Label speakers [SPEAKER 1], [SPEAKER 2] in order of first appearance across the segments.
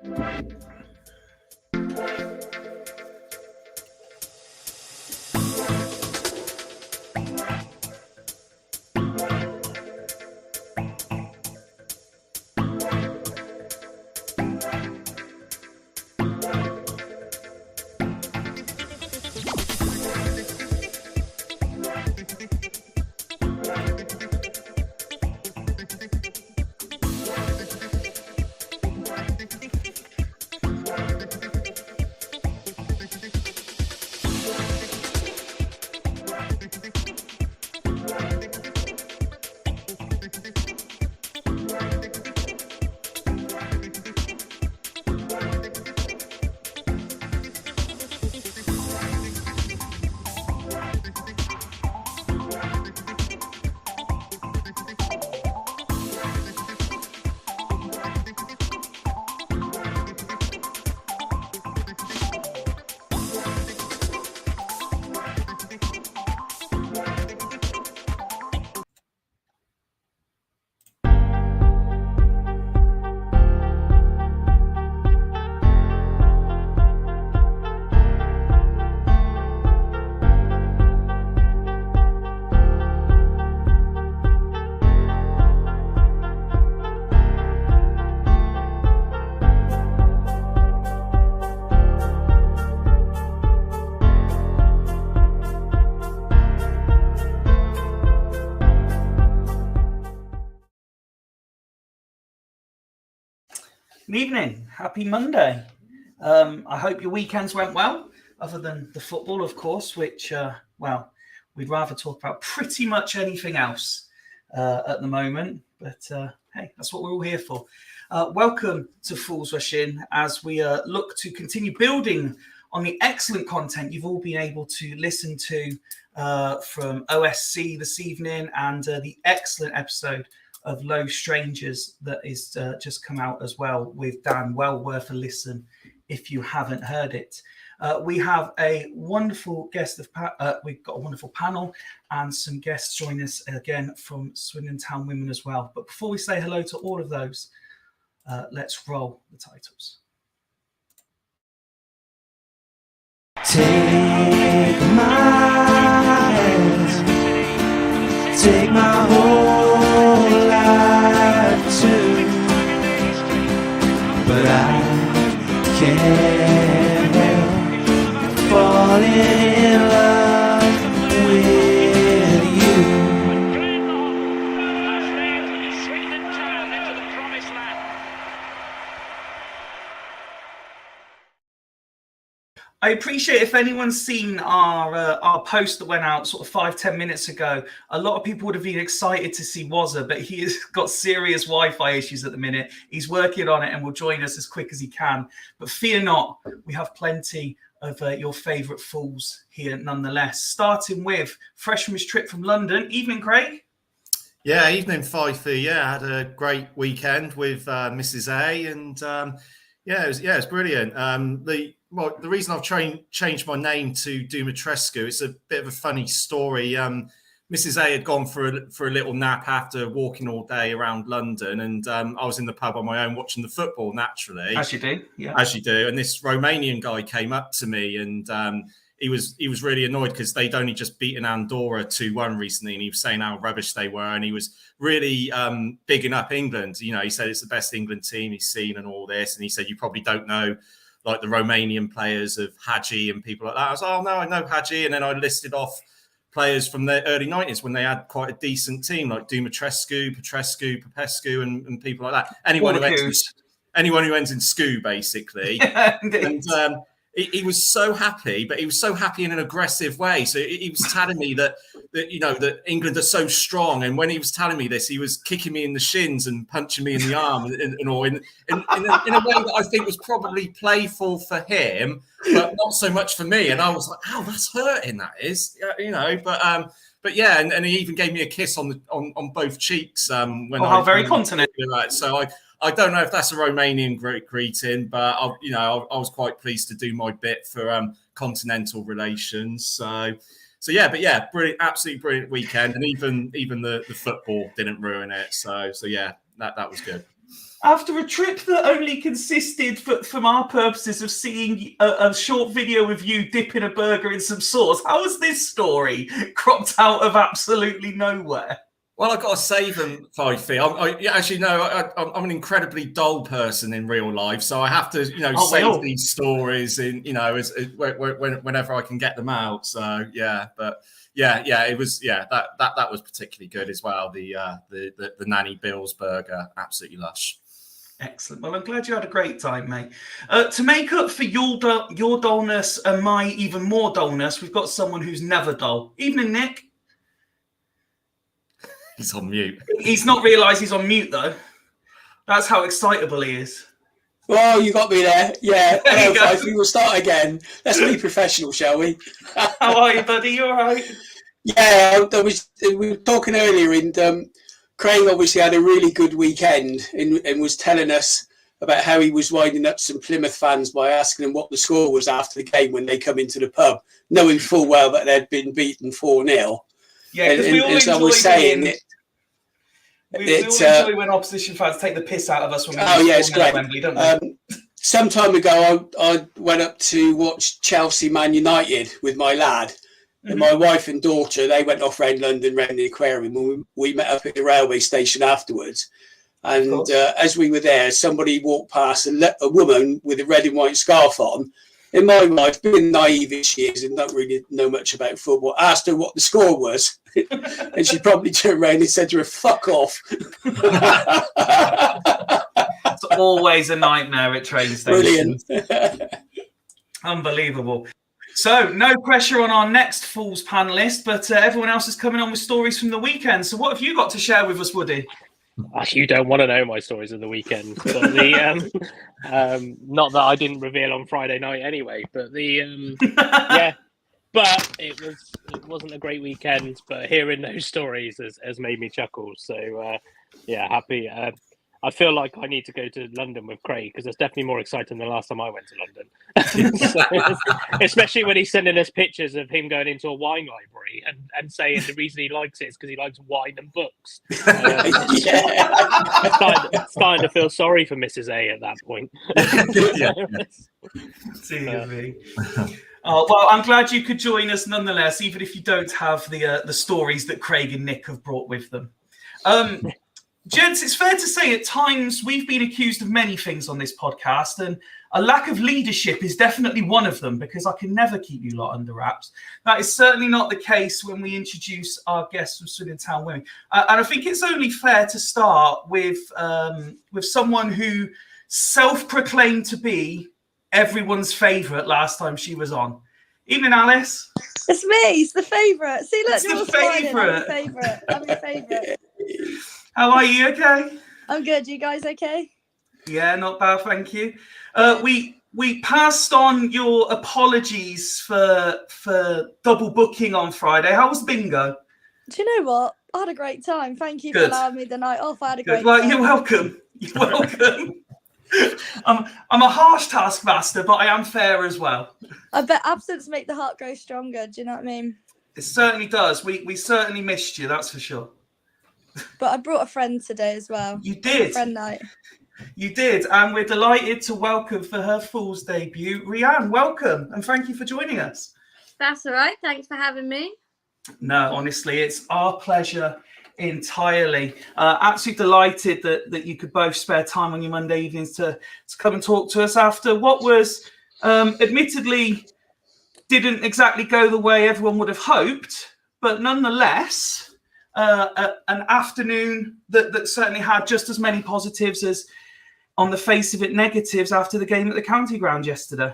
[SPEAKER 1] Good evening. Happy Monday. I hope your weekends went well, other than the football, of course, which, we'd rather talk about pretty much anything else at the moment. But hey, that's what we're all here for. Welcome to Fools Rush In as we look to continue building on the excellent content you've all been able to listen to from OSC this evening and the excellent episode of Low Strangers that is just come out as well with Dan. Well worth a listen if you haven't heard it. We have a wonderful we've got a wonderful panel and some guests joining us again from Swindon Town Women as well. But before we say hello to all of those, let's roll the titles.
[SPEAKER 2] Take my hand, take my whole life too, but I can't help falling in love with you.
[SPEAKER 1] I appreciate if anyone's seen our post that went out sort of 5-10 minutes ago. A lot of people would have been excited to see Wazza, but he has got serious Wi-Fi issues at the minute. He's working on it and will join us as quick as he can. But fear not, we have plenty of your favourite fools here nonetheless. Starting with fresh from his trip from London. Evening, Craig.
[SPEAKER 3] Yeah, evening, Fifey. Yeah, I had a great weekend with Mrs. A, and it was brilliant. The reason I've changed my name to Dumitrescu, it's a bit of a funny story. Mrs. A had gone for a little nap after walking all day around London, and I was in the pub on my own watching the football, naturally.
[SPEAKER 1] As you do, yeah.
[SPEAKER 3] As you do. And this Romanian guy came up to me, and he was really annoyed because they'd only just beaten Andorra 2-1 recently, and he was saying how rubbish they were, and he was really bigging up England. You know, he said it's the best England team he's seen and all this, and he said you probably don't know like the Romanian players of Hagi and people like that. I was like, oh, no, I know Hagi. And then I listed off players from the early 90s when they had quite a decent team, like Dumitrescu, Popescu, and people like that. Anyone who ends in Scu, basically.
[SPEAKER 1] Yeah,
[SPEAKER 3] and he was so happy, but he was so happy in an aggressive way. So he was telling me that England are so strong. And when he was telling me this, he was kicking me in the shins and punching me in the arm and all in a way that I think was probably playful for him, but not so much for me. And I was like, "Ow, that's hurting. That is, you know." But yeah, and he even gave me a kiss on both cheeks.
[SPEAKER 1] How very continent.
[SPEAKER 3] So I don't know if that's a Romanian greeting, but I was quite pleased to do my bit for continental relations. So brilliant, absolutely brilliant weekend, and even the football didn't ruin it. So yeah, that was good.
[SPEAKER 1] After a trip that only consisted, from our purposes, of seeing a short video of you dipping a burger in some sauce, how has this story cropped out of absolutely nowhere?
[SPEAKER 3] Well, I've got to save them, Fifey. Actually, no, I'm an incredibly dull person in real life, so I have to, save these stories whenever I can get them out. So yeah, but it was that was particularly good as well. The Nanny Bill's burger, absolutely lush.
[SPEAKER 1] Excellent. Well, I'm glad you had a great time, mate. To make up for your dullness and my even more dullness, we've got someone who's never dull. Evening, Nick.
[SPEAKER 3] He's on mute.
[SPEAKER 1] He's not realised he's on mute, though. That's how excitable he is.
[SPEAKER 4] Oh, you got me there. Yeah. We will start again. Let's be professional, shall we?
[SPEAKER 1] How are you, buddy? You all right?
[SPEAKER 4] Yeah, we were talking earlier, and Craig obviously had a really good weekend and was telling us about how he was winding up some Plymouth fans by asking them what the score was after the game when they come into the pub, knowing full well that they'd been beaten 4-0.
[SPEAKER 1] Yeah, because we all enjoy we all enjoy when opposition fans take the piss out of us when we
[SPEAKER 4] it's great.
[SPEAKER 1] Wembley, don't we?
[SPEAKER 4] Some time ago, I went up to watch Chelsea Man United with my lad. And my wife and daughter, they went off around London, around the aquarium, and we met up at the railway station afterwards. And as we were there, somebody walked past a woman with a red and white scarf on. In my life, being naive as she is and not really know much about football, asked her what the score was. And she probably turned around and said to her, "Fuck off."
[SPEAKER 1] It's always a nightmare at train stations.
[SPEAKER 4] Brilliant.
[SPEAKER 1] Unbelievable. So, no pressure on our next Fools panellist, but everyone else is coming on with stories from the weekend. So what have you got to share with us, Woody?
[SPEAKER 5] You don't want to know my stories of the weekend. But not that I didn't reveal on Friday night anyway, but but it wasn't a great weekend, but hearing those stories has made me chuckle. So, happy. I feel like I need to go to London with Craig because it's definitely more exciting than the last time I went to London. Especially when he's sending us pictures of him going into a wine library and saying the reason he likes it is because he likes wine and books. Starting to feel sorry for Mrs. A at that point.
[SPEAKER 1] Oh, well, I'm glad you could join us nonetheless, even if you don't have the stories that Craig and Nick have brought with them. Gents, it's fair to say at times we've been accused of many things on this podcast, and a lack of leadership is definitely one of them because I can never keep you lot under wraps. That is certainly not the case when we introduce our guests from Swindon Town Women. And I think it's only fair to start with someone who self-proclaimed to be everyone's favourite last time she was on. Evening, Alice.
[SPEAKER 6] It's me. It's the favourite. See, look,
[SPEAKER 1] it's the favourite.
[SPEAKER 6] I'm your favourite.
[SPEAKER 1] How are you? Okay.
[SPEAKER 6] I'm good. You guys okay?
[SPEAKER 1] Yeah, not bad, thank you. We passed on your apologies for double booking on Friday. How was bingo?
[SPEAKER 6] Do you know what? I had a great time. Thank you for allowing me the night off. I had a great
[SPEAKER 1] time.
[SPEAKER 6] You're
[SPEAKER 1] welcome. You're welcome. I'm a harsh taskmaster, but I am fair as well.
[SPEAKER 6] I bet absence make the heart grow stronger. Do you know what I mean?
[SPEAKER 1] It certainly does. We certainly missed you, that's for sure.
[SPEAKER 6] But I brought a friend today as well.
[SPEAKER 1] You did.
[SPEAKER 6] Friend night.
[SPEAKER 1] You did, and we're delighted to welcome for her Fool's debut, Rhiann. Welcome, and thank you for joining us.
[SPEAKER 7] That's all right. Thanks for having me.
[SPEAKER 1] No, honestly, it's our pleasure entirely. Absolutely delighted that you could both spare time on your Monday evenings to come and talk to us after what was admittedly didn't exactly go the way everyone would have hoped, but nonetheless an afternoon that certainly had just as many positives as on the face of it negatives after the game at the county ground yesterday.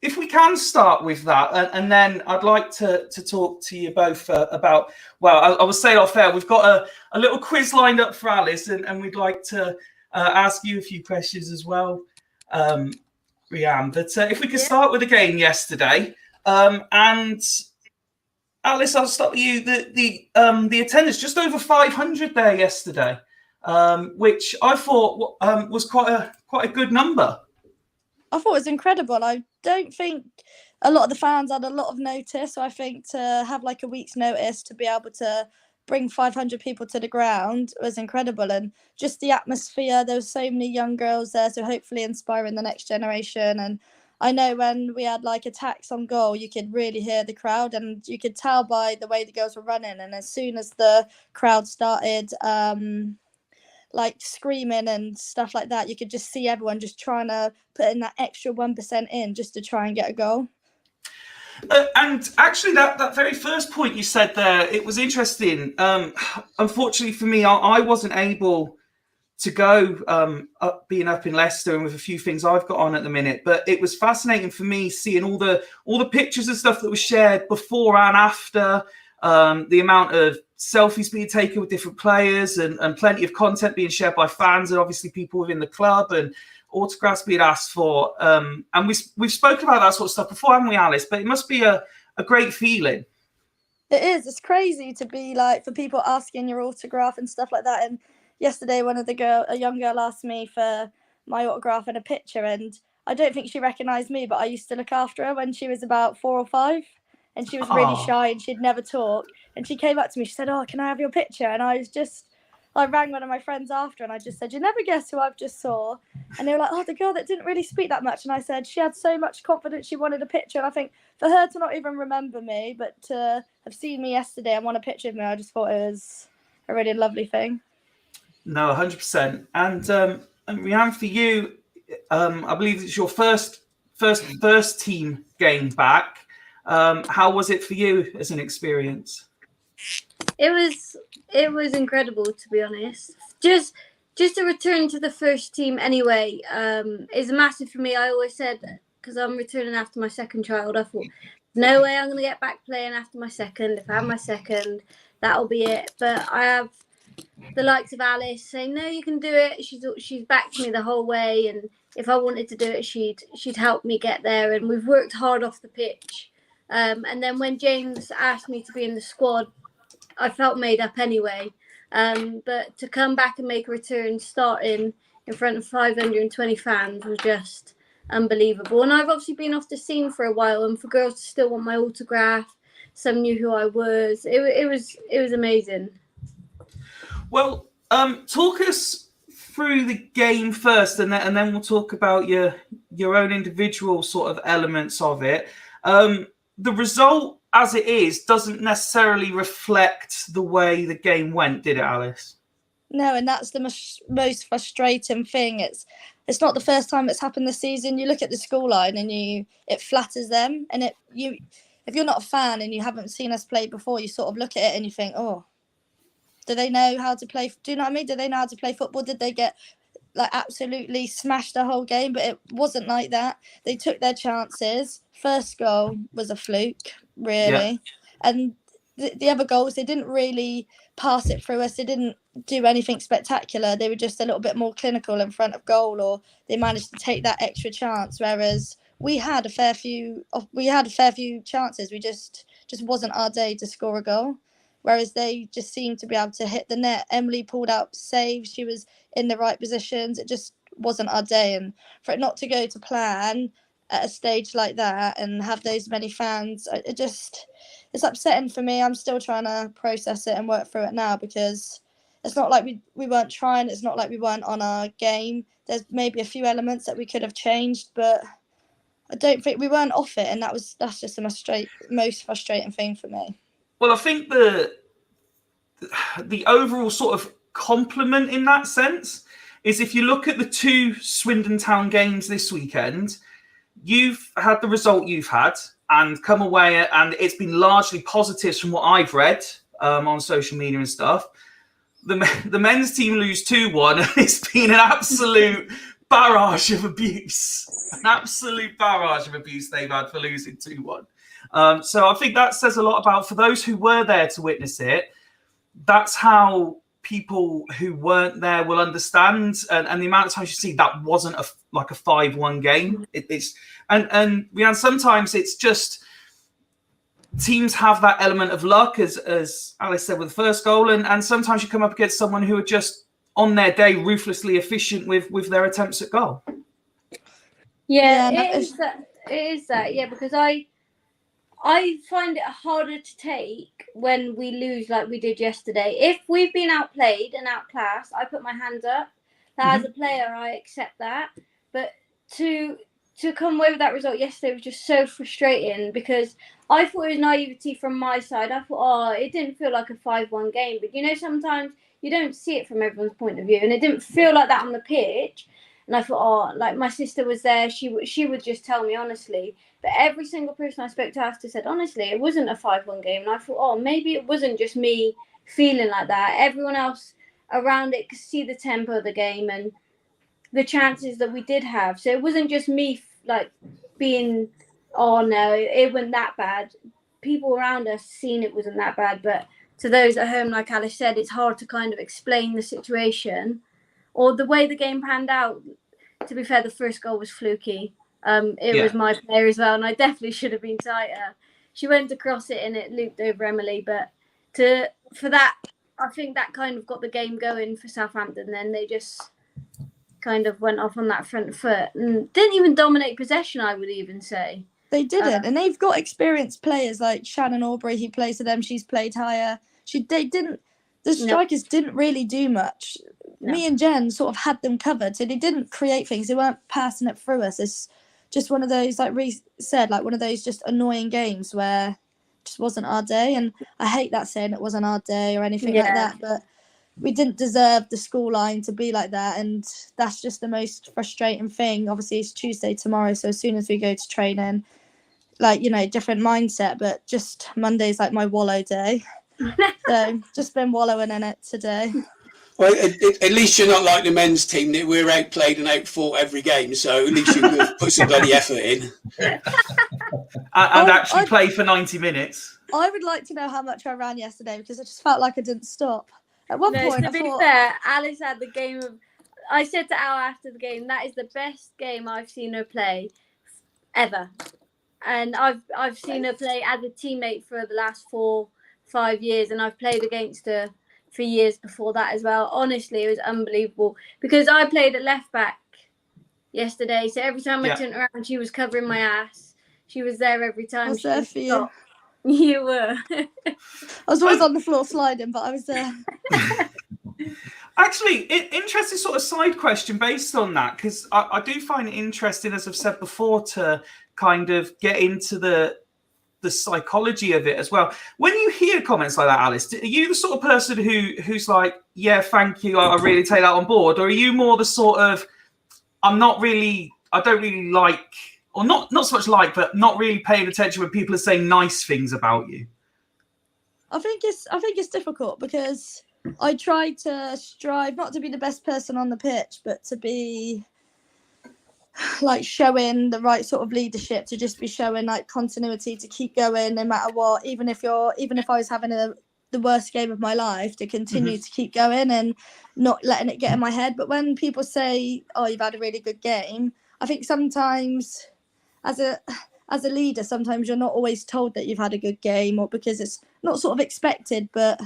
[SPEAKER 1] If we can start with that, and then I'd like to talk to you both about, well, I was saying off air, we've got a little quiz lined up for Alice, and we'd like to ask you a few questions as well, Rhiann. But if we could start with the game yesterday, and Alice, I'll start with you. The attendance just over 500 there yesterday, which I thought was quite a good number.
[SPEAKER 6] I thought it was incredible. I don't think a lot of the fans had a lot of notice. So I think to have like a week's notice to be able to bring 500 people to the ground was incredible. And just the atmosphere, there was so many young girls there, so hopefully inspiring the next generation. And I know when we had like attacks on goal, you could really hear the crowd, and you could tell by the way the girls were running. And as soon as the crowd started like screaming and stuff like that, you could just see everyone just trying to put in that extra 1% in just to try and get a goal.
[SPEAKER 1] And actually, that very first point you said there, it was interesting. Unfortunately for me, I wasn't able to go being up in Leicester and with a few things I've got on at the minute. But it was fascinating for me seeing all the pictures and stuff that was shared before and after, the amount of selfies being taken with different players and plenty of content being shared by fans and obviously people within the club and autographs being asked for. And we've spoken about that sort of stuff before, haven't we, Alice? But it must be a great feeling.
[SPEAKER 6] It is. It's crazy to be like, for people asking your autograph and stuff like that. And yesterday, a young girl asked me for my autograph and a picture, and I don't think she recognised me, but I used to look after her when she was about 4 or 5, and she was really shy and she'd never talk. And she came up to me, she said, "Oh, can I have your picture?" And I rang one of my friends after, and I just said, "You never guess who I've just saw." And they were like, "Oh, the girl that didn't really speak that much." And I said, she had so much confidence, she wanted a picture. And I think for her to not even remember me, but to have seen me yesterday and want a picture of me, I just thought it was a really lovely thing.
[SPEAKER 1] No, 100%. And Rhiannon, for you, I believe it's your first team game back. How was it for you as an experience?
[SPEAKER 7] It was incredible, to be honest. Just to return to the first team anyway is massive for me. I always said, because I'm returning after my second child, I thought, no way I'm going to get back playing after my second. If I have my second, that'll be it. But I have the likes of Alice saying, "No, you can do it." She's backed me the whole way, and if I wanted to do it, she'd help me get there. And we've worked hard off the pitch. And then when James asked me to be in the squad, I felt made up anyway. But to come back and make a return starting in front of 520 fans was just unbelievable. And I've obviously been off the scene for a while, and for girls to still want my autograph, some knew who I was. It was amazing.
[SPEAKER 1] Well, talk us through the game first, and then we'll talk about your own individual sort of elements of it. The result, as it is, doesn't necessarily reflect the way the game went, did it, Alice?
[SPEAKER 6] No, and that's the most frustrating thing. It's not the first time it's happened this season. You look at the scoreline and it flatters them, and if you're not a fan and you haven't seen us play before, you sort of look at it and you think, oh, do they know how to play? Do you know what I mean? Do they know how to play football? Did they get like absolutely smashed the whole game? But it wasn't like that. They took their chances. First goal was a fluke, really. Yeah. And the other goals, they didn't really pass it through us. They didn't do anything spectacular. They were just a little bit more clinical in front of goal, or they managed to take that extra chance. Whereas we had a fair few chances. We just wasn't our day to score a goal. Whereas they just seemed to be able to hit the net. Emily pulled out saves. She was in the right positions. It just wasn't our day. And for it not to go to plan at a stage like that and have those many fans, it's upsetting for me. I'm still trying to process it and work through it now, because it's not like we weren't trying. It's not like we weren't on our game. There's maybe a few elements that we could have changed, but I don't think we weren't off it. And that's just the most frustrating thing for me.
[SPEAKER 1] Well, I think the overall sort of compliment in that sense is, if you look at the 2 Swindon Town games this weekend, you've had the result you've had and come away, and it's been largely positives from what I've read on social media and stuff. The men's team lose 2-1, and it's been an absolute barrage of abuse. An absolute barrage of abuse they've had for losing 2-1. So I think that says a lot about, for those who were there to witness it, that's how people who weren't there will understand. And the amount of times you see that wasn't a 5-1 game. And Rhiannon, sometimes it's just teams have that element of luck, as Alice said with the first goal, and sometimes you come up against someone who are just on their day ruthlessly efficient with their attempts at goal.
[SPEAKER 7] Yeah, it is that. Yeah, because I find it harder to take when we lose like we did yesterday. If we've been outplayed and outclassed, I put my hands up. As a player, I accept that. But to come away with that result yesterday was just so frustrating because I thought it was naivety from my side. I thought, it didn't feel like a 5-1 game. But, sometimes you don't see it from everyone's point of view. And it didn't feel like that on the pitch. And I thought, like my sister was there. She would just tell me honestly. But every single person I spoke to after said, honestly, it wasn't a 5-1 game. And I thought, maybe it wasn't just me feeling like that. Everyone else around it could see the tempo of the game and the chances that we did have. So it wasn't just me like being, no, it wasn't that bad. People around us seen it wasn't that bad. But to those at home, like Alice said, it's hard to kind of explain the situation or the way the game panned out. To be fair, the first goal was fluky. It was my player as well, and I definitely should have been tighter. She went to cross it and it looped over Emily, but for that, I think that kind of got the game going for Southampton. Then they just kind of went off on that front foot and didn't even dominate possession, I would even say.
[SPEAKER 6] They didn't, and they've got experienced players like Shannon Aubrey, who plays for them. She's played higher. The strikers didn't really do much. No. Me and Jen sort of had them covered, so they didn't create things. They weren't passing it through us. It's just one of those, like Rhi said, like one of those just annoying games where it just wasn't our day. And I hate that saying it wasn't our day or anything like that, but we didn't deserve the scoreline to be like that. And that's just the most frustrating thing. Obviously, it's Tuesday tomorrow, so as soon as we go to training, like, different mindset, but just Monday's like my wallow day. So just been wallowing in it today.
[SPEAKER 4] Well, at least you're not like the men's team that we're outplayed and outfought every game. So at least you put some bloody effort in.
[SPEAKER 1] and actually play for 90 minutes.
[SPEAKER 6] I would like to know how much I ran yesterday because I just felt like I didn't stop. At one point,
[SPEAKER 7] to be fair, Alice had the game of. I said to Al after the game, that is the best game I've seen her play ever, and I've seen her play as a teammate for the last 4-5 years, and I've played against her for years before that as well. Honestly, it was unbelievable because I played at left back yesterday, so every time I turned around, she was covering my ass. She was there every time.
[SPEAKER 6] I was there for you.
[SPEAKER 7] You were.
[SPEAKER 6] I was always on the floor sliding, but I was there.
[SPEAKER 1] Actually, interesting sort of side question based on that, because I do find it interesting, as I've said before, to kind of get into the psychology of it as well. When you hear comments like that, Alice, are you the sort of person who's like, yeah, thank you, I really take that on board? Or are you more the sort of, I don't really like, or not so much like, but not really paying attention when people are saying nice things about you?
[SPEAKER 6] I think it's difficult because I try to strive not to be the best person on the pitch, but to be like showing the right sort of leadership, to just be showing like continuity, to keep going no matter what, even if I was having the worst game of my life, to continue to keep going and not letting it get in my head. But when people say, oh, you've had a really good game, I think sometimes as a leader, sometimes you're not always told that you've had a good game, or because it's not sort of expected, but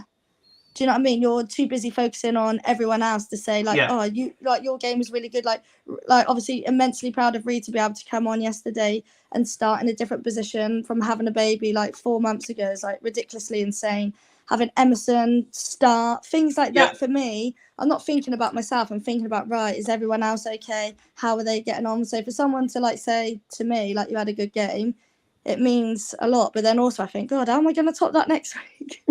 [SPEAKER 6] do you know what I mean? You're too busy focusing on everyone else to say like, oh, you like your game is really good. Like obviously immensely proud of Rhi to be able to come on yesterday and start in a different position from having a baby like 4 months ago is like ridiculously insane. Having Emerson start, things like that for me, I'm not thinking about myself. I'm thinking about, right, is everyone else okay? How are they getting on? So for someone to like say to me, like, you had a good game, it means a lot. But then also I think, God, how am I going to top that next week?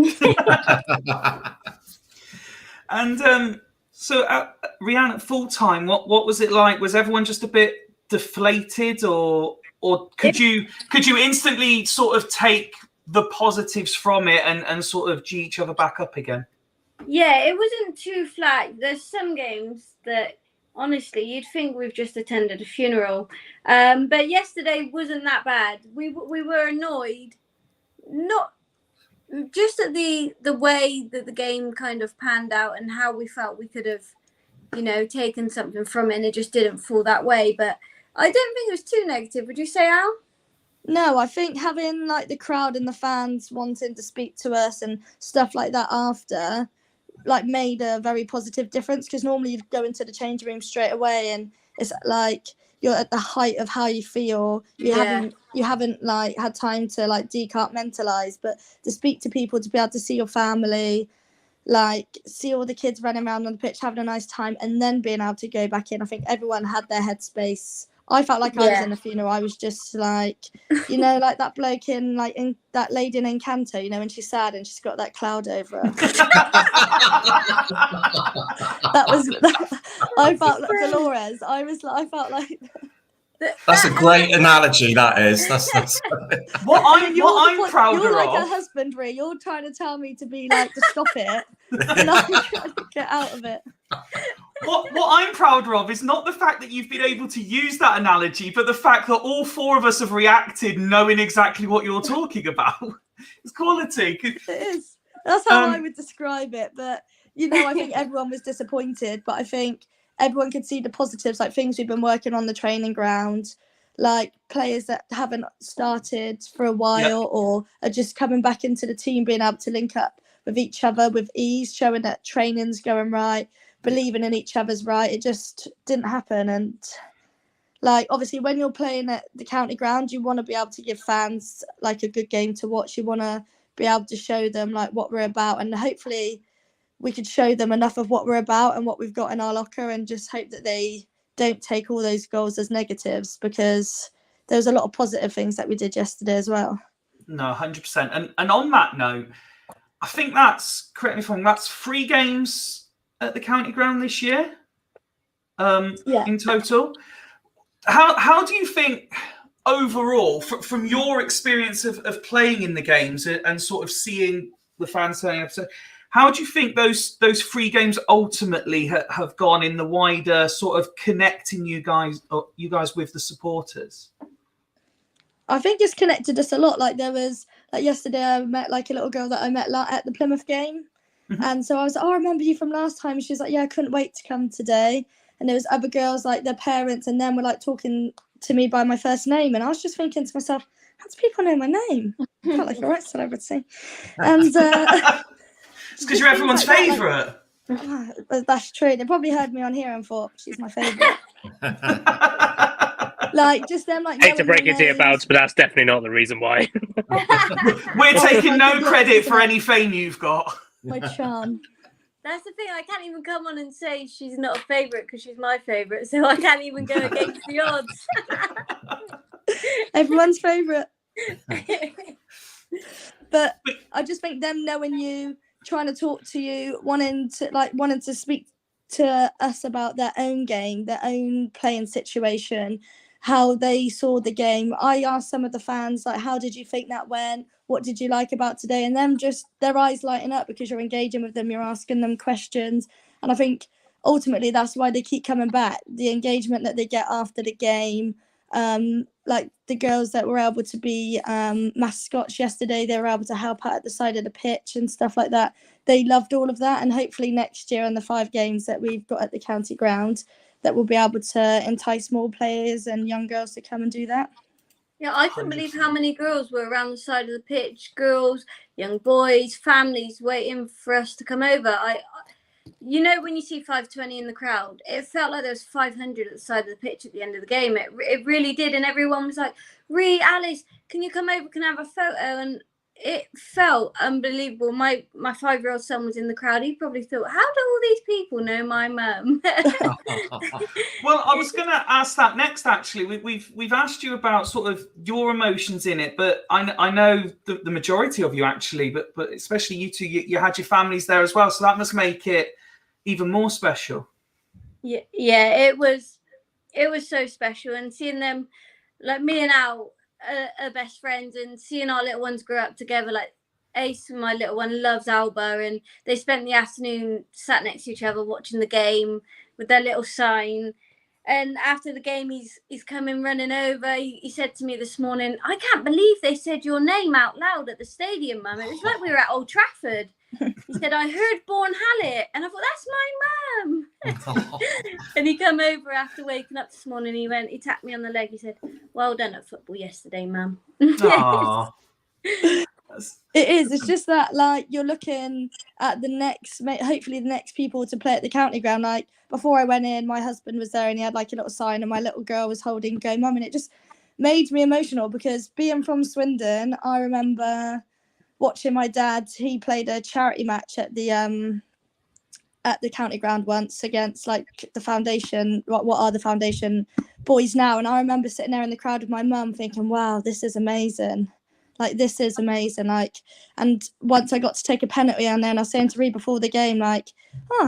[SPEAKER 1] And so Rhiannon, at full time, what was it like? Was everyone just a bit deflated, or could you instantly sort of take the positives from it and sort of G each other back up again?
[SPEAKER 7] Yeah, it wasn't too flat. There's some games that honestly you'd think we've just attended a funeral, but yesterday wasn't that bad. We were annoyed, not just at the way that the game kind of panned out and how we felt we could have, taken something from it, and it just didn't fall that way. But I don't think it was too negative. Would you say, Al?
[SPEAKER 6] No, I think having like the crowd and the fans wanting to speak to us and stuff like that after, like, made a very positive difference, because normally you'd go into the change room straight away and it's like you're at the height of how you feel. You haven't like had time to like decompartmentalize, but to speak to people, to be able to see your family, like see all the kids running around on the pitch having a nice time, and then being able to go back in. I think everyone had their headspace. I felt like I was in a funeral. I was just like, you know, like that bloke in that lady in Encanto, you know, when she's sad and she's got that cloud over her. I felt like Dolores. I felt like.
[SPEAKER 3] That's a great analogy. That is. That's
[SPEAKER 1] what I'm prouder
[SPEAKER 6] you're like
[SPEAKER 1] of.
[SPEAKER 6] a husband, Rhi. You're trying to tell me to be like to stop it, and I'm trying to get out of it.
[SPEAKER 1] What I'm prouder of is not the fact that you've been able to use that analogy, but the fact that all four of us have reacted knowing exactly what you're talking about. It's quality.
[SPEAKER 6] It is. That's how I would describe it. But you know, I think everyone was disappointed, but I think everyone could see the positives, like things we've been working on the training ground, like players that haven't started for a while or are just coming back into the team, being able to link up with each other with ease, showing that training's going right, believing in each other's right. It just didn't happen. And like obviously when you're playing at the county ground, you want to be able to give fans like a good game to watch. You want to be able to show them like what we're about, and hopefully we could show them enough of what we're about and what we've got in our locker, and just hope that they don't take all those goals as negatives, because there's a lot of positive things that we did yesterday as well.
[SPEAKER 1] No, 100%. And on that note, I think that's, correct me if I'm wrong, that's 3 games at the county ground this year in total. How do you think overall, from your experience of playing in the games and sort of seeing the fans turning up, how do you think those 3 games ultimately have gone in the wider sort of connecting you guys with the supporters?
[SPEAKER 6] I think it's connected us a lot. Like there was like yesterday, I met like a little girl that I met at the Plymouth game, and so I was like, "Oh, I remember you from last time." She was like, "Yeah, I couldn't wait to come today." And there was other girls like their parents, and then were like talking to me by my first name, and I was just thinking to myself, "How do people know my name?" I felt like a right celebrity, and.
[SPEAKER 1] It's because you're everyone's favourite.
[SPEAKER 6] That's true. They probably heard me on here and thought she's my favourite. Like just them, like.
[SPEAKER 5] Hate to break it to you, Bounce, but that's definitely not the reason why.
[SPEAKER 1] We're taking no credit for any fame you've got.
[SPEAKER 6] My charm.
[SPEAKER 7] That's the thing. I can't even come on and say she's not a favourite because she's my favourite, so I can't even go against the odds.
[SPEAKER 6] Everyone's favourite. But I just think them knowing you, trying to talk to you, wanting to speak to us about their own game, their own playing situation, how they saw the game. I asked some of the fans, like, how did you think that went? What did you like about today? And them just their eyes lighting up because you're engaging with them, you're asking them questions. And I think ultimately that's why they keep coming back. The engagement that they get after the game, like the girls that were able to be mascots yesterday, they were able to help out at the side of the pitch and stuff like that. They loved all of that, and hopefully next year in the 5 games that we've got at the county ground, that we'll be able to entice more players and young girls to come and do that.
[SPEAKER 7] Yeah, I couldn't believe how many girls were around the side of the pitch. Girls, young boys, families waiting for us to come over. You know, when you see 520 in the crowd, it felt like there was 500 at the side of the pitch at the end of the game. It really did. And everyone was like, Rhi, Alice, can you come over? Can I have a photo? And it felt unbelievable. My 5-year-old son was in the crowd. He probably thought, how do all these people know my mum?
[SPEAKER 1] Well, I was going to ask that next, actually. We've asked you about sort of your emotions in it, but I know the majority of you, actually, but especially you two, you had your families there as well. So that must make it even more special.
[SPEAKER 7] Yeah, it was so special. And seeing them, like me and Al, are best friends, and seeing our little ones grow up together. Like Ace, my little one, loves Alba, and they spent the afternoon sat next to each other watching the game with their little sign. And after the game, he's coming running over. He said to me this morning, "I can't believe they said your name out loud at the stadium, Mum. It was like we were at Old Trafford." He said, "I heard Born Hallett," and I thought, "That's my mum." And he come over after waking up this morning. He tapped me on the leg. He said, "Well done at football yesterday, Mum."
[SPEAKER 6] It is. It's just that, like, you're looking at the next, hopefully the next people to play at the county ground. Like, before I went in, my husband was there and he had like a little sign and my little girl was holding Go Mum, and it just made me emotional because being from Swindon, I remember watching my dad. He played a charity match at the county ground once against like the foundation, what are the foundation boys now, and I remember sitting there in the crowd with my mum thinking, wow, this is amazing. Like, this is amazing. Like, and once I got to take a penalty on there, and I was saying to Rhi before the game, like,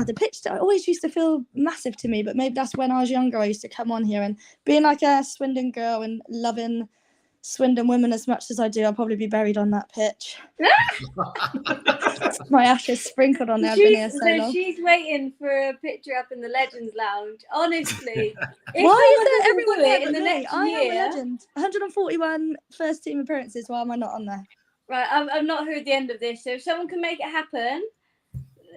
[SPEAKER 6] the pitch always used to feel massive to me, but maybe that's when I was younger. I used to come on here, and being like a Swindon girl and loving Swindon women as much as I do, I'll probably be buried on that pitch. My ashes sprinkled on there. I've been here so long.
[SPEAKER 7] She's waiting for a picture up in the Legends Lounge. Honestly,
[SPEAKER 6] why is there everyone there
[SPEAKER 7] in the next
[SPEAKER 6] I
[SPEAKER 7] year?
[SPEAKER 6] am a legend. 141 first team appearances. Why am I not on there?
[SPEAKER 7] Right, I've not heard the end of this. So if someone can make it happen,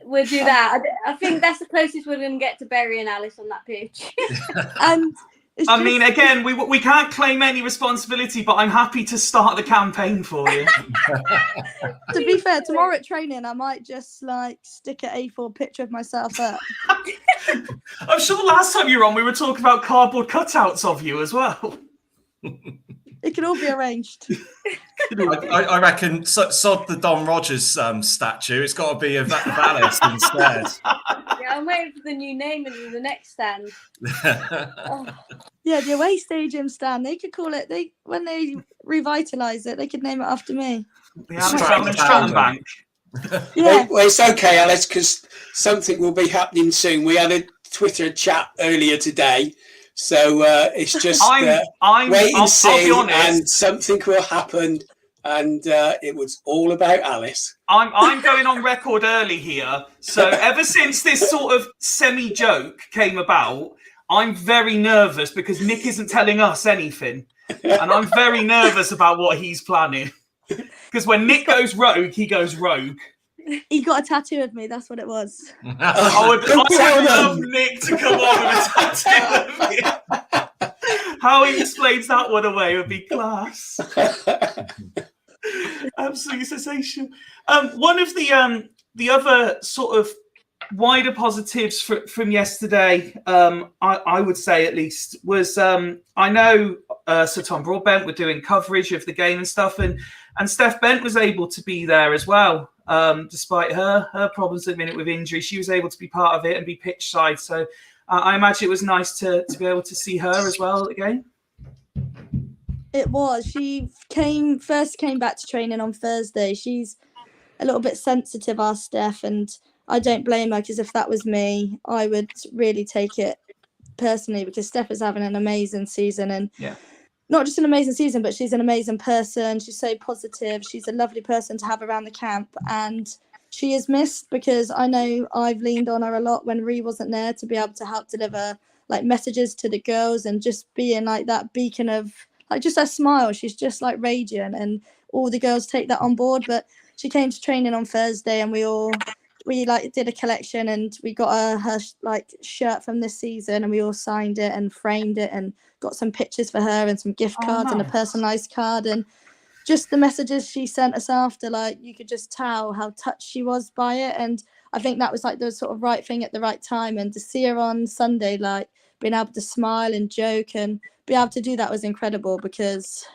[SPEAKER 7] we'll do that. I think that's the closest we're going to get to burying Alice on that pitch.
[SPEAKER 6] And
[SPEAKER 1] I mean, again, we can't claim any responsibility, but I'm happy to start the campaign for you.
[SPEAKER 6] to be fair, tomorrow at training, I might just like stick an A4 picture of myself up.
[SPEAKER 1] I'm sure last time you were on, we were talking about cardboard cutouts of you as well.
[SPEAKER 6] It can all be arranged.
[SPEAKER 3] I reckon sod the Don Rogers statue. It's got to be of Alice instead.
[SPEAKER 7] Yeah, I'm waiting for the new name in the next stand.
[SPEAKER 6] Yeah, the away stadium stand. They could call it. When they revitalise it, they could name it after me.
[SPEAKER 1] The Stratton Bank.
[SPEAKER 6] Yeah.
[SPEAKER 4] Well, it's okay, Alice, because something will be happening soon. We had a Twitter chat earlier today. So it's just wait and see, and something will happen. And it was all about Alice.
[SPEAKER 1] I'm going on record early here. So ever since this sort of semi-joke came about, I'm very nervous because Nick isn't telling us anything. And I'm very nervous about what he's planning. Because when Nick goes rogue, he goes rogue.
[SPEAKER 6] He got a tattoo of me. That's what it was.
[SPEAKER 1] I would love Nick to come on with a tattoo of me. How he explains that one away would be class. Absolutely sensational. One of the other sort of wider positives from yesterday, I would say at least, was I know Sir Tom Broadbent were doing coverage of the game and stuff, and Steph Bent was able to be there as well. Despite her problems at the minute with injury, she was able to be part of it and be pitch side. So I imagine it was nice to be able to see her as well at the game.
[SPEAKER 6] It was. She first came back to training on Thursday. She's a little bit sensitive, our Steph, and I don't blame her, because if that was me, I would really take it personally, because Steph is having an amazing season, and not just an amazing season, but she's an amazing person. She's so positive. She's a lovely person to have around the camp, and she is missed, because I know I've leaned on her a lot when Rhi wasn't there to be able to help deliver like messages to the girls, and just being like that beacon of like just her smile. She's just like radiant, and all the girls take that on board. But she came to training on Thursday, and we like did a collection, and we got her like shirt from this season, and we all signed it and framed it and got some pictures for her and some gift cards and a personalized card, and just the messages she sent us after, like you could just tell how touched she was by it. And I think that was like the sort of right thing at the right time, and to see her on Sunday like being able to smile and joke and be able to do that was incredible, because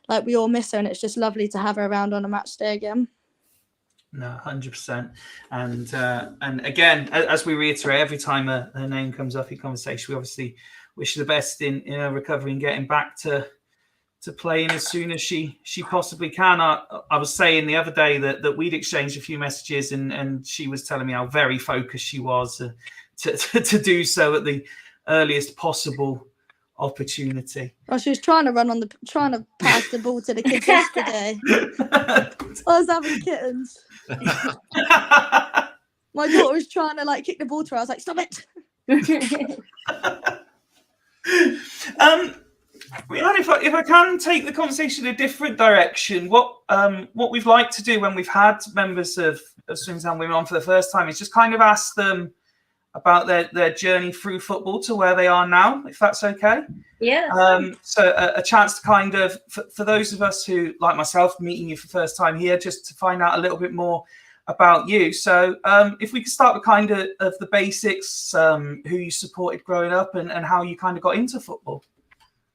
[SPEAKER 6] like we all miss her, and it's just lovely to have her around on a match day again.
[SPEAKER 1] No, 100%. And again, as we reiterate, every time her name comes up in conversation, we obviously wish her the best in her recovery and getting back to playing as soon as she possibly can. I was saying the other day that we'd exchanged a few messages, and she was telling me how very focused she was to do so at the earliest possible opportunity.
[SPEAKER 6] Well, she was trying to pass the ball to the kids yesterday. I was having kittens. My daughter was trying to like kick the ball to her. I was like, stop it.
[SPEAKER 1] If I can take the conversation in a different direction, what we've liked to do when we've had members of Swings and Women on for the first time is just kind of ask them about their journey through football to where they are now, if that's okay.
[SPEAKER 7] Yeah.
[SPEAKER 1] So a chance to kind of, for those of us who, like myself, meeting you for the first time here, just to find out a little bit more about you. So if we could start with kind of the basics, who you supported growing up and how you kind of got into football.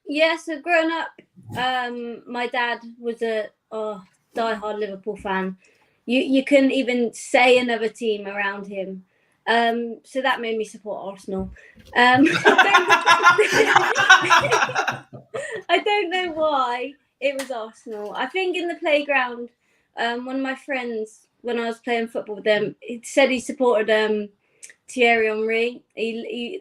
[SPEAKER 7] Yeah, so growing up, my dad was a die-hard Liverpool fan. You couldn't even say another team around him. So that made me support Arsenal. I don't know why it was Arsenal. I think in the playground, one of my friends, when I was playing football with them, he said he supported Thierry Henry.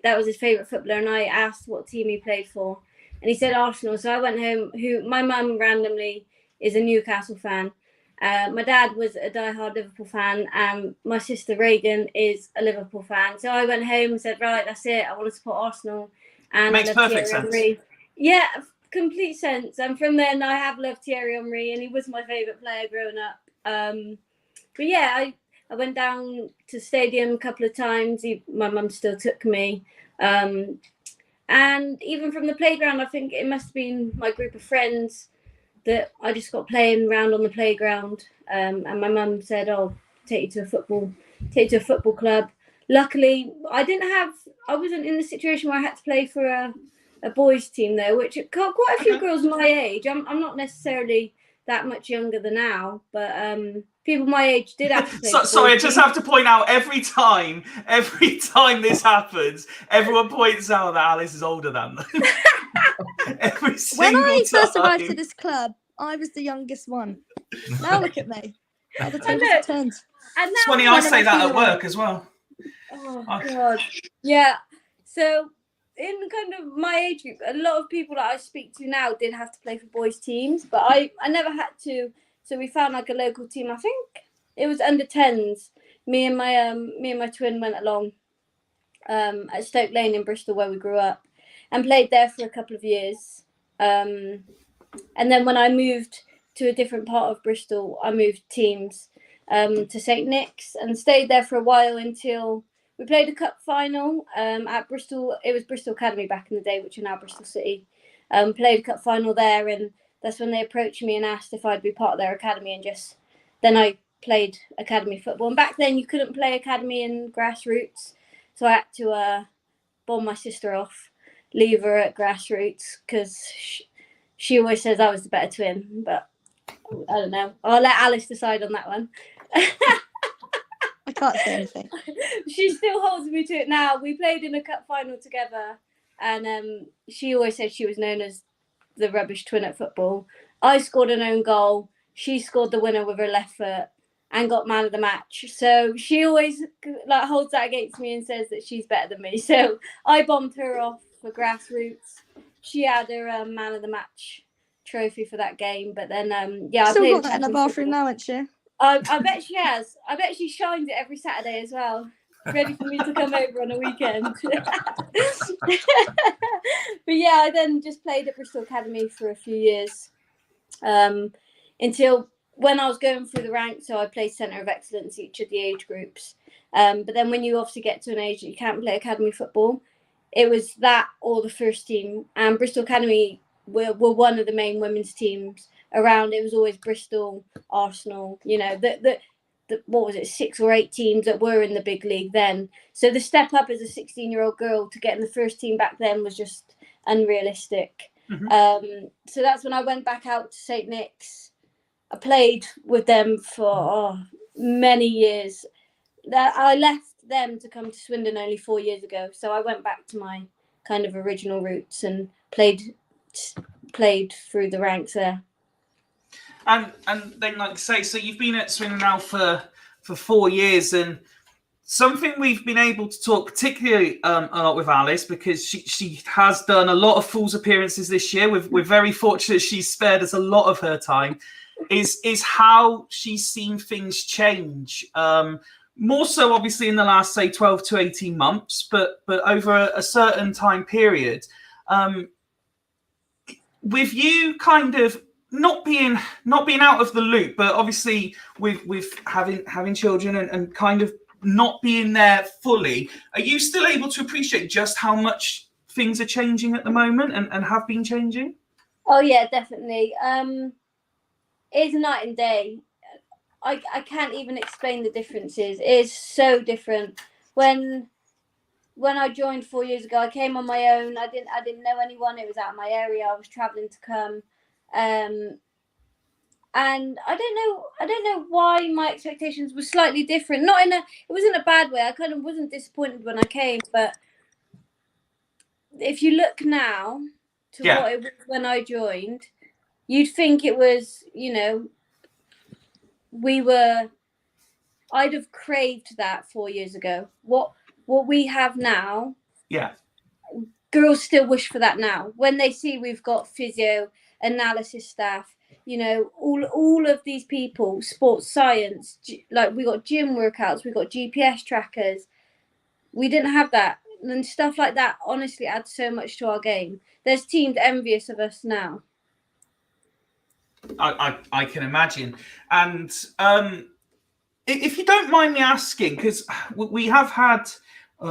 [SPEAKER 7] That was his favourite footballer, and I asked what team he played for, and he said Arsenal. So I went home. My mum randomly is a Newcastle fan. My dad was a die-hard Liverpool fan, and my sister Reagan is a Liverpool fan. So I went home and said, right, that's it. I want to support Arsenal. And
[SPEAKER 1] makes perfect sense.
[SPEAKER 7] Henry. Yeah, complete sense. And from then I have loved Thierry Henry, and he was my favourite player growing up. But yeah, I went down to the stadium a couple of times. My mum still took me. And even from the playground, I think it must have been my group of friends that I just got playing around on the playground. And my mum said, "Oh, take you to a football club." Luckily, I wasn't in the situation where I had to play for a boys' team though, which quite a few girls my age. I'm not necessarily that much younger than now, but people my age did have to play.
[SPEAKER 1] Sorry, I just have to point out every time this happens, everyone points out that Alice is older than them. Every single
[SPEAKER 6] When I first
[SPEAKER 1] time.
[SPEAKER 6] arrived to this club, I was the youngest one. Now look at me. Now the tables have turned.
[SPEAKER 7] And
[SPEAKER 1] It's funny, I say that at work as well.
[SPEAKER 7] Oh God, yeah. So in kind of my age group, a lot of people that I speak to now did have to play for boys' teams, but I never had to. So we found like a local team. I think it was under 10s. Me and my twin went along at Stoke Lane in Bristol, where we grew up, and played there for a couple of years. And then when I moved to a different part of Bristol, I moved teams to St Nick's and stayed there for a while until we played a cup final at Bristol. It was Bristol Academy back in the day, which are now Bristol City. Played a cup final there, and that's when they approached me and asked if I'd be part of their academy, and then I played academy football. And back then you couldn't play academy and grassroots, so I had to bomb my sister off, leave her at grassroots, because she always says I was the better twin, but I don't know. I'll let Alice decide on that one.
[SPEAKER 6] I can't say anything.
[SPEAKER 7] She still holds me to it now. We played in a cup final together, and she always said she was known as the rubbish twin at football. I scored an own goal. She scored the winner with her left foot and got man of the match. So she always holds that against me and says that she's better than me. So I bombed her off for grassroots. She had her man of the match trophy for that game, but then I
[SPEAKER 6] Still
[SPEAKER 7] played
[SPEAKER 6] got that in the bathroom now, ain't she?
[SPEAKER 7] I bet she has. I bet she shines it every Saturday as well, ready for me to come over on a weekend. But yeah, I then just played at Bristol Academy for a few years until when I was going through the ranks. So I played centre of excellence each of the age groups. But then when you obviously get to an age that you can't play academy football, it was that or the first team. And Bristol Academy were one of the main women's teams around. It was always Bristol, Arsenal, the what was it, 6 or 8 teams that were in the big league then. So the step up as a 16-year-old girl to get in the first team back then was just unrealistic. Mm-hmm. So that's when I went back out to St Nick's. I played with them for many years. I left them to come to Swindon only 4 years ago. So I went back to my kind of original roots and played through the ranks there.
[SPEAKER 1] And then, like I say, so you've been at Swindon now for 4 years, and something we've been able to talk particularly a lot with Alice, because she has done a lot of Fools appearances this year. We're very fortunate she's spared us a lot of her time. Is how she's seen things change. More so, obviously, in the last, say, 12 to 18 months, but over a certain time period. With you kind of not being out of the loop, but obviously with having children and kind of not being there fully, are you still able to appreciate just how much things are changing at the moment and have been changing?
[SPEAKER 7] Oh yeah, definitely. It's night and day. I can't even explain the differences. It's so different. When I joined 4 years ago, I came on my own. I didn't know anyone. It was out of my area. I was traveling to come, and I don't know why my expectations were slightly different. It wasn't a bad way. I kind of wasn't disappointed when I came, but if you look now to what it was when I joined, you'd think it was, I'd have craved that 4 years ago. What we have now, girls still wish for that now. When they see we've got physio, analysis staff, all of these people, sports science, like we got gym workouts, we got GPS trackers. We didn't have that. And stuff like that honestly adds so much to our game. There's teams envious of us now.
[SPEAKER 1] I can imagine. And if you don't mind me asking, because we have had,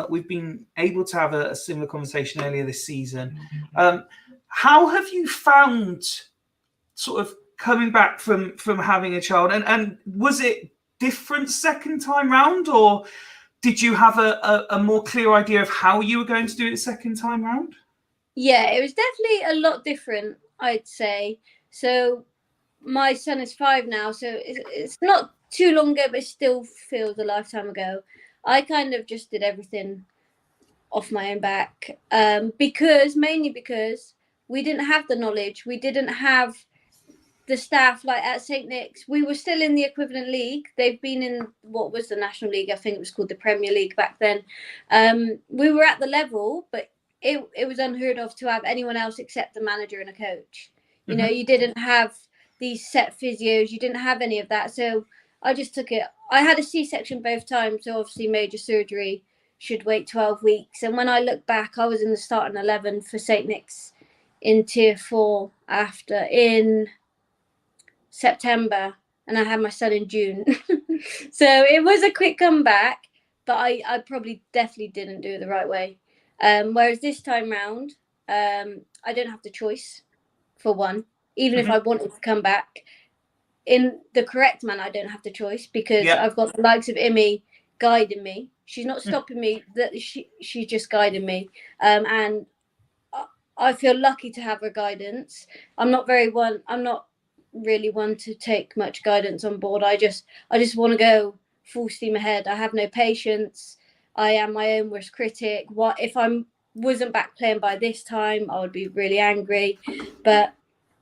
[SPEAKER 1] we've been able to have a similar conversation earlier this season. How have you found sort of coming back from having a child? And was it different second time round, or did you have a more clear idea of how you were going to do it second time round?
[SPEAKER 7] Yeah, it was definitely a lot different, I'd say. So my son is 5 now, so it's not too long ago, but it still feels a lifetime ago. I kind of just did everything off my own back, mainly because we didn't have the knowledge. We didn't have the staff like at St. Nick's. We were still in the equivalent league. They've been in what was the National League. I think it was called the Premier League back then. We were at the level, but it was unheard of to have anyone else except the manager and a coach. You didn't have these set physios. You didn't have any of that. So I just took it. I had a C-section both times, so obviously major surgery should wait 12 weeks. And when I look back, I was in the starting 11 for St. Nick's in Tier 4 in September, and I had my son in June. So it was a quick comeback, but I probably definitely didn't do it the right way. Whereas this time round, I don't have the choice, for one. Even if I wanted to come back in the correct manner, I don't have the choice, because I've got the likes of Imi guiding me. She's not stopping me, that she's just guiding me. And I feel lucky to have her guidance. I'm not really one to take much guidance on board. I just want to go full steam ahead. I have no patience. I am my own worst critic. What if I wasn't back playing by this time? I would be really angry. But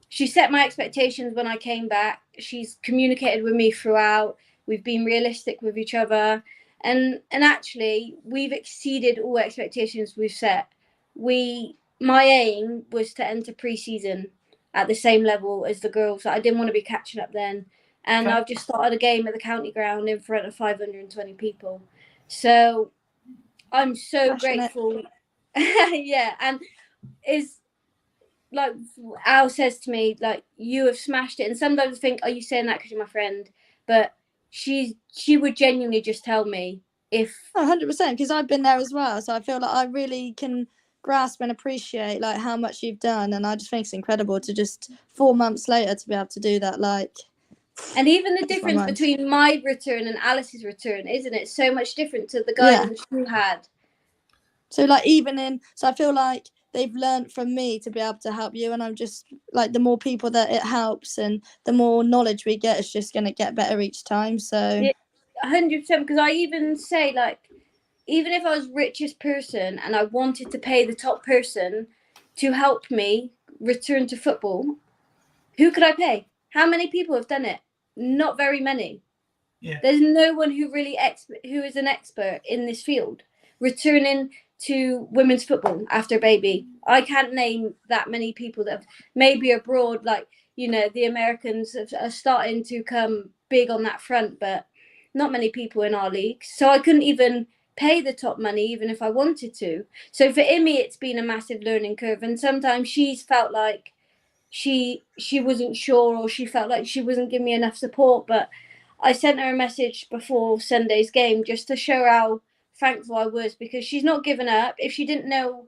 [SPEAKER 7] she set my expectations when I came back. She's communicated with me throughout. We've been realistic with each other, and actually we've exceeded all expectations we've set. My aim was to enter pre-season at the same level as the girls. I didn't want to be catching up then. And I've just started a game at the county ground in front of 520 people. So I'm so grateful. Yeah. And is like Al says to me, like, you have smashed it. And sometimes I think, are you saying that because you're my friend? But she would genuinely just tell me if
[SPEAKER 6] 100%, because I've been there as well. So I feel like I really can grasp and appreciate like how much you've done, and I just think it's incredible to just 4 months later to be able to do that.
[SPEAKER 7] And even the difference between my return and Alice's return, isn't it so much different to the guidance you had?
[SPEAKER 6] So I feel like they've learned from me to be able to help you, and I'm just like, the more people that it helps and the more knowledge we get, it's just going to get better each time. So
[SPEAKER 7] 100%, because I even say, like, even if I was richest person and I wanted to pay the top person to help me return to football, who could I pay? How many people have done it? Not very many.
[SPEAKER 1] Yeah.
[SPEAKER 7] There's no one who is an expert in this field returning to women's football after baby. I can't name that many people that have, maybe abroad, like, the Americans are starting to come big on that front, but not many people in our league. So I couldn't even pay the top money, even if I wanted to. So for Imi, it's been a massive learning curve, and sometimes she's felt like she wasn't sure, or she felt like she wasn't giving me enough support. But I sent her a message before Sunday's game just to show how thankful I was, because she's not given up. If she didn't know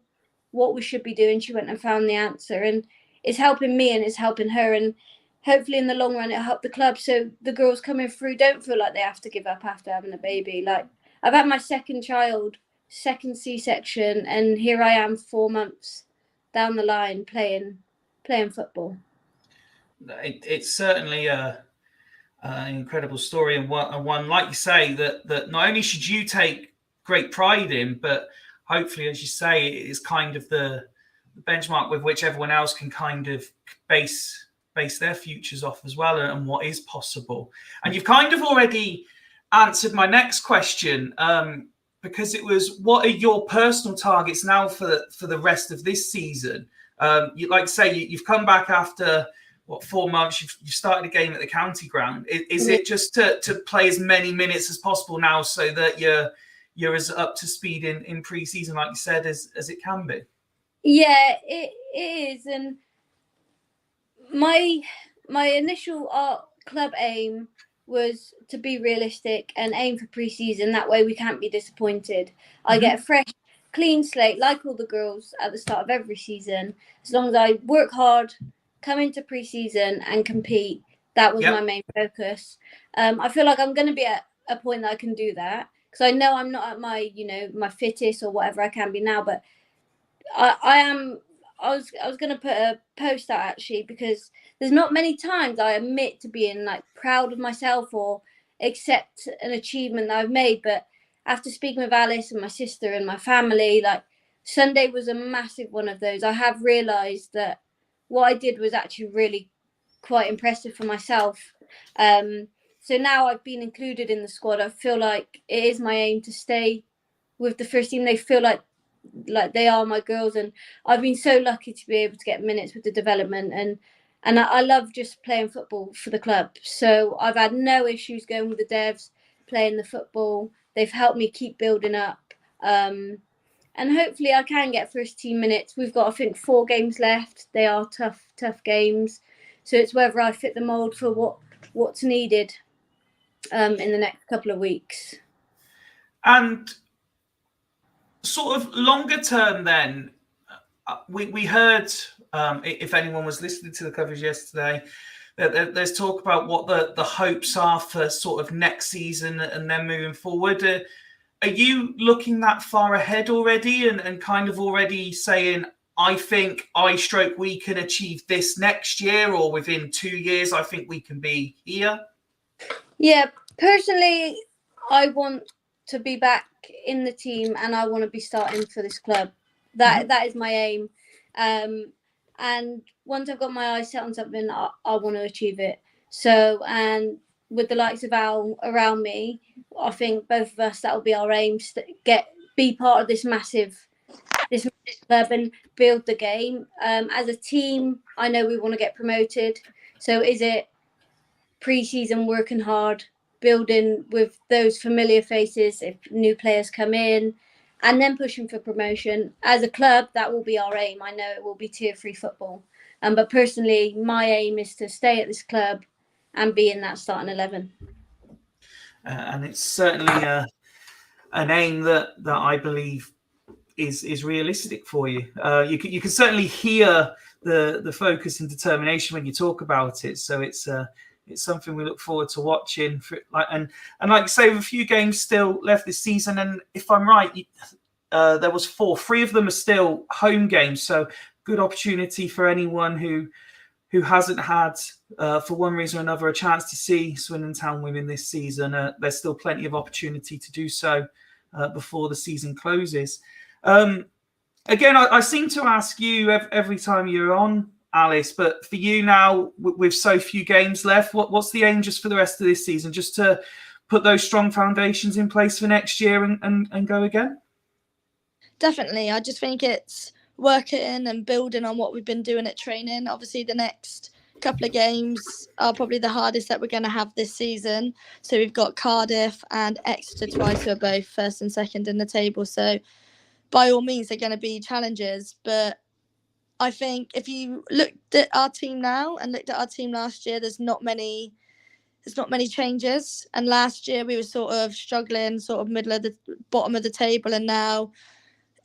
[SPEAKER 7] what we should be doing, she went and found the answer, and it's helping me and it's helping her, and hopefully in the long run it'll help the club, so the girls coming through don't feel like they have to give up after having a baby. Like, I've had my second child, second C-section, and here I am 4 months down the line playing football.
[SPEAKER 1] It's certainly an incredible story, and one, like you say, that not only should you take great pride in, but hopefully, as you say, it is kind of the benchmark with which everyone else can kind of base their futures off as well, and what is possible. And you've kind of already answered my next question, because it was, what are your personal targets now for the rest of this season? You like to say you've come back after 4 months. You've started a game at the county ground. Is it just to play as many minutes as possible now, so that you're as up to speed in pre-season, like you said, as it can be?
[SPEAKER 7] Yeah, it is. And my initial club aim was to be realistic and aim for pre-season. That way we can't be disappointed. I get a fresh, clean slate like all the girls at the start of every season. As long as I work hard, come into pre-season and compete, that was my main focus. I feel like I'm going to be at a point that I can do that, because I know I'm not at my my fittest or whatever I can be now, but I am. I was going to put a post out actually, because there's not many times I admit to being like proud of myself or accept an achievement that I've made. But after speaking with Alice and my sister and my family, like, Sunday was a massive one of those. I have realised that what I did was actually really quite impressive for myself. So now I've been included in the squad. I feel like it is my aim to stay with the first team. They feel like they are my girls, and I've been so lucky to be able to get minutes with the development, and I love just playing football for the club. So I've had no issues going with the devs, playing the football. They've helped me keep building up, and hopefully I can get first team minutes. We've got, I think, 4 games left. They are tough games, so it's whether I fit the mould for what's needed in the next couple of weeks.
[SPEAKER 1] And sort of longer term then, we heard, if anyone was listening to the coverage yesterday, that there's talk about what the hopes are for sort of next season and then moving forward. Are you looking that far ahead already and kind of already saying, I think we can achieve this next year, or within 2 years, I think we can be here?
[SPEAKER 7] Yeah, personally, I want to be back in the team, and I want to be starting for this club. That is my aim. And once I've got my eyes set on something, I want to achieve it. So, and with the likes of Al around me, I think both of us, that will be our aim, to be part of this massive club and build the game. As a team, I know we want to get promoted. So is it pre-season working hard, building with those familiar faces if new players come in, and then pushing for promotion? As a club, that will be our aim. I know it will be tier 3 football. But personally, my aim is to stay at this club and be in that starting 11.
[SPEAKER 1] And it's certainly an aim that I believe is realistic for you. You can certainly hear the focus and determination when you talk about it. So it's something we look forward to watching. And like you say, with a few games still left this season, and if I'm right, there was 4. 3 of them are still home games. So good opportunity for anyone who hasn't had, for one reason or another, a chance to see Swindon Town women this season. There's still plenty of opportunity to do so before the season closes. Again, I seem to ask you every time you're on, Alice, but for you now, with so few games left, what's the aim just for the rest of this season? Just to put those strong foundations in place for next year and go again?
[SPEAKER 6] Definitely. I just think it's working and building on what we've been doing at training. Obviously, the next couple of games are probably the hardest that we're going to have this season. So we've got Cardiff and Exeter twice, who are both first and second in the table. So by all means, they're going to be challenges. But I think if you looked at our team now and looked at our team last year, there's not many there's not many changes. And last year we were sort of struggling, sort of bottom of the table, and now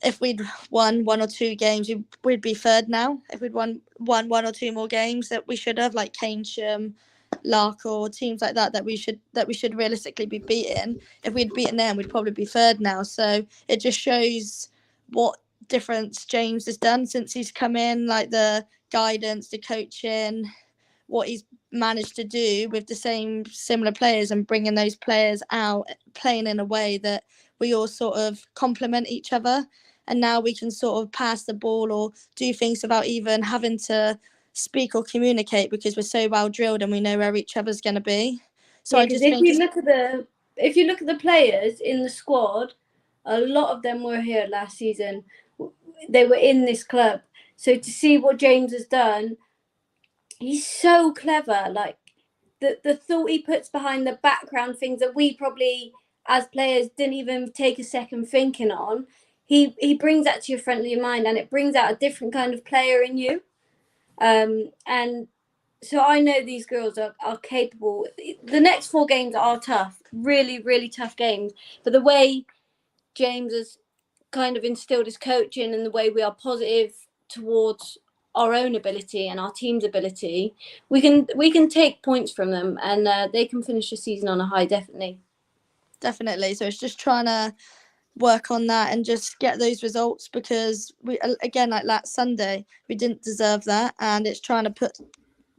[SPEAKER 6] if we'd won 1 or 2 games, we'd be third now. If we'd won 1 or 2 more games that we should have, like Keynsham, Larkhall, teams like that we should realistically be beating. If we'd beaten them, we'd probably be third now. So it just shows what difference James has done since he's come in, like the guidance, the coaching, what he's managed to do with the same similar players and bringing those players out, playing in a way that we all sort of complement each other. And now we can sort of pass the ball or do things without even having to speak or communicate because we're so well drilled and we know where each other's going to be. So
[SPEAKER 7] yeah,
[SPEAKER 6] I just
[SPEAKER 7] if
[SPEAKER 6] think
[SPEAKER 7] you look at the players in the squad, a lot of them were here last season. They were in this club. So to see what James has done, he's so clever. Like the thought he puts behind the background things that we probably as players didn't even take a second thinking on. He brings that to your front of your mind, and it brings out a different kind of player in you. And so I know these girls are capable. The next 4 games are tough, really, really tough games. But the way James has kind of instilled his coaching and the way we are positive towards our own ability and our team's ability, we can take points from them, and they can finish the season on a high, definitely.
[SPEAKER 6] So it's just trying to work on that and just get those results, because we, again, like last Sunday, we didn't deserve that, and it's trying to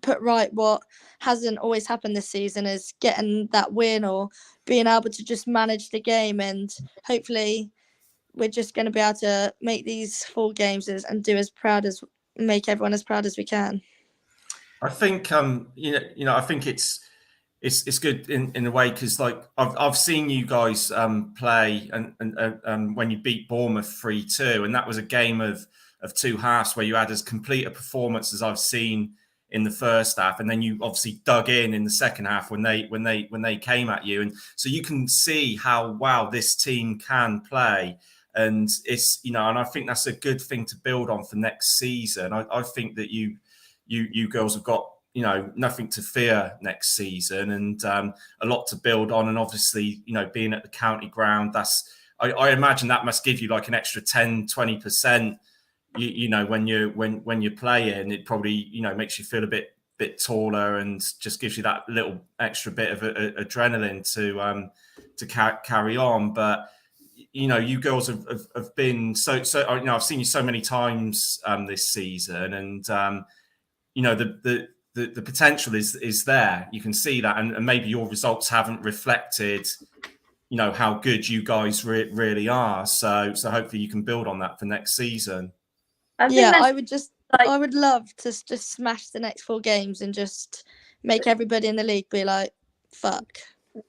[SPEAKER 6] put right what hasn't always happened this season, is getting that win or being able to just manage the game. And hopefully we're just going to be able to make these 4 games and make everyone as proud as we can.
[SPEAKER 3] I think I think it's good in a way, because like I've seen you guys play and when you beat Bournemouth 3-2, and that was a game of 2 halves where you had as complete a performance as I've seen in the first half, and then you obviously dug in the second half when they came at you, and so you can see how well this team can play. And it's and I think that's a good thing to build on for next season. I think that you girls have got nothing to fear next season, and a lot to build on. And obviously, being at the county ground, I imagine that must give you like an extra 10-20%. When you're playing, it probably makes you feel a bit taller and just gives you that little extra bit of adrenaline to carry on. But you girls have been so I've seen you so many times this season, and the potential is there. You can see that, and maybe your results haven't reflected how good you guys really are. So hopefully you can build on that for next season.
[SPEAKER 6] I would love to just smash the next 4 games and just make everybody in the league be like, fuck.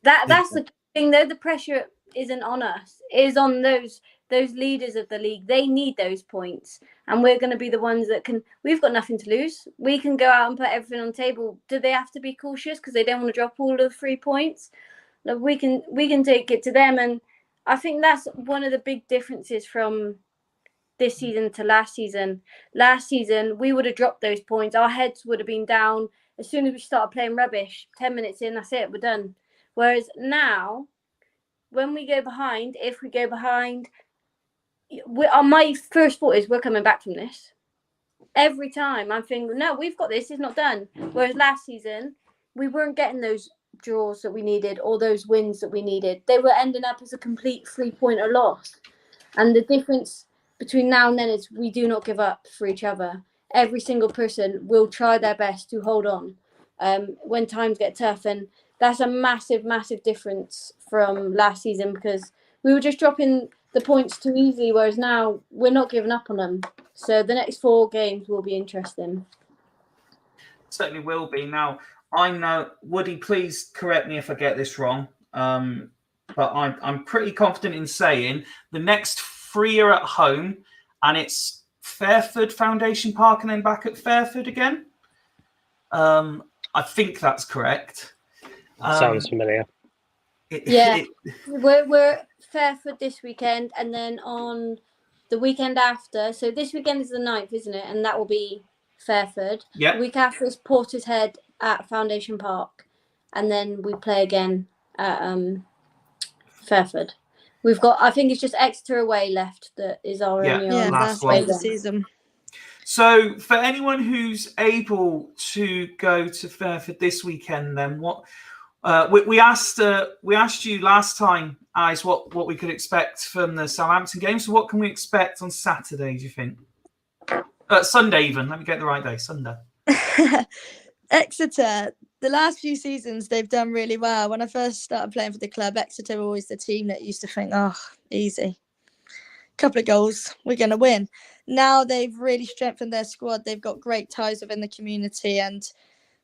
[SPEAKER 7] That's the thing though. The pressure isn't on us. It is on those leaders of the league. They need those points, and we're going to be the ones that can. We've got nothing to lose. We can go out and put everything on the table. Do they have to be cautious because they don't want to drop all of 3 points? Like we can take it to them, and I think that's one of the big differences from this season to last season. Last season, we would have dropped those points. Our heads would have been down as soon as we started playing rubbish. 10 minutes in, that's it, we're done. Whereas now, when we go behind, if we go behind, my first thought is we're coming back from this. Every time I'm thinking, no, we've got this, it's not done. Whereas last season, we weren't getting those draws that we needed or those wins that we needed. They were ending up as a complete 3-pointer loss. And the difference between now and then is we do not give up for each other. Every single person will try their best to hold on when times get tough. And that's a massive, massive difference from last season, because we were just dropping the points too easily, whereas now we're not giving up on them. So the next 4 games will be interesting.
[SPEAKER 1] Certainly will be. Now, I know, Woody, please correct me if I get this wrong, but I'm pretty confident in saying the next 3 are at home, and it's Fairford Foundation Park and then back at Fairford again. I think that's correct.
[SPEAKER 5] Sounds familiar.
[SPEAKER 7] We're Fairford this weekend, and then on the weekend after. So this weekend is the 9th, isn't it? And that will be Fairford.
[SPEAKER 1] Yeah.
[SPEAKER 7] The week after is Portishead at Foundation Park, and then we play again at Fairford. We've got, I think it's just Exeter away left that is our only
[SPEAKER 6] Yeah,
[SPEAKER 1] last
[SPEAKER 6] last
[SPEAKER 1] one.
[SPEAKER 6] game of the season.
[SPEAKER 1] So, for anyone who's able to go to Fairford this weekend, then what we asked you last time, Alice, what we could expect from the Southampton game. So, what can we expect on Saturday? Do you think? Sunday, even. Let me get the right day. Sunday.
[SPEAKER 6] Exeter, the last few seasons, they've done really well. When I first started playing for the club, Exeter were always the team that used to think, oh, easy. Couple of goals, we're going to win. Now they've really strengthened their squad. They've got great ties within the community, and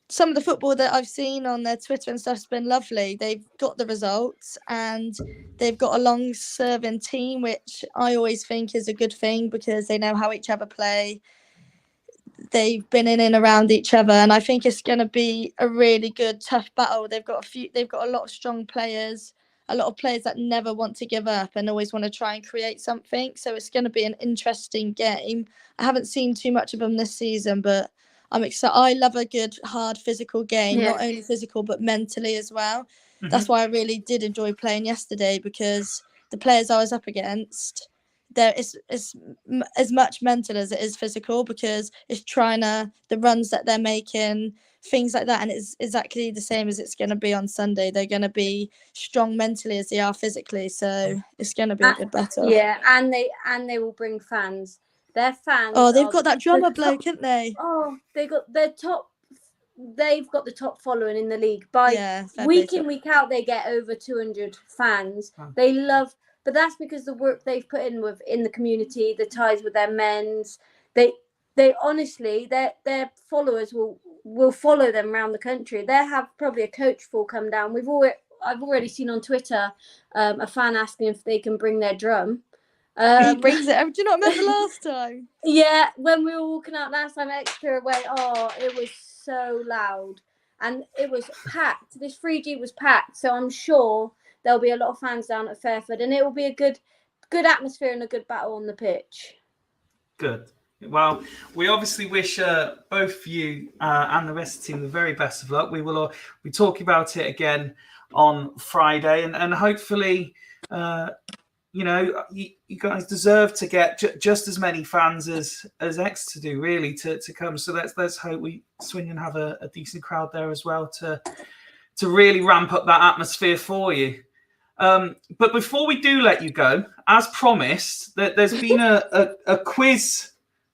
[SPEAKER 6] some of the football that I've seen on their Twitter and stuff has been lovely. They've got the results, and they've got a long-serving team, which I always think is a good thing because they know how each other play. They've been in and around each other, and I think it's going to be a really good, tough battle. They've got a lot of strong players, a lot of players that never want to give up and always want to try and create something. So it's going to be an interesting game. I haven't seen too much of them this season, but I'm excited. I love a good, hard, physical game, not only physical but mentally as well. Mm-hmm. That's why I really did enjoy playing yesterday, because the players I was up against, it's as much mental as it is physical, because it's the runs that they're making, things like that, and it's exactly the same as it's going to be on Sunday. They're going to be strong mentally as they are physically, so it's going to be a good battle.
[SPEAKER 7] Yeah, and they will bring fans. Their fans.
[SPEAKER 6] Oh, they've got that drummer bloke, haven't they?
[SPEAKER 7] Oh, they've got the top following in the league. Week in, week out, they get over 200 fans. Oh. They love. But that's because the work they've put in the community, the ties with their men's. They honestly, their followers will follow them around the country. They have probably a coach full come down. I've already seen on Twitter a fan asking if they can bring their drum.
[SPEAKER 6] He brings it. Do you not remember last time?
[SPEAKER 7] Yeah, when we were walking out last time, Exeter away. Oh, it was so loud, and it was packed. This 3G was packed, so I'm sure there'll be a lot of fans down at Fairford, and it will be a good atmosphere and a good battle on the pitch.
[SPEAKER 1] Good. Well, we obviously wish both you and the rest of the team the very best of luck. We will be talking about it again on Friday, and hopefully, you guys deserve to get just as many fans as Exeter do, really, to come. So let's hope Swindon have a decent crowd there as well to really ramp up that atmosphere for you. But before we do let you go, as promised, there's been a quiz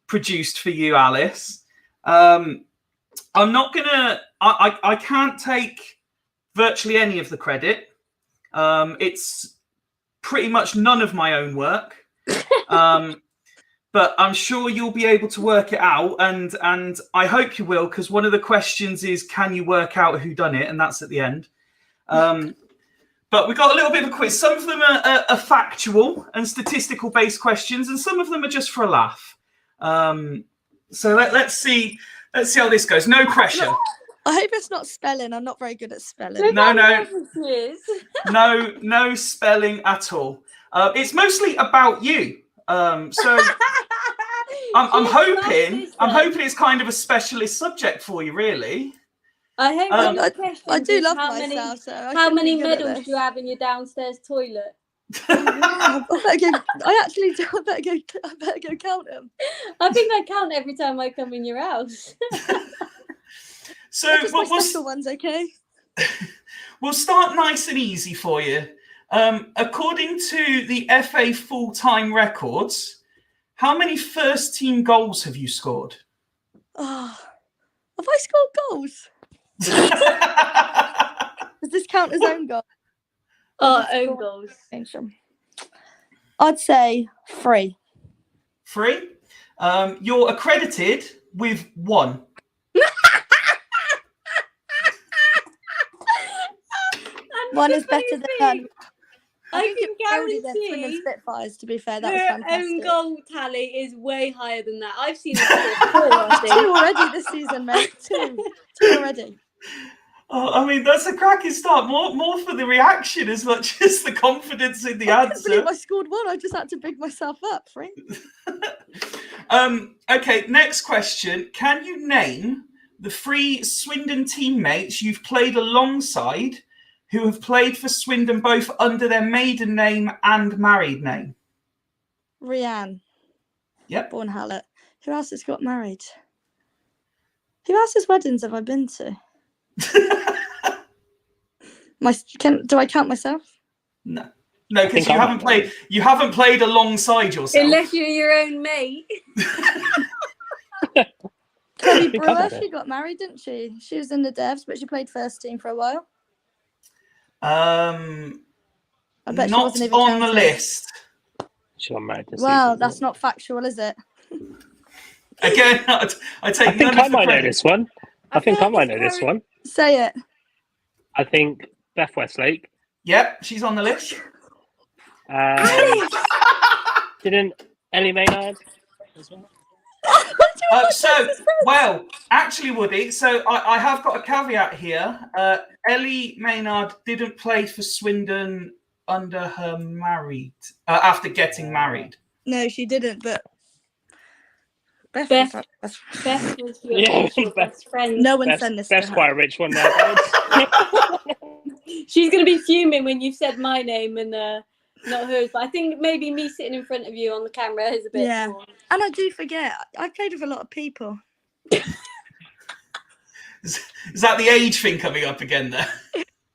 [SPEAKER 1] produced for you, Alice. I'm not gonna. I can't take virtually any of the credit. It's pretty much none of my own work. But I'm sure you'll be able to work it out, and I hope you will, because one of the questions is, can you work out who done it? And that's at the end. But we got a little bit of a quiz. Some of them are factual and statistical based questions, and some of them are just for a laugh. So let's see how this goes. No pressure.
[SPEAKER 6] I hope it's not spelling. I'm not very good at spelling.
[SPEAKER 1] No spelling at all. It's mostly about you. So I'm hoping it's kind of a specialist subject for you, really.
[SPEAKER 7] I hope.
[SPEAKER 6] I do love myself.
[SPEAKER 7] How many medals do you have in your downstairs toilet?
[SPEAKER 6] I better go count them.
[SPEAKER 7] I think I count every time I come in your house.
[SPEAKER 1] So
[SPEAKER 6] my special ones, okay?
[SPEAKER 1] We'll start nice and easy for you. According to the FA full-time records, how many first-team goals have you scored?
[SPEAKER 6] Oh, have I scored goals? Does this count as own goal?
[SPEAKER 7] Own goals.
[SPEAKER 6] I'd say 3.
[SPEAKER 1] 3? You're accredited with 1.
[SPEAKER 6] One is better than none.
[SPEAKER 7] I can guarantee
[SPEAKER 6] Swindon Spitfires, to be fair, that was
[SPEAKER 7] her
[SPEAKER 6] fantastic.
[SPEAKER 7] own goal tally is way higher than that. I've seen it 4, I think.
[SPEAKER 6] 2 already this season, mate. 2 already.
[SPEAKER 1] Oh, I mean, that's a cracking start. More for the reaction as much as the confidence in the answer.
[SPEAKER 6] I can't believe I scored 1. I just had to big myself up, Frank.
[SPEAKER 1] Okay, next question. Can you name the 3 Swindon teammates you've played alongside who have played for Swindon both under their maiden name and married name.
[SPEAKER 6] Rianne.
[SPEAKER 1] Yep.
[SPEAKER 6] Born Hallett. Who else has got married? Who else's weddings have I been to? Do I count myself?
[SPEAKER 1] No, because you haven't played alongside yourself.
[SPEAKER 7] Unless you're your own mate.
[SPEAKER 6] Kelly Brewer, she got married, didn't she? She was in the devs, but she played first team for a while.
[SPEAKER 1] I bet
[SPEAKER 6] she wasn't even
[SPEAKER 1] on the
[SPEAKER 6] counted.
[SPEAKER 1] list.
[SPEAKER 5] She got married this
[SPEAKER 6] Well,
[SPEAKER 5] season,
[SPEAKER 6] that's not factual, is it?
[SPEAKER 1] Again, I take
[SPEAKER 5] I think
[SPEAKER 1] none
[SPEAKER 5] I
[SPEAKER 1] of the
[SPEAKER 5] might know
[SPEAKER 1] credit.
[SPEAKER 5] this one. I think I might know this one.
[SPEAKER 6] Say it.
[SPEAKER 5] I think Beth Westlake.
[SPEAKER 1] Yep, she's on the list.
[SPEAKER 5] Didn't Ellie Maynard as well?
[SPEAKER 1] Actually, Woody, so I have got a caveat here. Ellie Maynard didn't play for Swindon under her after getting married.
[SPEAKER 6] No, she didn't, but Beth
[SPEAKER 7] was your best friend.
[SPEAKER 6] No one sent this to
[SPEAKER 5] Beth's
[SPEAKER 6] her.
[SPEAKER 5] quite a rich one there.
[SPEAKER 7] She's going to be fuming when you've said my name and not hers. But I think maybe me sitting in front of you on the camera is a bit more.
[SPEAKER 6] And I do forget. I've played with a lot of people.
[SPEAKER 1] Is that the age thing coming up again there?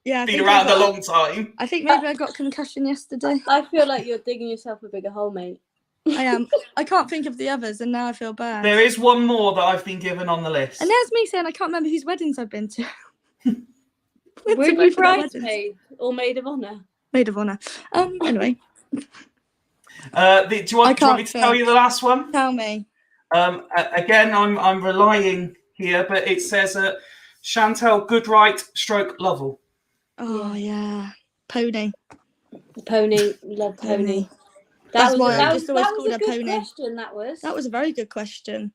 [SPEAKER 6] Yeah.
[SPEAKER 1] Been around a long time.
[SPEAKER 6] I think maybe I got concussion yesterday.
[SPEAKER 7] I feel like you're digging yourself a bigger hole, mate.
[SPEAKER 6] I am. I can't think of the others, and now I feel bad.
[SPEAKER 1] There is one more that I've been given on the list.
[SPEAKER 6] And there's me saying I can't remember whose weddings I've been to.
[SPEAKER 7] Were you bridesmaid or maid of honour?
[SPEAKER 6] Maid of honour. Anyway.
[SPEAKER 1] Do you want me to tell you the last one?
[SPEAKER 6] Tell me.
[SPEAKER 1] Again, I'm relying here, but it says Chantal Goodright / Lovell.
[SPEAKER 6] Oh yeah, Pony.
[SPEAKER 7] Love Pony.
[SPEAKER 6] That's why I just always
[SPEAKER 7] called
[SPEAKER 6] called her Pony.
[SPEAKER 7] Question, that was
[SPEAKER 6] a very good question.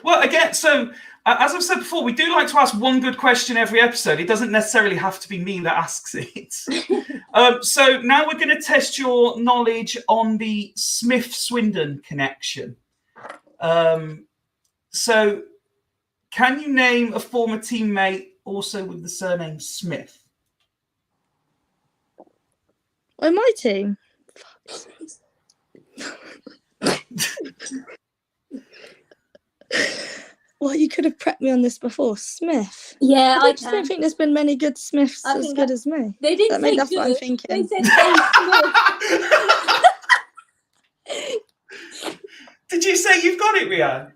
[SPEAKER 1] Well, again, so as I've said before, we do like to ask one good question every episode. It doesn't necessarily have to be me that asks it. So now we're going to test your knowledge on the Smith-Swindon connection. So can you name a former teammate also with the surname Smith?
[SPEAKER 6] On my team? Well, you could have prepped me on this before. Smith.
[SPEAKER 7] Yeah,
[SPEAKER 6] I just don't think there's been many good Smiths as good as me.
[SPEAKER 7] They didn't say
[SPEAKER 6] that's
[SPEAKER 7] good.
[SPEAKER 6] what I'm thinking.
[SPEAKER 7] They said Smith.
[SPEAKER 1] Did you say you've got it, Rianne?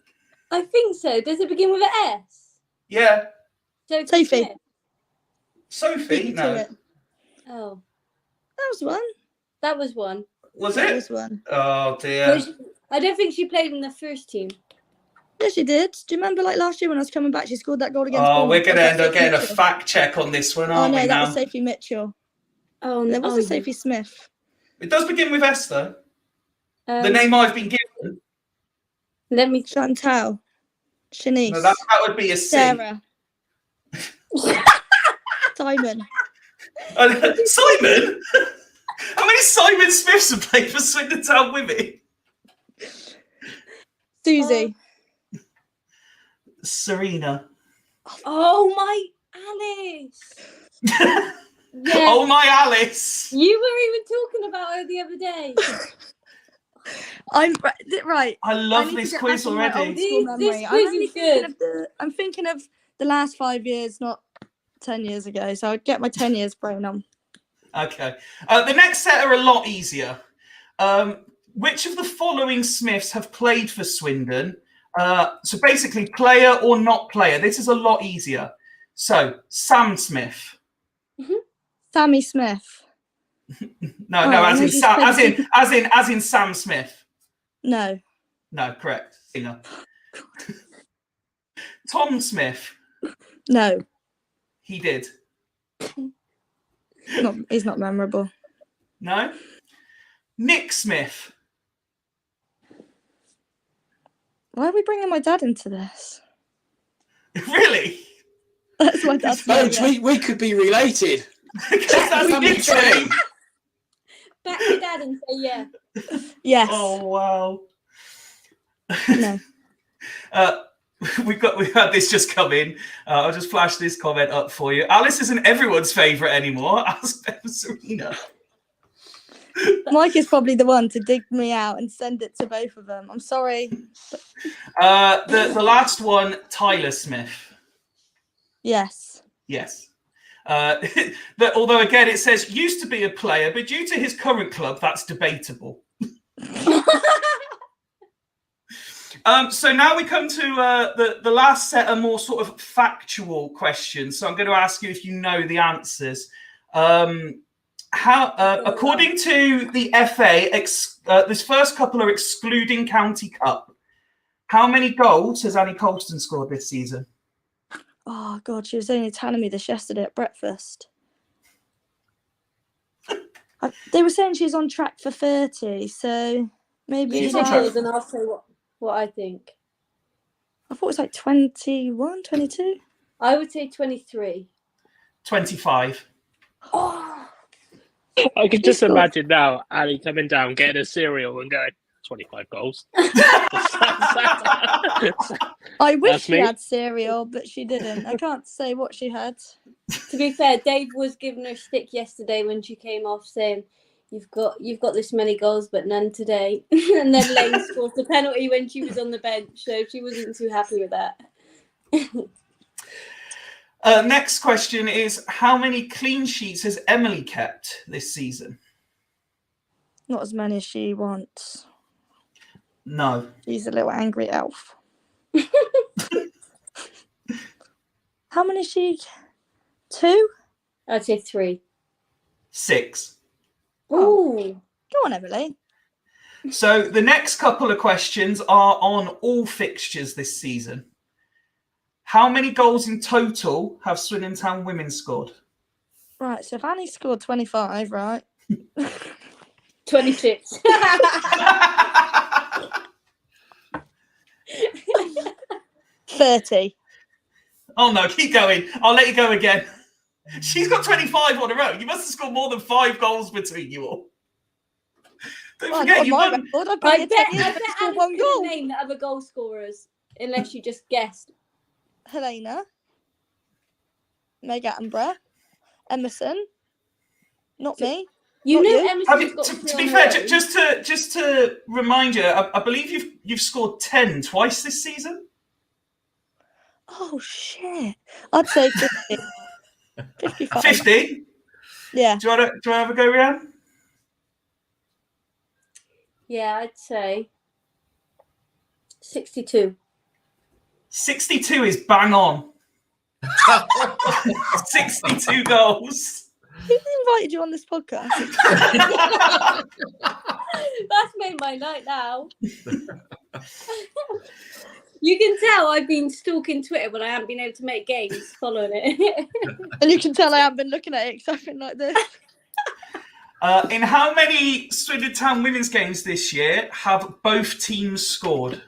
[SPEAKER 7] I think so. Does it begin with an S?
[SPEAKER 1] Yeah.
[SPEAKER 6] Sophie.
[SPEAKER 7] Smith.
[SPEAKER 1] Sophie? No.
[SPEAKER 7] Oh.
[SPEAKER 6] That was one.
[SPEAKER 7] That was one.
[SPEAKER 1] Was
[SPEAKER 6] That
[SPEAKER 1] it?
[SPEAKER 6] was one.
[SPEAKER 1] Oh, dear.
[SPEAKER 7] I don't think she played in the first team.
[SPEAKER 6] Yeah, she did. Do you remember, like, last year when I was coming back, she scored that goal against
[SPEAKER 1] Oh, we're
[SPEAKER 6] Bournemouth?
[SPEAKER 1] going to end up getting a
[SPEAKER 6] Mitchell.
[SPEAKER 1] fact check on this one, aren't
[SPEAKER 6] no,
[SPEAKER 1] we
[SPEAKER 6] that
[SPEAKER 1] now?
[SPEAKER 6] was Sophie Mitchell.
[SPEAKER 7] Oh,
[SPEAKER 6] There was a Sophie Smith.
[SPEAKER 1] It does begin with S, though. The name I've been given.
[SPEAKER 7] Let me.
[SPEAKER 6] Chantal. Shanice.
[SPEAKER 1] No, that would be a C.
[SPEAKER 6] Sarah. Simon.
[SPEAKER 1] Simon? How many Simon Smiths have played for Swindon Town Women?
[SPEAKER 6] Susie.
[SPEAKER 1] Serena.
[SPEAKER 7] Oh, my Alice. Yeah.
[SPEAKER 1] Oh, my Alice.
[SPEAKER 7] You were even talking about her the other day.
[SPEAKER 6] I'm right.
[SPEAKER 1] I love
[SPEAKER 6] need to
[SPEAKER 1] this
[SPEAKER 6] get
[SPEAKER 1] quiz
[SPEAKER 6] back in my old
[SPEAKER 1] already.
[SPEAKER 6] school
[SPEAKER 7] This
[SPEAKER 6] memory.
[SPEAKER 7] quiz
[SPEAKER 6] I'm only
[SPEAKER 7] is
[SPEAKER 6] thinking
[SPEAKER 7] good.
[SPEAKER 6] I'm thinking of the last 5 years, not 10 years ago. So I'd get my 10 years brain on.
[SPEAKER 1] Okay. The next set are a lot easier. Which of the following Smiths have played for Swindon? So basically, player or not player. This is a lot easier. So, Sam Smith.
[SPEAKER 7] Mm-hmm.
[SPEAKER 6] Sammy Smith.
[SPEAKER 1] No,
[SPEAKER 6] Oh,
[SPEAKER 1] as in
[SPEAKER 6] I
[SPEAKER 1] as in Sam Smith.
[SPEAKER 6] No.
[SPEAKER 1] No, correct. Singer. Tom Smith.
[SPEAKER 6] No.
[SPEAKER 1] He did.
[SPEAKER 6] He's not memorable.
[SPEAKER 1] No. Nick Smith.
[SPEAKER 6] Why are we bringing my dad into this?
[SPEAKER 1] Really?
[SPEAKER 6] That's my dad's
[SPEAKER 4] Folks,
[SPEAKER 6] name.
[SPEAKER 4] we could be related.
[SPEAKER 1] Because that's
[SPEAKER 4] Family
[SPEAKER 1] Nick's
[SPEAKER 4] tree.
[SPEAKER 1] name.
[SPEAKER 7] Back your dad and say yeah.
[SPEAKER 6] Yes.
[SPEAKER 1] Oh wow.
[SPEAKER 6] No.
[SPEAKER 1] we've had this just come in. I'll just flash this comment up for you. Alice isn't everyone's favourite anymore. Ask Serena.
[SPEAKER 6] Mike is probably the one to dig me out and send it to both of them. I'm sorry.
[SPEAKER 1] The last one, Tyler Smith.
[SPEAKER 6] Yes.
[SPEAKER 1] Yes. Although again, it says used to be a player, but due to his current club, that's debatable. So now we come to the last set of more sort of factual questions. So I'm going to ask you if you know the answers. According to the FA, this first couple are excluding County Cup. How many goals has Annie Colston scored this season?
[SPEAKER 6] Oh, God, she was only telling me this yesterday at breakfast. They were saying she's on track for 30, so maybe...
[SPEAKER 1] She's on track.
[SPEAKER 7] And I'll say what I think.
[SPEAKER 6] I thought it was like 21, 22.
[SPEAKER 7] I would say 23.
[SPEAKER 1] 25.
[SPEAKER 7] Oh,
[SPEAKER 5] I can just imagine now Ali coming down, getting a cereal and going, 25 goals.
[SPEAKER 6] I wish
[SPEAKER 5] That's
[SPEAKER 6] she
[SPEAKER 5] me.
[SPEAKER 6] had cereal, but she didn't. I can't say what she had.
[SPEAKER 7] to be fair, Dave was giving her stick yesterday when she came off, saying, "You've got this many goals, but none today." And then Lane scored the penalty when she was on the bench, so she wasn't too happy with that.
[SPEAKER 1] Next question is, how many clean sheets has Emily kept this season?
[SPEAKER 6] Not as many as she wants.
[SPEAKER 1] No.
[SPEAKER 6] She's a little angry elf. How many is she? 2?
[SPEAKER 7] I'd say 3.
[SPEAKER 1] 6.
[SPEAKER 7] Ooh.
[SPEAKER 6] Go on, Emily.
[SPEAKER 1] So the next couple of questions are on all fixtures this season. How many goals in total have Swindon Town women scored?
[SPEAKER 6] Right, so if Annie scored 25, right?
[SPEAKER 7] 26.
[SPEAKER 6] 30.
[SPEAKER 1] Oh no, keep going. I'll let you go again. She's got 25 on her own. You must have scored more than 5 goals between you all. Don't
[SPEAKER 6] Oh,
[SPEAKER 1] forget,
[SPEAKER 6] not
[SPEAKER 1] you
[SPEAKER 6] my
[SPEAKER 1] won.
[SPEAKER 6] record. I've
[SPEAKER 7] I
[SPEAKER 6] been
[SPEAKER 7] bet
[SPEAKER 6] here 10 years to score
[SPEAKER 7] Alice
[SPEAKER 6] 1
[SPEAKER 7] couldn't
[SPEAKER 6] goal.
[SPEAKER 7] name the other goal scorers unless you just guessed.
[SPEAKER 6] Helena, Meg Attenborough, Emerson, not me.
[SPEAKER 7] You
[SPEAKER 6] Not
[SPEAKER 7] know
[SPEAKER 6] you.
[SPEAKER 7] Emerson's got
[SPEAKER 1] To
[SPEAKER 7] three
[SPEAKER 1] be
[SPEAKER 7] on
[SPEAKER 1] fair,
[SPEAKER 7] her own.
[SPEAKER 1] just to remind you, I believe you've scored 10 twice this season.
[SPEAKER 6] Oh, shit. I'd say 50. 55.
[SPEAKER 1] 50.
[SPEAKER 6] Yeah.
[SPEAKER 1] Do you want to have a go, Rhiannon?
[SPEAKER 7] Yeah, I'd say 62.
[SPEAKER 1] 62 is bang on. 62 goals.
[SPEAKER 6] Who invited you on this podcast?
[SPEAKER 7] That's made my night now. You can tell I've been stalking Twitter when I haven't been able to make games following it.
[SPEAKER 6] And you can tell I haven't been looking at it because I've been like this.
[SPEAKER 1] In how many Swindon Town women's games this year have both teams scored?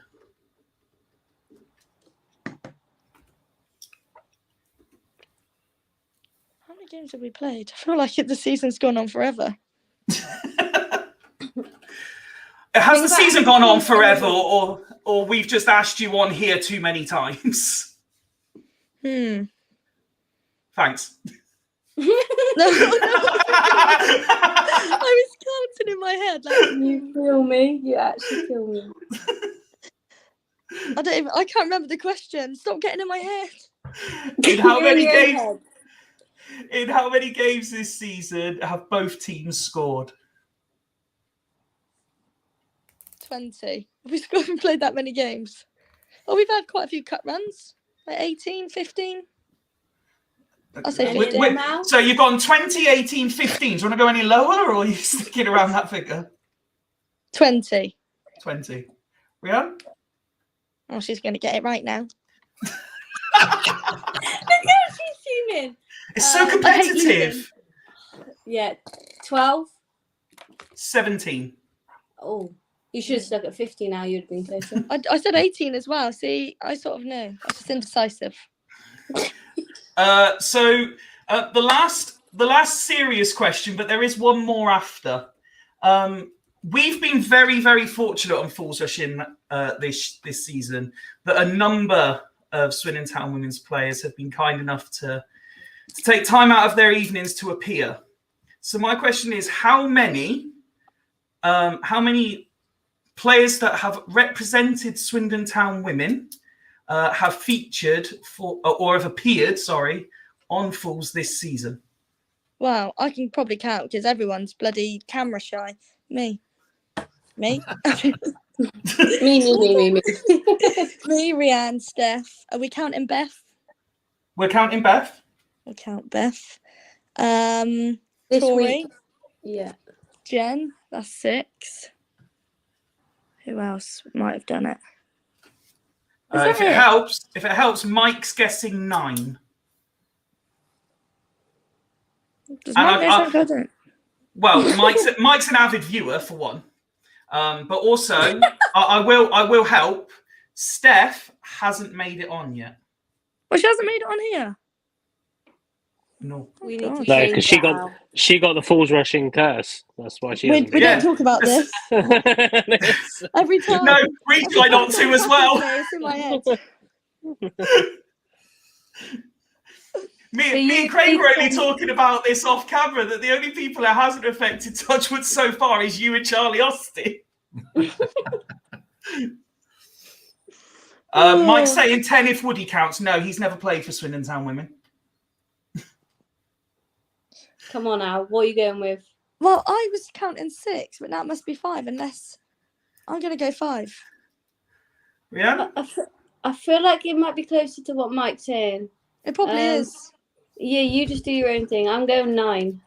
[SPEAKER 6] How many games have we played? I feel like the season's gone on forever.
[SPEAKER 1] Has the season gone on forever, or we've just asked you on here too many times? Thanks.
[SPEAKER 6] No. I was counting in my head. Like,
[SPEAKER 7] You kill me. You actually kill me.
[SPEAKER 6] I can't remember the question. Stop getting in my head.
[SPEAKER 1] In how
[SPEAKER 7] You're in
[SPEAKER 1] many
[SPEAKER 7] your own
[SPEAKER 1] games?
[SPEAKER 7] head.
[SPEAKER 1] In how many games this season have both teams scored?
[SPEAKER 6] 20. We haven't played that many games. Oh, we've had quite a few cut runs. Like 18, 15. I'll say 15.
[SPEAKER 1] So you've gone 20, 18, 15. Do you want to go any lower, or are you sticking around that figure?
[SPEAKER 6] 20.
[SPEAKER 1] 20. Rhiannon?
[SPEAKER 6] Oh, she's going to get it right now.
[SPEAKER 7] Look how she's fuming.
[SPEAKER 1] It's so
[SPEAKER 6] I hate
[SPEAKER 1] competitive.
[SPEAKER 7] Yeah, 12.
[SPEAKER 1] 17.
[SPEAKER 7] Oh, you should have stuck at 50 now. You'd have been closer.
[SPEAKER 6] I said 18 as well. See, I sort of knew. I was just indecisive.
[SPEAKER 1] So the last serious question, but there is one more after. we've been very, very fortunate on Falls Rushing this season that a number of Swindon Town women's players have been kind enough to take time out of their evenings to appear. So my question is, how many players that have represented Swindon Town women have featured or have appeared, on Falls this season?
[SPEAKER 6] Wow, I can probably count because everyone's bloody camera shy. Me.
[SPEAKER 7] Me.
[SPEAKER 6] Me, Rhiann, Steph. Are we counting Beth?
[SPEAKER 1] We're counting Beth.
[SPEAKER 6] We'll count Beth.
[SPEAKER 7] This
[SPEAKER 6] Tori.
[SPEAKER 7] week. Yeah.
[SPEAKER 6] Jen. That's 6. Who else might have done it?
[SPEAKER 1] If it helps, Mike's guessing 9.
[SPEAKER 6] Does
[SPEAKER 1] And
[SPEAKER 6] Mike know something I don't?
[SPEAKER 1] Well, Mike's an avid viewer for one, but also I will help. Steph hasn't made it on yet.
[SPEAKER 6] Well, she hasn't made it on here.
[SPEAKER 1] No.
[SPEAKER 7] We need to
[SPEAKER 5] No,
[SPEAKER 7] change
[SPEAKER 5] because
[SPEAKER 7] that
[SPEAKER 5] she got the Falls Rushing curse. That's why she.
[SPEAKER 6] We
[SPEAKER 5] hasn't
[SPEAKER 1] Yeah.
[SPEAKER 6] don't talk about this
[SPEAKER 5] It's-
[SPEAKER 6] every time.
[SPEAKER 1] No, we try not to as well.
[SPEAKER 6] It's in my head.
[SPEAKER 1] Me and Craig were only talking about this off camera, that the only people it hasn't affected, Touchwood, so far is you and Charlie Austin. Mike's saying 10 if Woody counts. No, he's never played for Swindon Town women.
[SPEAKER 7] Come on now. What are you going with?
[SPEAKER 6] Well, I was counting 6, but now it must be 5 unless I'm going to go 5.
[SPEAKER 1] Yeah?
[SPEAKER 7] I feel like it might be closer to what Mike's saying.
[SPEAKER 6] It probably is.
[SPEAKER 7] Yeah, you just do your own thing. I'm going 9.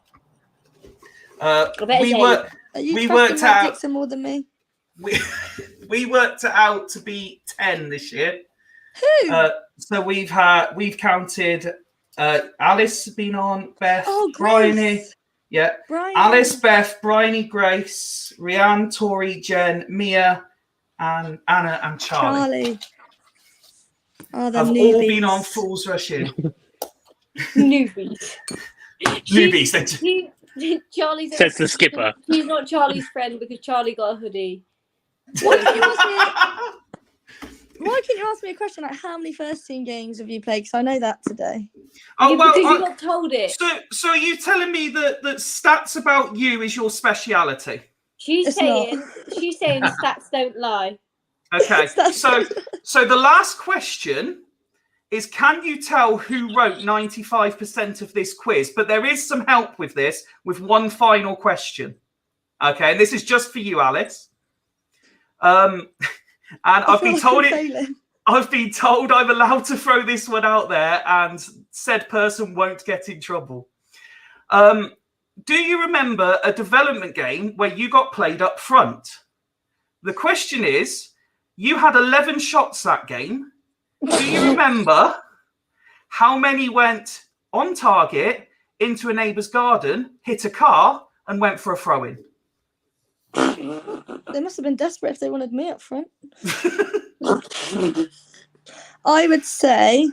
[SPEAKER 1] We
[SPEAKER 6] Are you
[SPEAKER 1] we
[SPEAKER 6] trusting
[SPEAKER 1] worked
[SPEAKER 6] Mike
[SPEAKER 1] out-
[SPEAKER 6] Dixon more than me?
[SPEAKER 1] we worked it out to be 10 this year.
[SPEAKER 6] Who?
[SPEAKER 1] So we've counted Alice been on, Beth,
[SPEAKER 6] Oh,
[SPEAKER 1] Bryony,
[SPEAKER 6] Grace.
[SPEAKER 1] yeah,
[SPEAKER 6] Brian.
[SPEAKER 1] Alice, Beth, Bryony, Grace, Rhiann, Tori, Jen, Mia, and Anna and Charlie.
[SPEAKER 6] Oh, the
[SPEAKER 1] Have
[SPEAKER 6] newbies.
[SPEAKER 1] all been on Falls Rushing.
[SPEAKER 7] Newbies.
[SPEAKER 1] Newbies.
[SPEAKER 7] Charlie's
[SPEAKER 5] Says the skipper.
[SPEAKER 7] He's not Charlie's friend because Charlie got a hoodie.
[SPEAKER 6] Why can't you ask me a question like how many first team games have you played? Because I know that today.
[SPEAKER 1] Oh,
[SPEAKER 7] Yeah,
[SPEAKER 1] well,
[SPEAKER 7] because you got told it.
[SPEAKER 1] so are you telling me that stats about you is your speciality?
[SPEAKER 7] She's
[SPEAKER 6] It's
[SPEAKER 7] saying stats don't lie.
[SPEAKER 1] Okay,
[SPEAKER 6] Stats
[SPEAKER 1] so the last question is, can you tell who wrote 95% of this quiz? But there is some help with this, with one final question. Okay, and this is just for you, Alice. And I've been told I'm allowed to throw this one out there, and said person won't get in trouble. Do you remember a development game where you got played up front? The question is, you had 11 shots that game. Do you remember how many went on target, into a neighbour's garden, hit a car, and went for a throw-in?
[SPEAKER 6] They must have been desperate if they wanted me up front. I would say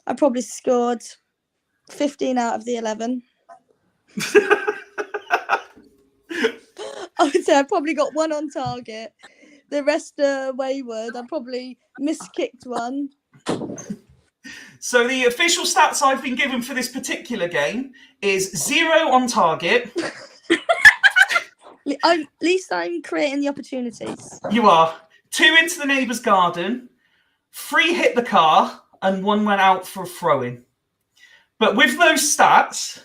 [SPEAKER 6] I probably scored 15 out of the 11. I would say I probably got 1 on target. The rest are wayward. I probably miskicked one.
[SPEAKER 1] So the official stats I've been given for this particular game is 0 on target.
[SPEAKER 6] At least I'm creating the opportunities.
[SPEAKER 1] You are. 2 into the neighbour's garden, 3 hit the car, and 1 went out for a throw-in. But with those stats,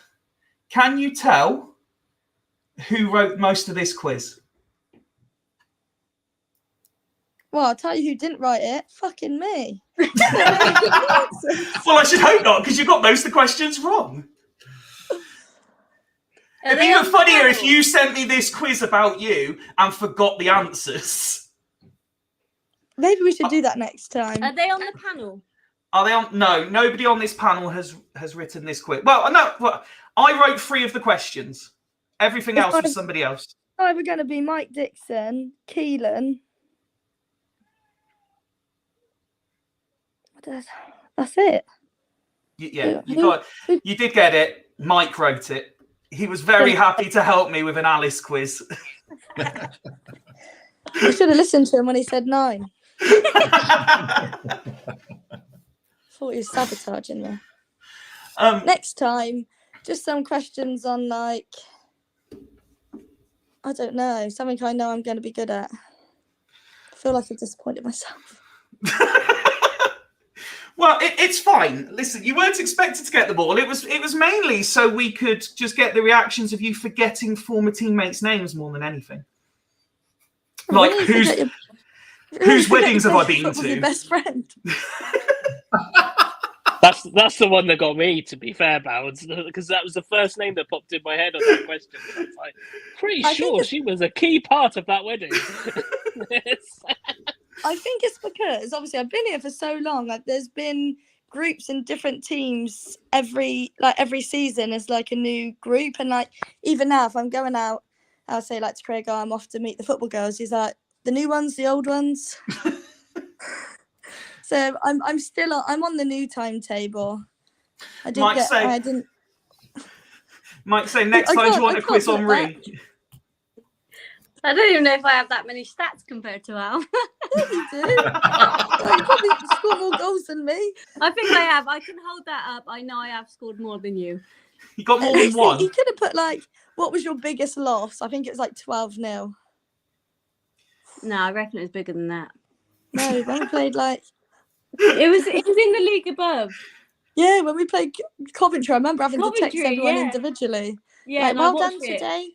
[SPEAKER 1] can you tell who wrote most of this quiz?
[SPEAKER 6] Well, I'll tell you who didn't write it. Fucking me.
[SPEAKER 1] Well, I should hope not, because you got most of the questions wrong. It'd be even funnier if you sent me this quiz about you and forgot the answers.
[SPEAKER 6] Maybe we should do that next time.
[SPEAKER 7] Are they on the panel?
[SPEAKER 1] Are they on? No, nobody on this panel has written this quiz. Well, no, I wrote 3 of the questions. Everything else was somebody else.
[SPEAKER 6] Either going to be Mike Dixon, Keelan. That's it.
[SPEAKER 1] Yeah, you did get it. Mike wrote it. He was very happy to help me with an Alice quiz.
[SPEAKER 6] I should have listened to him when he said 9. Thought he was sabotaging me. Next time, just some questions on, like, I don't know, something I know I'm going to be good at. I feel like I've disappointed myself.
[SPEAKER 1] Well, it's fine. Listen, you weren't expected to get the ball. It was mainly so we could just get the reactions of you forgetting former teammates' names more than anything. Like, whose weddings have I been to?
[SPEAKER 6] Your best friend.
[SPEAKER 5] That's the one that got me, to be fair, Bounds, because that was the first name that popped in my head on that question. I was like, pretty sure she was a key part of that wedding.
[SPEAKER 6] I think it's because obviously I've been here for so long. Like, there's been groups in different teams every season is like a new group, and like even now if I'm going out, I'll say like to Craig, oh, I'm off to meet the football girls. He's like, the new ones, the old ones. So I'm on the new timetable.
[SPEAKER 1] Mike say next time you want a quiz on Rhi.
[SPEAKER 7] I don't even know if I have that many stats compared to Al.
[SPEAKER 6] You do. You probably score more goals than me.
[SPEAKER 7] I think I have. I can hold that up. I know I have scored more than you.
[SPEAKER 1] You got more than one.
[SPEAKER 6] You could have put like, what was your biggest loss? I think it was like 12-0.
[SPEAKER 7] No, I reckon it was bigger than that.
[SPEAKER 6] No, when we played like.
[SPEAKER 7] It was in the league above.
[SPEAKER 6] Yeah, when we played Coventry, I remember having to text everyone
[SPEAKER 7] yeah.
[SPEAKER 6] individually.
[SPEAKER 7] Yeah,
[SPEAKER 6] like, well done today.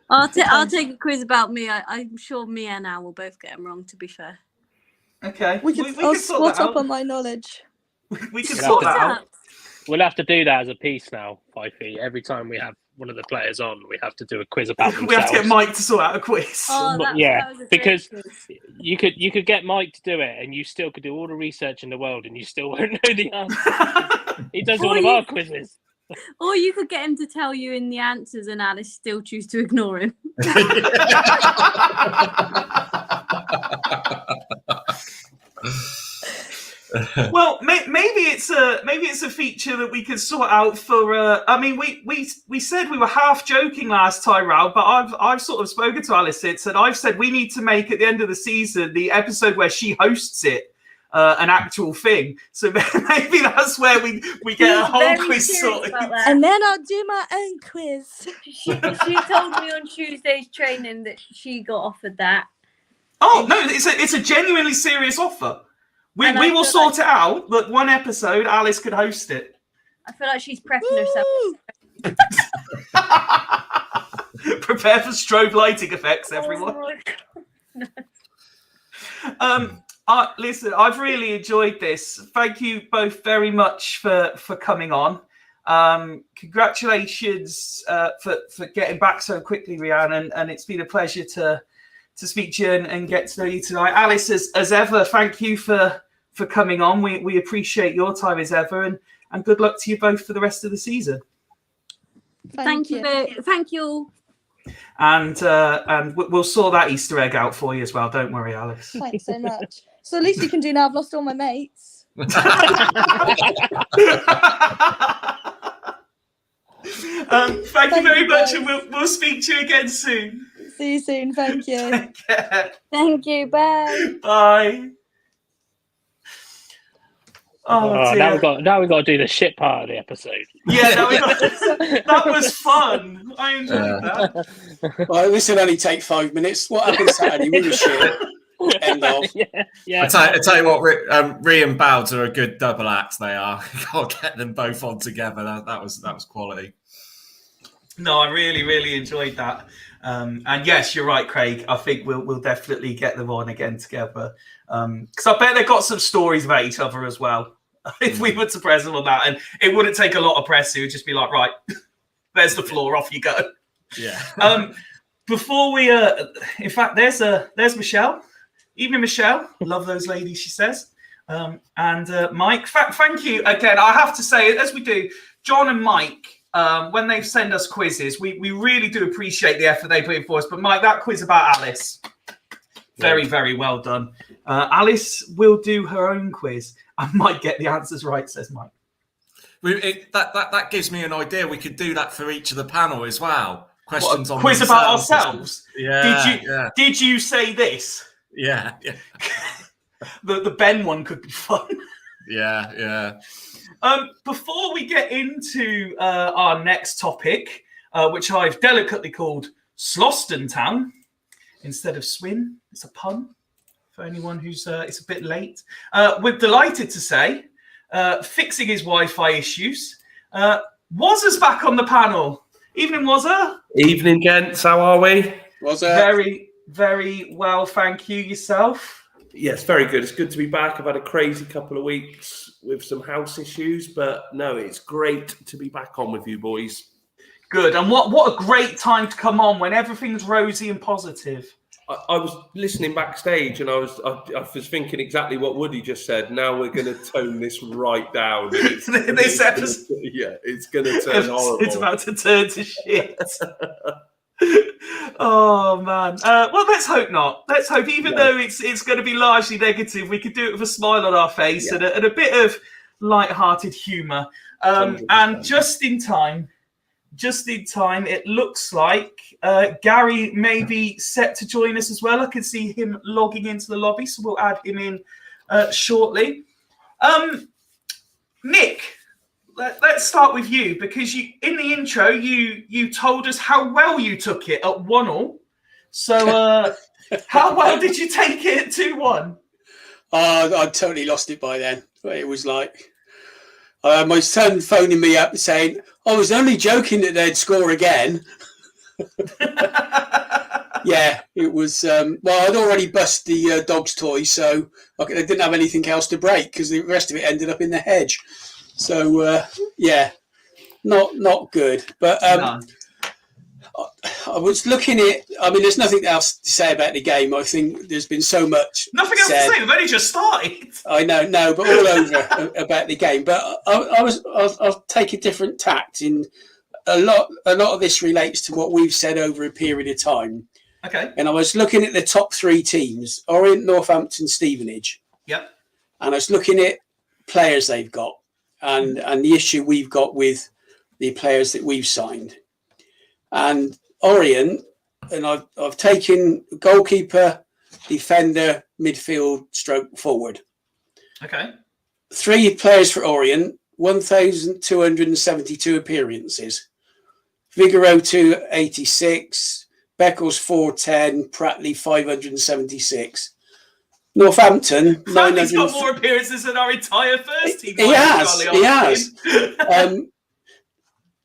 [SPEAKER 7] I'll take a quiz about me. I'm sure me and Al will both get them wrong, to be fair.
[SPEAKER 1] Okay.
[SPEAKER 6] We can spot up on my knowledge.
[SPEAKER 1] We can sort that out.
[SPEAKER 5] We'll have to do that as a piece now, Fifey. Every time we have one of the players on, we have to do a quiz about themselves.
[SPEAKER 1] We have to get Mike to sort out a quiz.
[SPEAKER 7] Oh,
[SPEAKER 5] that was a because you could get Mike to do it, and you still could do all the research in the world, and you still won't know the answer. He does all of our quizzes.
[SPEAKER 7] Or you could get him to tell you in the answers, and Alice still choose to ignore him.
[SPEAKER 1] Well, maybe it's a feature that we could sort out for. I mean, we said we were half joking last time round, but I've sort of spoken to Alice since, and I've said we need to make at the end of the season the episode where she hosts it an actual thing. So maybe that's where we get a whole quiz sorted.
[SPEAKER 6] And then I'll do my own quiz.
[SPEAKER 7] She told me on Tuesday's training that she got offered that.
[SPEAKER 1] Oh no, it's a genuinely serious offer. We will sort it out. Look, one episode, Alice could host it.
[SPEAKER 7] I feel like she's prepping herself.
[SPEAKER 1] Prepare for strobe lighting effects, everyone. Listen, I've really enjoyed this. Thank you both very much for coming on. Congratulations for getting back so quickly, Rhiannon, and it's been a pleasure to speak to you and get to know you tonight. Alice, as ever, thank you for coming on. We appreciate your time as ever, and good luck to you both for the rest of the season.
[SPEAKER 7] Thank you. Thank you.
[SPEAKER 1] And we'll sort that Easter egg out for you as well. Don't worry, Alice.
[SPEAKER 6] Thanks so much. So at least you can do now. I've lost all my mates.
[SPEAKER 1] Thank you very much, and we'll speak to you again soon.
[SPEAKER 6] See you soon. Thank you.
[SPEAKER 1] Take care.
[SPEAKER 7] Thank you. Bye.
[SPEAKER 1] Bye. Oh,
[SPEAKER 5] now we got to do the shit part of the episode.
[SPEAKER 1] Yeah, that was fun. I enjoyed that.
[SPEAKER 4] Well, this will only take 5 minutes. What happened Saturday? We were shit. End of.
[SPEAKER 5] Yeah.
[SPEAKER 3] I tell you what, Rhi and Bowds are a good double act. They are. Got to get them both on together. That was quality.
[SPEAKER 1] No, I really, really enjoyed that. And yes, you're right, Craig. I think we'll definitely get them on again together. Because I bet they've got some stories about each other as well. If we were to press them on that, and it wouldn't take a lot of press. It would just be like, right, there's the floor, off you go.
[SPEAKER 3] Yeah.
[SPEAKER 1] Before we, in fact, there's Michelle. Evening, Michelle. Love those ladies, she says. And Mike, thank you again. I have to say, as we do, John and Mike, when they send us quizzes, we really do appreciate the effort they put in for us. But Mike, that quiz about Alice, very, very well done. Alice will do her own quiz. I might get the answers right, says Mike.
[SPEAKER 3] That gives me an idea. We could do that for each of the panel as well. Questions on
[SPEAKER 1] quiz about
[SPEAKER 3] themselves.
[SPEAKER 1] ourselves.
[SPEAKER 3] Yeah.
[SPEAKER 1] Did you say this?
[SPEAKER 3] Yeah.
[SPEAKER 1] The Ben one could be fun.
[SPEAKER 3] Yeah.
[SPEAKER 1] Before we get into our next topic, which I've delicately called Sloston Town instead of Swin, it's a pun for anyone who's it's a bit late. We're delighted to say, fixing his Wi-Fi issues, Wazza's back on the panel. Evening, Wazza.
[SPEAKER 8] Evening, gents. How are we?
[SPEAKER 1] Very, very well, thank you. Yourself?
[SPEAKER 8] Yes, very good. It's good to be back. I've had a crazy couple of weeks with some house issues, but no, it's great to be back on with you boys.
[SPEAKER 1] Good. And what a great time to come on when everything's rosy and positive.
[SPEAKER 8] I was listening backstage and I was thinking exactly what Woody just said. Now we're going to tone this right down.
[SPEAKER 1] This episode,
[SPEAKER 8] it's going to turn horrible.
[SPEAKER 1] It's about to turn to shit. Oh man. Well, let's hope not. Let's hope, even though it's going to be largely negative, we could do it with a smile on our face and a bit of light-hearted humour. And just in time, it looks like Gary may be set to join us as well. I can see him logging into the lobby, so we'll add him in shortly. Nick, let's start with you, because you, in the intro, you told us how well you took it at 1-1. So how well did you take it at 2-1?
[SPEAKER 4] I'd totally lost it by then. It was like my son phoning me up and saying, I was only joking that they'd score again. Yeah, it was. Well, I'd already bust the dog's toy, so I didn't have anything else to break because the rest of it ended up in the hedge. So, yeah, not good. But I was looking at. I mean, there's nothing else to say about the game. I think there's been so much.
[SPEAKER 1] Nothing else to say. We've only just started.
[SPEAKER 4] I know, no, but all over about the game. But I'll take a different tact. In a lot of this relates to what we've said over a period of time.
[SPEAKER 1] Okay.
[SPEAKER 4] And I was looking at the top three teams: Orient, Northampton, Stevenage.
[SPEAKER 1] Yep. And
[SPEAKER 4] I was looking at players they've got, and the issue we've got with the players that we've signed. And Orient, and I've taken goalkeeper, defender, midfield, stroke forward.
[SPEAKER 1] Okay.
[SPEAKER 4] 3 players for Orient, 1,272 appearances. Vigoro 286, Beckles 410, Pratley 576. Northampton,
[SPEAKER 1] Pratley's got more appearances than our entire first team.
[SPEAKER 4] He has.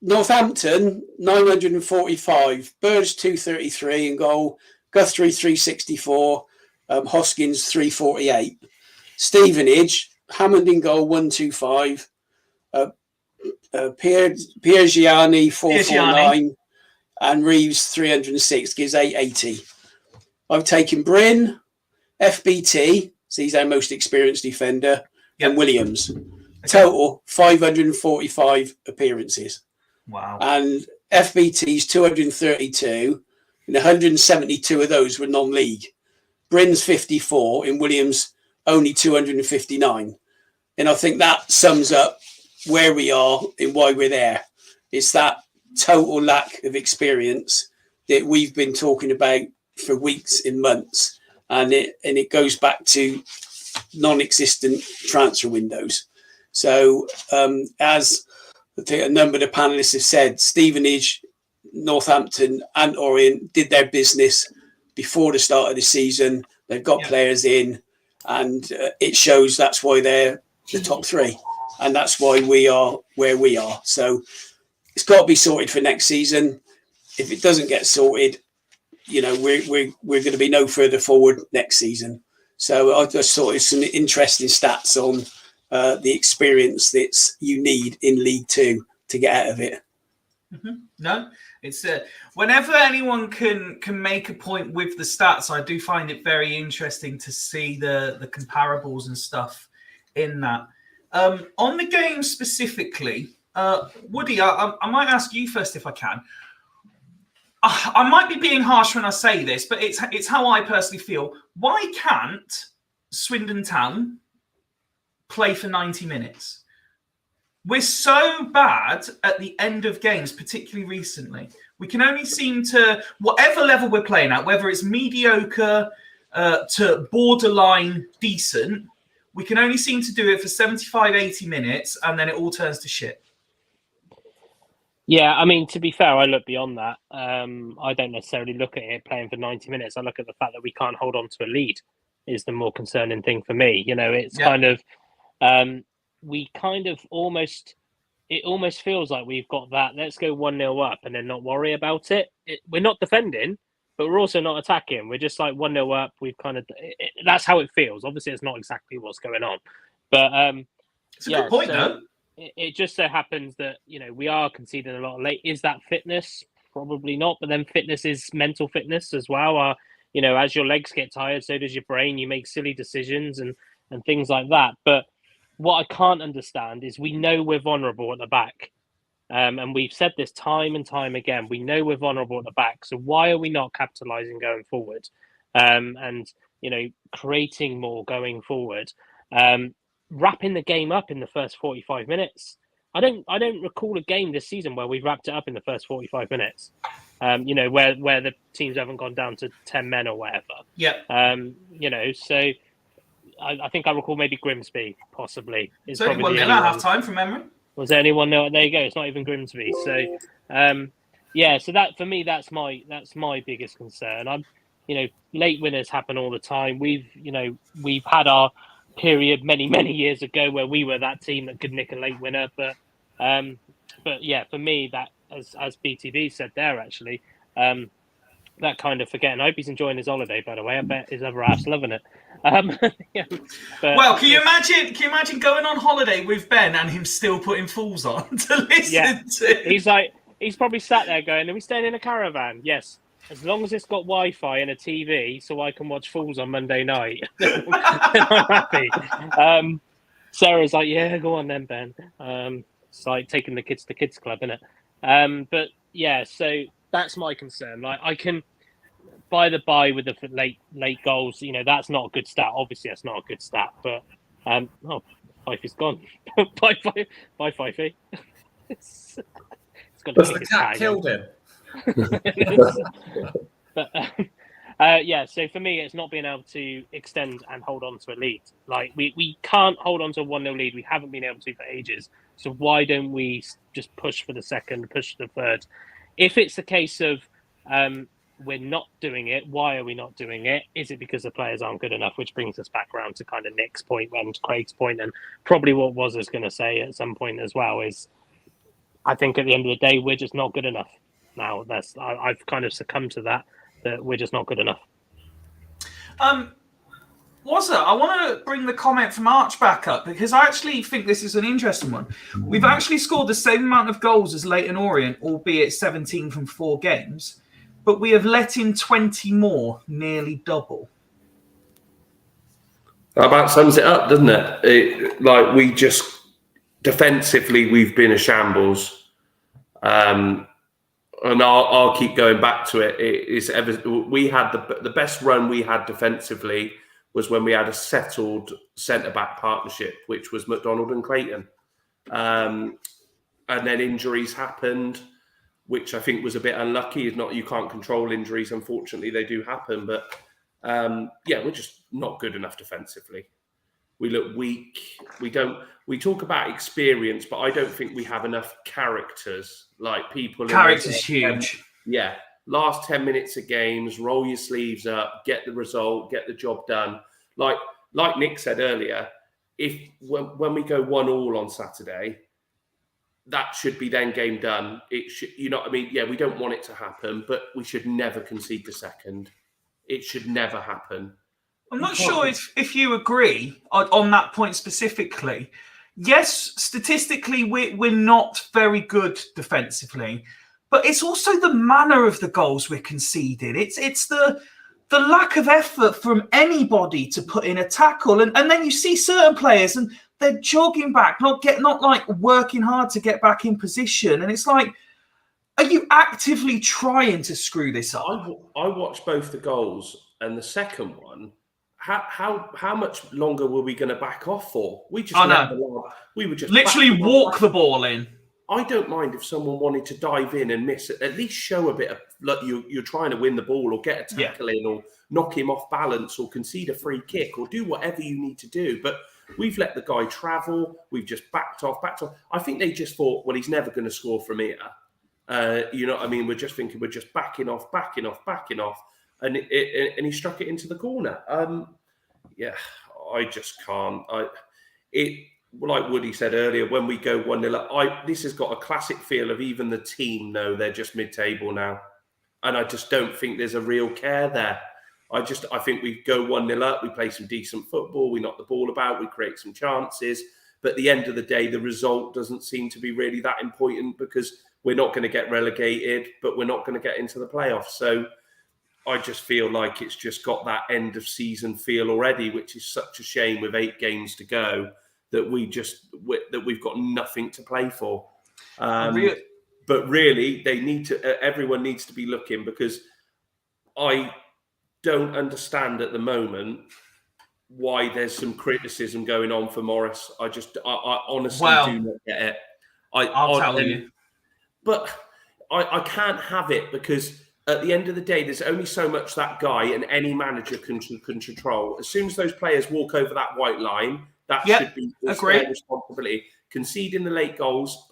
[SPEAKER 4] Northampton 945, Burge 233 in goal, Guthrie 364, Hoskins 348. Stevenage, Hammond in goal 125, Piergiani 449, and Reeves 306 gives 880. I've taken Bryn, FBT, so he's our most experienced defender, and Williams. Total 545 appearances.
[SPEAKER 1] Wow.
[SPEAKER 4] And FBT's 232, and 172 of those were non-league. Bryn's 54, and Williams only 259. And I think that sums up where we are and why we're there. It's that total lack of experience that we've been talking about for weeks and months. And it goes back to non-existent transfer windows. So as I think a number of the panelists have said, Stevenage, Northampton and Orient did their business before the start of the season. They've got players in, and it shows that's why they're the top 3. And that's why we are where we are. So it's got to be sorted for next season. If it doesn't get sorted, you know, we're going to be no further forward next season. So I just thought it's some interesting stats on the experience that you need in League 2 to get out of it.
[SPEAKER 1] Mm-hmm. No, it's whenever anyone can make a point with the stats, I do find it very interesting to see the comparables and stuff in that. On the game specifically, Woody, I might ask you first if I can. I might be being harsh when I say this, but it's how I personally feel. Why can't Swindon Town play for 90 minutes? we're so bad at the end of games, particularly recently. We can only seem to, whatever level we're playing at, whether it's mediocre to borderline decent, we can only seem to do it for 75, 80 minutes, and then it all turns to shit.
[SPEAKER 5] Yeah, I mean, to be fair, I look beyond that. I don't necessarily look at it playing for 90 minutes. I look at the fact that we can't hold on to a lead is the more concerning thing for me. You know, it's kind of, we kind of almost, it almost feels like we've got that, let's go 1-0 up and then not worry about it. We're not defending, but we're also not attacking. We're just like 1-0 up. We've kind of, that's how it feels. Obviously, it's not exactly what's going on. But
[SPEAKER 1] it's a good point, though.
[SPEAKER 5] It just so happens that, you know, we are conceding a lot of late. Is that fitness? Probably not. But then fitness is mental fitness as well. You know, as your legs get tired, so does your brain. You make silly decisions and things like that. But what I can't understand is we know we're vulnerable at the back. And we've said this time and time again. We know we're vulnerable at the back. So why are we not capitalising going forward? And, you know, creating more going forward? Wrapping the game up in the first 45 minutes. I don't recall a game this season where we've wrapped it up in the first 45 minutes. You know, where the teams haven't gone down to 10 men or whatever.
[SPEAKER 1] Yeah.
[SPEAKER 5] You know, so I think I recall maybe Grimsby possibly.
[SPEAKER 1] It's only 1-0 at half time from memory.
[SPEAKER 5] Was there anyone there? There you go. It's not even Grimsby. So yeah, so that for me that's my biggest concern. You know, late winners happen all the time. We've had our period many years ago where we were that team that could nick a late winner, but yeah, for me that as BTV said there actually, that kind of forgetting. I hope he's enjoying his holiday, by the way. I bet his other half's loving it. Yeah,
[SPEAKER 1] well, can you imagine going on holiday with Ben and him still putting Fools on to listen to?
[SPEAKER 5] He's probably sat there going, "Are we staying in a caravan?" Yes. As long as it's got Wi-Fi and a TV, so I can watch Fools on Monday night, then I'm happy. Sarah's like, "Yeah, go on then, Ben." It's like taking the kids to kids club, isn't it? But yeah, so that's my concern. Like, I can by the by with the late goals. You know, that's not a good stat. Obviously, that's not a good stat. But Fifey's gone. Bye, Fifey. It's got to
[SPEAKER 3] the cat killed him.
[SPEAKER 5] But yeah, so for me, it's not being able to extend and hold on to a lead. Like we can't hold on to a 1-0 lead. We haven't been able to for ages. So why don't we just push for the second, push for the third? If it's a case of we're not doing it, why are we not doing it? Is it because the players aren't good enough? Which brings us back around to kind of Nick's point and Craig's point, and probably what Woz is going to say at some point as well is, I think at the end of the day, we're just not good enough. Now I've kind of succumbed to that we're just not good enough.
[SPEAKER 1] Wazza, I want to bring the comment from Arch back up because I actually think this is an interesting one. We've actually scored the same amount of goals as Leyton Orient, albeit 17 from 4 games, but we have let in 20 more, nearly double.
[SPEAKER 8] That about sums it up, doesn't it? Like, we just defensively, we've been a shambles. And I'll keep going back to it. We had the best run we had defensively was when we had a settled centre-back partnership, which was McDonald and Clayton. And then injuries happened, which I think was a bit unlucky. You can't control injuries, unfortunately, they do happen. But yeah, we're just not good enough defensively. We look weak. We talk about experience, but I don't think we have enough characters. Like people.
[SPEAKER 1] Character's huge.
[SPEAKER 8] Yeah. Last 10 minutes of games, roll your sleeves up, get the result, get the job done. Like Nick said earlier, when we go 1-1 on Saturday, that should be then game done. It should, you know what I mean? Yeah, we don't want it to happen, but we should never concede the second. It should never happen.
[SPEAKER 1] I'm not sure if you agree on that point specifically. Yes, statistically, we're not very good defensively, but it's also the manner of the goals we're conceding. It's the lack of effort from anybody to put in a tackle, and then you see certain players and they're jogging back, not like working hard to get back in position, and it's like, are you actively trying to screw this up?
[SPEAKER 8] I watched both the goals, and the second one how much longer were we going to back off for? We just we would just
[SPEAKER 1] literally walk the ball in.
[SPEAKER 8] I don't mind if someone wanted to dive in and miss it. At least show a bit of like you're trying to win the ball or get a tackle in or knock him off balance or concede a free kick or do whatever you need to do. But we've let the guy travel. We've just backed off. I think they just thought, well, he's never going to score from here. You know what I mean? We're just thinking we're just backing off. And he struck it into the corner. I just can't. Like Woody said earlier, when we go 1-0 up, this has got a classic feel of even the team know they're just mid-table now. And I just don't think there's a real care there. I think we go 1-0 up, we play some decent football, we knock the ball about, we create some chances. But at the end of the day, the result doesn't seem to be really that important because we're not going to get relegated, but we're not going to get into the playoffs. So I just feel like it's just got that end of season feel already, which is such a shame with 8 games to go that we've got nothing to play for. But really, they need to. Everyone needs to be looking because I don't understand at the moment why there's some criticism going on for Morris. I honestly do not get it.
[SPEAKER 1] I'll tell you.
[SPEAKER 8] But I can't have it because at the end of the day, there's only so much that guy and any manager can control. As soon as those players walk over that white line, that should be their responsibility. Conceding the late goals,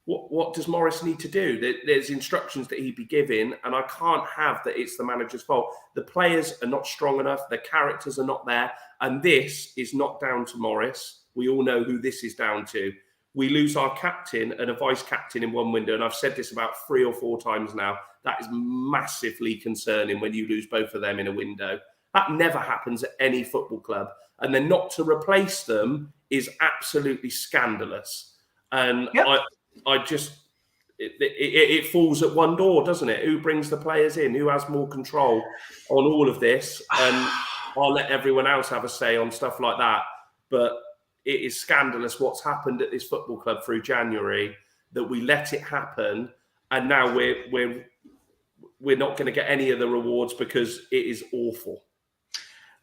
[SPEAKER 8] what does Morris need to do? There's instructions that he'd be giving, and I can't have that it's the manager's fault. The players are not strong enough. The characters are not there. And this is not down to Morris. We all know who this is down to. We lose our captain and a vice-captain in one window, and I've said this about 3 or 4 times now. That is massively concerning when you lose both of them in a window. That never happens at any football club. And then not to replace them is absolutely scandalous. And I just, it falls at one door, doesn't it? Who brings the players in? Who has more control on all of this? And I'll let everyone else have a say on stuff like that. But it is scandalous what's happened at this football club through January, that we let it happen. And now we're not going to get any of the rewards because it is awful.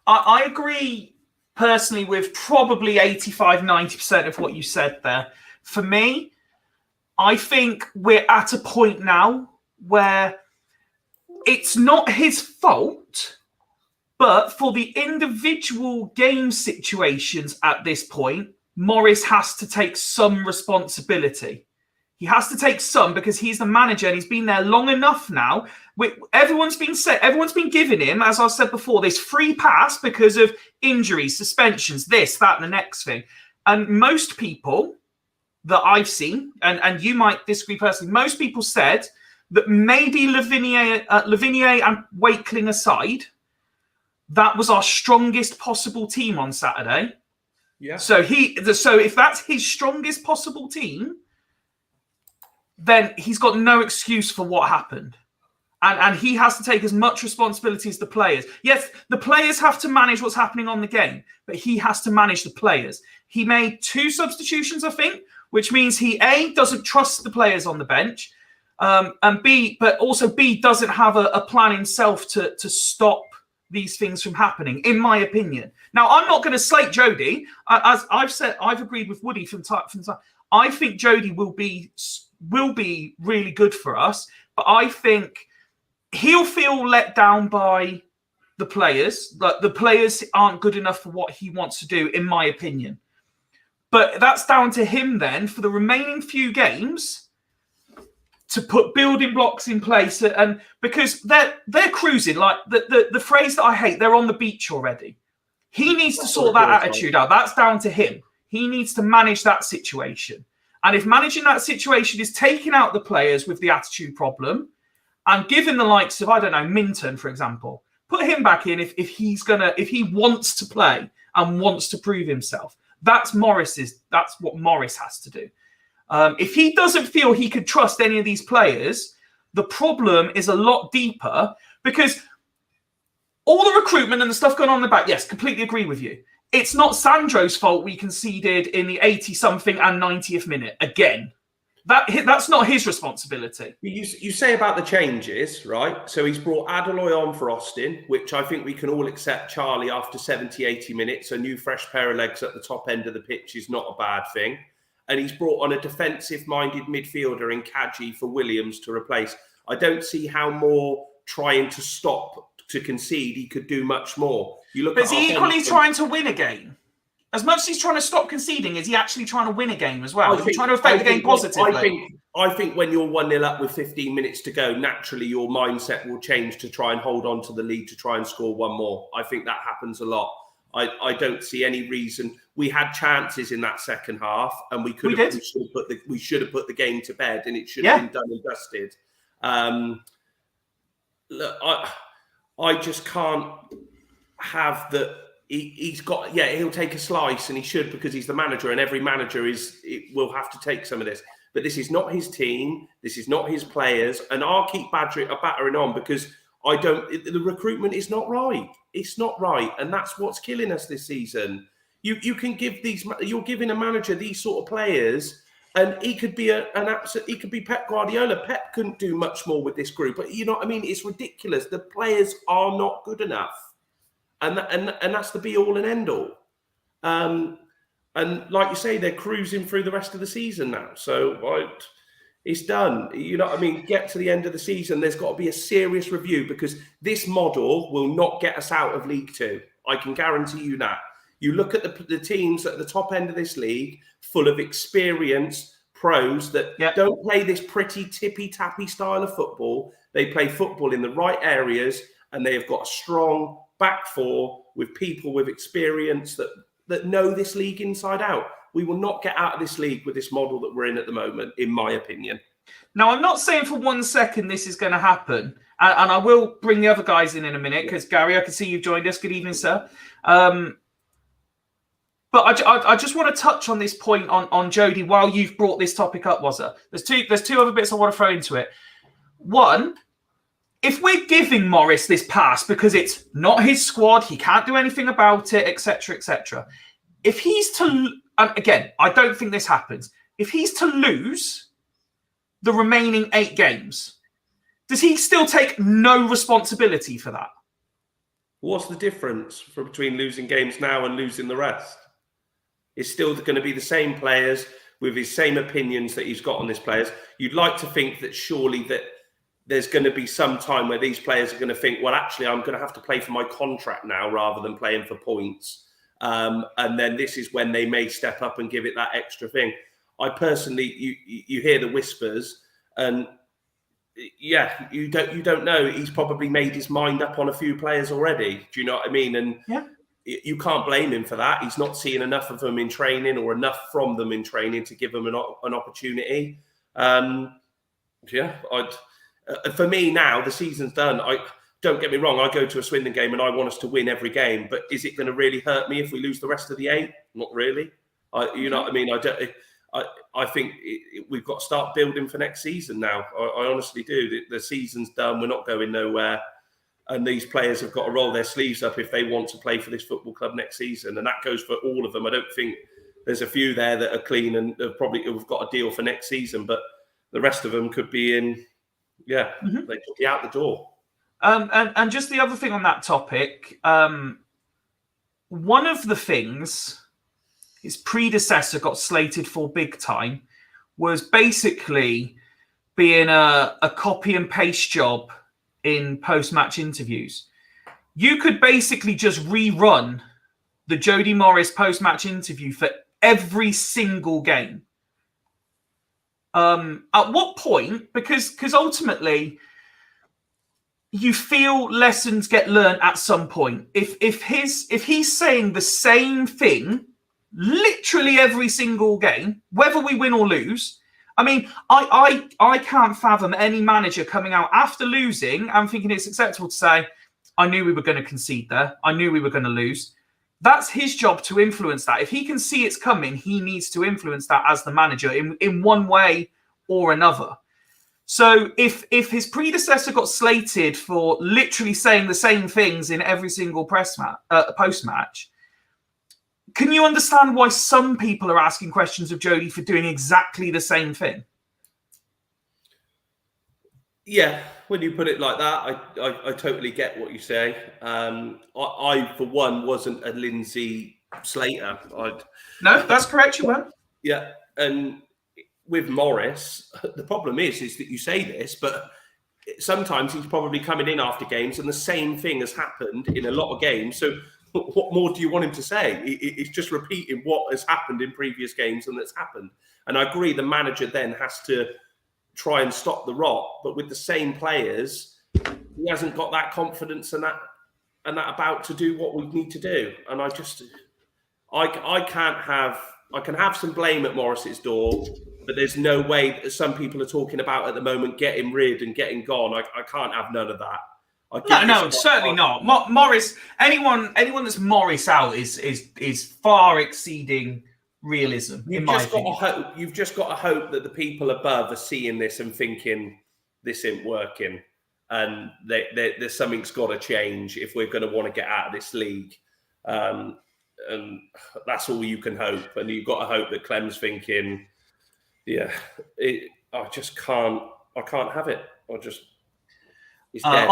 [SPEAKER 1] I agree personally with probably 85-90% of what you said there. For me, I think we're at a point now where it's not his fault, but for the individual game situations at this point, Morris has to take some responsibility. He has to take some because he's the manager and he's been there long enough now. Everyone's been giving him, as I said before, this free pass because of injuries, suspensions, this, that, and the next thing. And most people that I've seen, and you might disagree personally, most people said that maybe Lavinia and Wakeling aside, that was our strongest possible team on Saturday.
[SPEAKER 8] Yeah.
[SPEAKER 1] So if that's his strongest possible team, then he's got no excuse for what happened. And he has to take as much responsibility as the players. Yes, the players have to manage what's happening on the game, but he has to manage the players. He made 2 substitutions, I think, which means he, A, doesn't trust the players on the bench, and B, doesn't have a plan himself to stop these things from happening, in my opinion. Now, I'm not going to slate Jody. As I've said, I've agreed with Woody from time to time. I think Jody will be really good for us, but I think he'll feel let down by the players. Like, the players aren't good enough for what he wants to do, in my opinion. But that's down to him then for the remaining few games to put building blocks in place, and because they're cruising, like the phrase that I hate, they're on the beach already. He needs to sort that attitude out. That's down to him. He needs to manage that situation. And if managing that situation is taking out the players with the attitude problem and giving the likes of, I don't know, Minton, for example, put him back in if he wants to play and wants to prove himself. That's what Morris has to do. If he doesn't feel he could trust any of these players, the problem is a lot deeper, because all the recruitment and the stuff going on in the back, yes, completely agree with you. It's not Sandro's fault we conceded in the 80-something and 90th minute again. That's not his responsibility.
[SPEAKER 8] You say about the changes, right? So he's brought Adeloy on for Austin, which I think we can all accept. Charlie, after 70, 80 minutes, a new fresh pair of legs at the top end of the pitch is not a bad thing. And he's brought on a defensive-minded midfielder in Kadji for Williams to replace. I don't see how more trying to stop to concede he could do much more. You look. But
[SPEAKER 1] is he equally trying to win a game? As much as he's trying to stop conceding, is he actually trying to win a game as well? Is he trying to affect the game positively?
[SPEAKER 8] I think when you're 1-0 up with 15 minutes to go, naturally your mindset will change to try and hold on to the lead to try and score one more. I think that happens a lot. I don't see any reason. We had chances in that second half, and we should have put the game to bed, and it should have been done and dusted. Look, I just can't have that. He's got, he'll take a slice, and he should, because he's the manager, and every manager will have to take some of this. But this is not his team. This is not his players. And I'll keep battering on, because the recruitment is not right. It's not right. And that's what's killing us this season. You can give you're giving a manager these sort of players, and he could be he could be Pep Guardiola. Pep couldn't do much more with this group. But you know what I mean? It's ridiculous. The players are not good enough. And that's the be all and end all. And like you say, they're cruising through the rest of the season now. So it's done. You know what I mean? Get to the end of the season. There's got to be a serious review, because this model will not get us out of League Two. I can guarantee you that. You look at the teams at the top end of this league, full of experienced pros that don't play this pretty tippy-tappy style of football. They play football in the right areas, and they have got a strong back four with people with experience that know this league inside out. We will not get out of this league with this model that we're in at the moment, in my opinion.
[SPEAKER 1] Now, I'm not saying for 1 second this is going to happen, and I will bring the other guys in a minute, because Gary, I can see you've joined us. Good evening, sir. But I just want to touch on this point on Jody while you've brought this topic up, Wazza. There's two other bits I want to throw into it. One, if we're giving Morris this pass because it's not his squad, he can't do anything about it, etc., etc. If he's to, and again, I don't think this happens. If he's to lose the remaining 8 games, does he still take no responsibility for that?
[SPEAKER 8] What's the difference between losing games now and losing the rest? It's still going to be the same players with his same opinions that he's got on these players. You'd like to think that surely that there's going to be some time where these players are going to think, well, actually, I'm going to have to play for my contract now rather than playing for points. And then this is when they may step up and give it that extra thing. I personally, you hear the whispers, and you don't know. He's probably made his mind up on a few players already. Do you know what I mean? And you can't blame him for that. He's not seeing enough of them in training, or enough from them in training to give them an opportunity. For me now, the season's done. Don't get me wrong, I go to a Swindon game and I want us to win every game. But is it going to really hurt me if we lose the rest of the 8? Not really. You know what I mean? I think we've got to start building for next season now. I honestly do. The season's done. We're not going nowhere. And these players have got to roll their sleeves up if they want to play for this football club next season. And that goes for all of them. I don't think there's a few there that are clean and have got a deal for next season. But the rest of them could be in, they could be out the door.
[SPEAKER 1] And just the other thing on that topic, one of the things his predecessor got slated for big time was basically being a copy and paste job in post-match interviews. You could basically just rerun the Jody Morris post-match interview for every single game. At what point? Because ultimately, you feel lessons get learned at some point. If he's saying the same thing literally every single game, whether we win or lose, I mean, I can't fathom any manager coming out after losing and thinking it's acceptable to say, I knew we were going to concede there. I knew we were going to lose. That's his job to influence that. If he can see it's coming, he needs to influence that as the manager in one way or another. So if his predecessor got slated for literally saying the same things in every single post-match, can you understand why some people are asking questions of Jody for doing exactly the same thing?
[SPEAKER 8] Yeah, when you put it like that, I totally get what you say. I for one wasn't a Lindsay Slater.
[SPEAKER 1] No, that's correct. You weren't.
[SPEAKER 8] Yeah, and with Morris, the problem is that you say this, but sometimes he's probably coming in after games, and the same thing has happened in a lot of games. So, what more do you want him to say? It's just repeating what has happened in previous games and that's happened. And I agree, the manager then has to try and stop the rot, but with the same players, he hasn't got that confidence and that about to do what we need to do. And I can have some blame at Morris's door, but there's no way that some people are talking about at the moment getting rid and getting gone. I can't have none of that.
[SPEAKER 1] No, certainly not. Morris, anyone that's Morris out is far exceeding realism. You've
[SPEAKER 8] just got to hope that the people above are seeing this and thinking this isn't working, and there's something's got to change if we're going to want to get out of this league. And that's all you can hope. And you've got to hope that Clem's thinking, I can't have it. It's dead.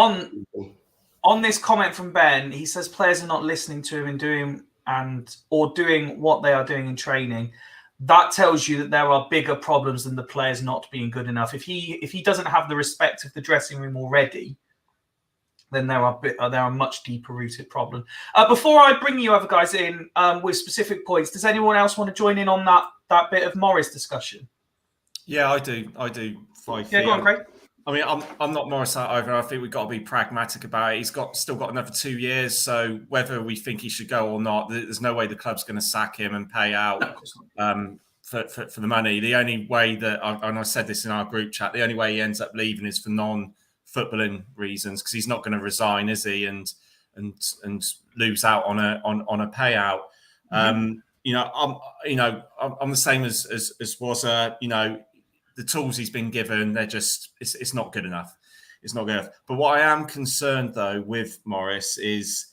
[SPEAKER 1] On this comment from Ben, he says players are not listening to him and doing what they are doing in training. That tells you that there are bigger problems than the players not being good enough. If he doesn't have the respect of the dressing room already, then there are much deeper rooted problems. Before I bring you other guys in with specific points, does anyone else want to join in on that bit of Morris discussion?
[SPEAKER 3] Yeah, I do.
[SPEAKER 1] Yeah, go on, Craig.
[SPEAKER 3] I mean, I'm not Morris either. I think we've got to be pragmatic about it. He's still got another 2 years. So whether we think he should go or not, there's no way the club's going to sack him and pay out for the money. The only way that, and I said this in our group chat, the only way he ends up leaving is for non-footballing reasons, because he's not going to resign, is he? And lose out on a payout. Mm-hmm. I'm the same as was. The tools he's been given, it's not good enough. It's not good enough. But what I am concerned though with Morris is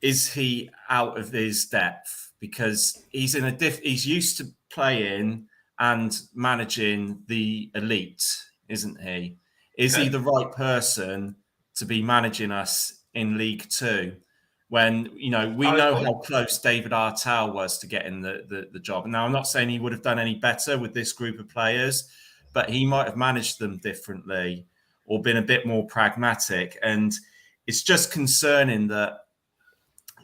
[SPEAKER 3] he out of his depth? Because he's he's used to playing and managing the elite, isn't he? Is he the right person to be managing us in League Two? When we know how close David Artell was to getting the job. Now, I'm not saying he would have done any better with this group of players, but he might have managed them differently or been a bit more pragmatic. And it's just concerning that,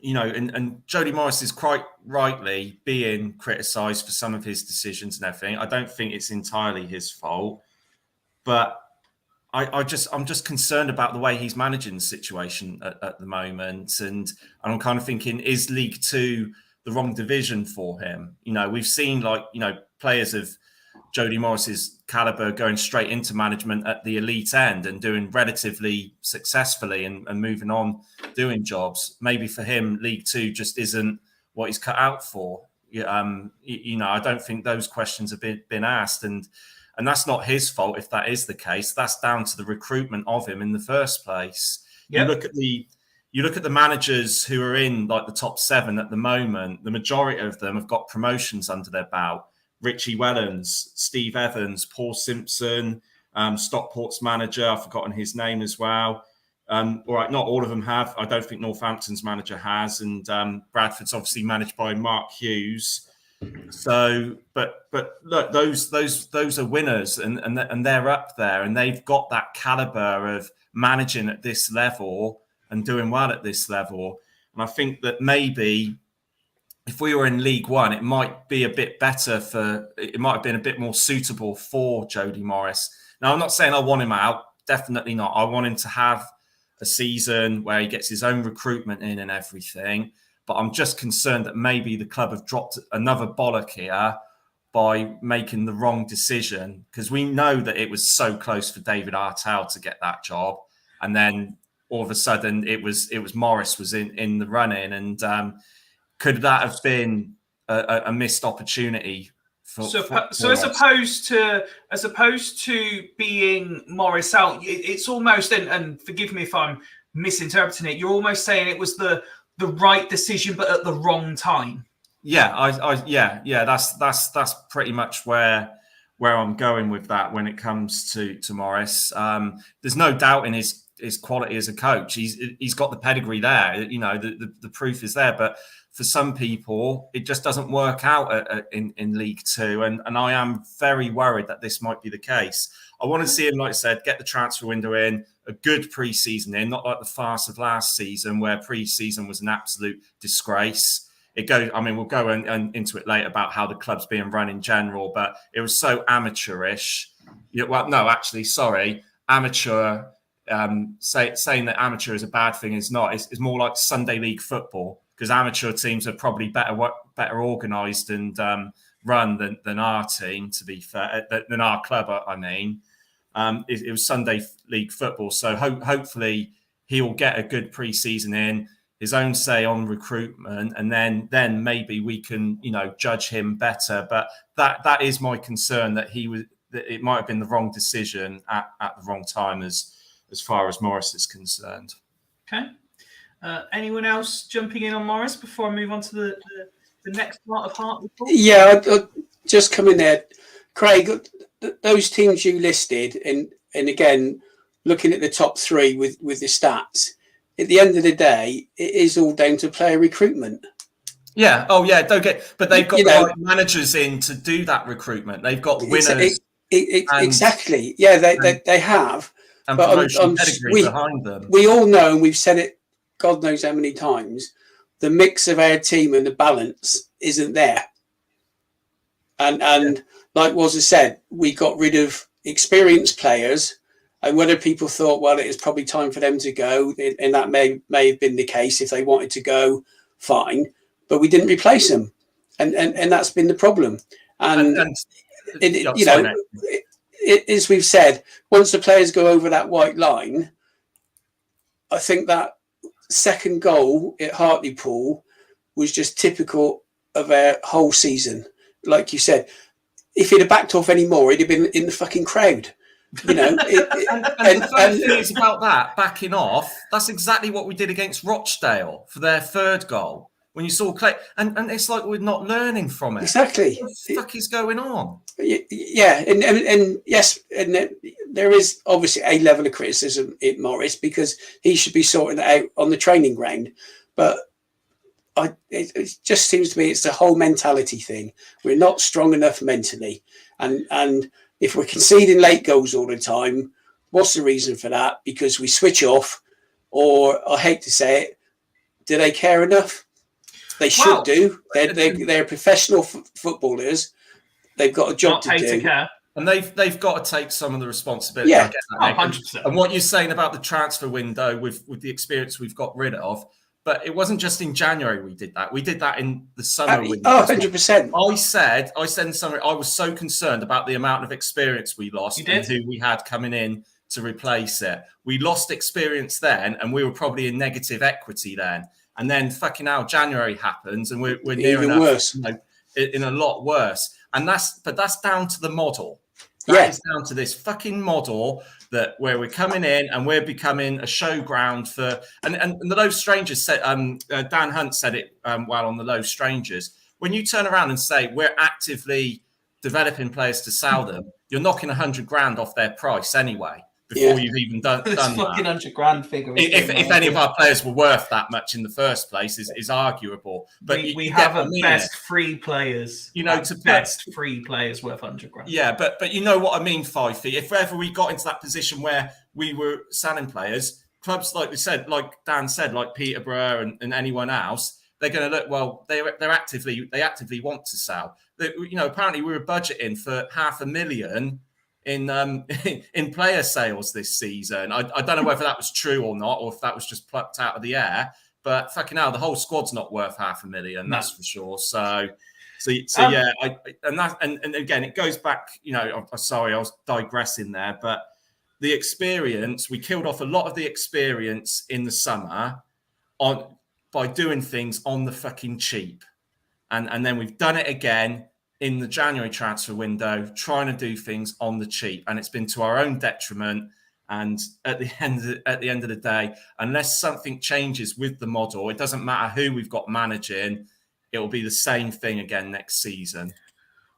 [SPEAKER 3] and Jody Morris is quite rightly being criticised for some of his decisions and everything. I don't think it's entirely his fault, but I'm just concerned about the way he's managing the situation at the moment. And I'm kind of thinking, is League Two the wrong division for him? We've seen players of Jody Morris's caliber going straight into management at the elite end and doing relatively successfully and moving on, doing jobs. Maybe for him, League Two just isn't what he's cut out for. I don't think those questions have been asked, and that's not his fault if that is the case. That's down to the recruitment of him in the first place. Yep. You look at the managers who are in the top 7 at the moment. The majority of them have got promotions under their belt. Richie Wellens, Steve Evans, Paul Simpson, Stockport's manager, I've forgotten his name as well. All right, not all of them have. I don't think Northampton's manager has, and Bradford's obviously managed by Mark Hughes. So, but look, those are winners, and they're up there, and they've got that caliber of managing at this level and doing well at this level. And I think that maybe if we were in League One, it might be a bit better it might have been a bit more suitable for Jody Morris. Now, I'm not saying I want him out. Definitely not. I want him to have a season where he gets his own recruitment in and everything. But I'm just concerned that maybe the club have dropped another bollock here by making the wrong decision, because we know that it was so close for David Artell to get that job. And then all of a sudden it was Morris was in the running, and could that have been a missed opportunity?
[SPEAKER 1] As opposed to being Morris out, it's almost, and forgive me if I'm misinterpreting it, you're almost saying it was the right decision, but at the wrong time.
[SPEAKER 3] Yeah, that's pretty much where where I'm going with that when it comes to Morris. There's no doubt in his quality as a coach. He's got the pedigree there. You know, the proof is there. But for some people, it just doesn't work out in League Two, and I am very worried that this might be the case. I want to see him, like I said, get the transfer window in, a good pre-season in, not like the farce of last season where pre-season was an absolute disgrace. We'll go into it later about how the club's being run in general, but it was so amateurish. Amateur. Saying that amateur is a bad thing is not. It's more like Sunday league football, because amateur teams are probably better organised and run than our team, to be fair, than our club, I mean. It was Sunday league football, so hopefully he'll get a good pre-season in, his own say on recruitment, and then maybe we can, judge him better. But that is my concern, that it might have been the wrong decision at the wrong time as far as Morris is concerned.
[SPEAKER 1] Okay. Anyone else jumping in on Morris before I move on to the next part of Heart Report?
[SPEAKER 4] Yeah, I'll just come in there. Craig, those teams you listed, and again, looking at the top three with the stats, at the end of the day, it is all down to player recruitment.
[SPEAKER 3] Yeah. Oh, yeah. But they've got the right managers in to do that recruitment. They've got winners.
[SPEAKER 4] Exactly. Yeah, they have.
[SPEAKER 3] And
[SPEAKER 4] but
[SPEAKER 3] pedigree behind them.
[SPEAKER 4] We all know, and we've said it God knows how many times, the mix of our team and the balance isn't there. And like was said, we got rid of experienced players, and whether people thought, well, it is probably time for them to go, and that may have been the case. If they wanted to go, fine, but we didn't replace them, and that's been the problem. As we've said, once the players go over that white line, I think that second goal at Hartlepool was just typical of our whole season. Like you said, if he'd have backed off any more, he'd have been in the fucking crowd. And
[SPEAKER 3] the funny thing is about that, backing off, that's exactly what we did against Rochdale for their third goal. When you saw Clay, and it's like we're not learning from it.
[SPEAKER 4] Exactly.
[SPEAKER 3] What the fuck is going on?
[SPEAKER 4] Yeah, and yes, and there is obviously a level of criticism in Morris, because he should be sorting it out on the training ground. But it just seems to me it's the whole mentality thing. We're not strong enough mentally, and if we're conceding late goals all the time, what's the reason for that? Because we switch off, or I hate to say it, do they care enough? They should do. They're professional footballers. They've got a job to do.
[SPEAKER 3] And they've got to take some of the responsibility.
[SPEAKER 4] Yeah,
[SPEAKER 1] 100%.
[SPEAKER 3] And what you're saying about the transfer window with the experience we've got rid of, but it wasn't just in January we did that. We did that in the summer window.
[SPEAKER 4] Oh, 100%.
[SPEAKER 3] I said in summer, I was so concerned about the amount of experience we lost and who we had coming in to replace it. We lost experience then, and we were probably in negative equity then. And then fucking hell, January happens, and we're near enough,
[SPEAKER 4] worse.
[SPEAKER 3] In a lot worse. And that's down to the model. That is down to this fucking model where we're coming in and we're becoming a showground for. And the Low Strangers said, Dan Hunt said it well on the Low Strangers. When you turn around and say we're actively developing players to sell them, you're knocking $100,000 off their price anyway. Before you've even done
[SPEAKER 1] this
[SPEAKER 3] that.
[SPEAKER 1] fucking $100,000 figure.
[SPEAKER 3] If any of our players were worth that much in the first place is arguable. But
[SPEAKER 1] we have a best free players. Best free players worth $100,000.
[SPEAKER 3] Yeah, but you know what I mean, Fifey. If ever we got into that position where we were selling players, clubs like Dan said, like Peterborough and anyone else, they're going to look. Well, they actively want to sell. Apparently we were budgeting for $500,000 in player sales this season. I don't know whether that was true or not, or if that was just plucked out of the air. But fucking hell, the whole squad's not worth $500,000. No. That's for sure. So yeah. And again, it goes back. I'm sorry, I was digressing there, but the experience, we killed off a lot of the experience in the summer by doing things on the fucking cheap, and then we've done it again in the January transfer window, trying to do things on the cheap, and it's been to our own detriment. And at the end of the day, unless something changes with the model, it doesn't matter who we've got managing, it will be the same thing again next season.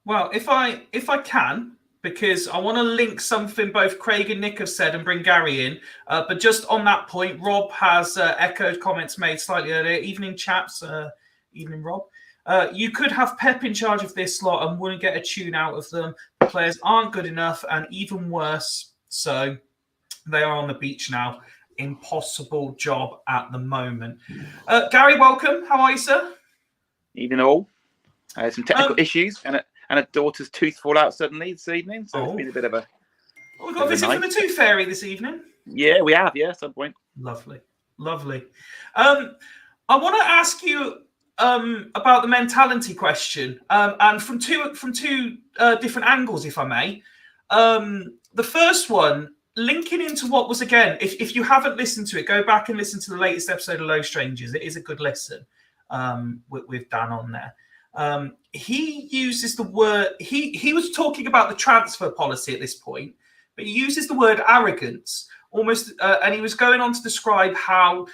[SPEAKER 1] Well, if I can, because I want to link something both Craig and Nick have said and bring Gary in. But just on that point, Rob has echoed comments made slightly earlier. Evening, chaps. Evening, Rob. You could have Pep in charge of this lot and wouldn't get a tune out of them. The players aren't good enough, and even worse, so they are on the beach now. Impossible job at the moment. Gary, welcome. How are you, sir?
[SPEAKER 9] Evening all. Some technical issues and a daughter's tooth fall out suddenly this evening, so it's been a bit of a.
[SPEAKER 1] Oh, we've got a visit from the Tooth Fairy this evening.
[SPEAKER 9] Yeah, we have. Yeah, at some point.
[SPEAKER 1] Lovely. I want to ask you about the mentality question, and from two different angles, if I may. The first one, linking into what was, again, if you haven't listened to it, go back and listen to the latest episode of Low Strangers. It is a good listen with Dan on there. He uses the word, he was talking about the transfer policy at this point, but he uses the word arrogance almost, and he was going on to describe how,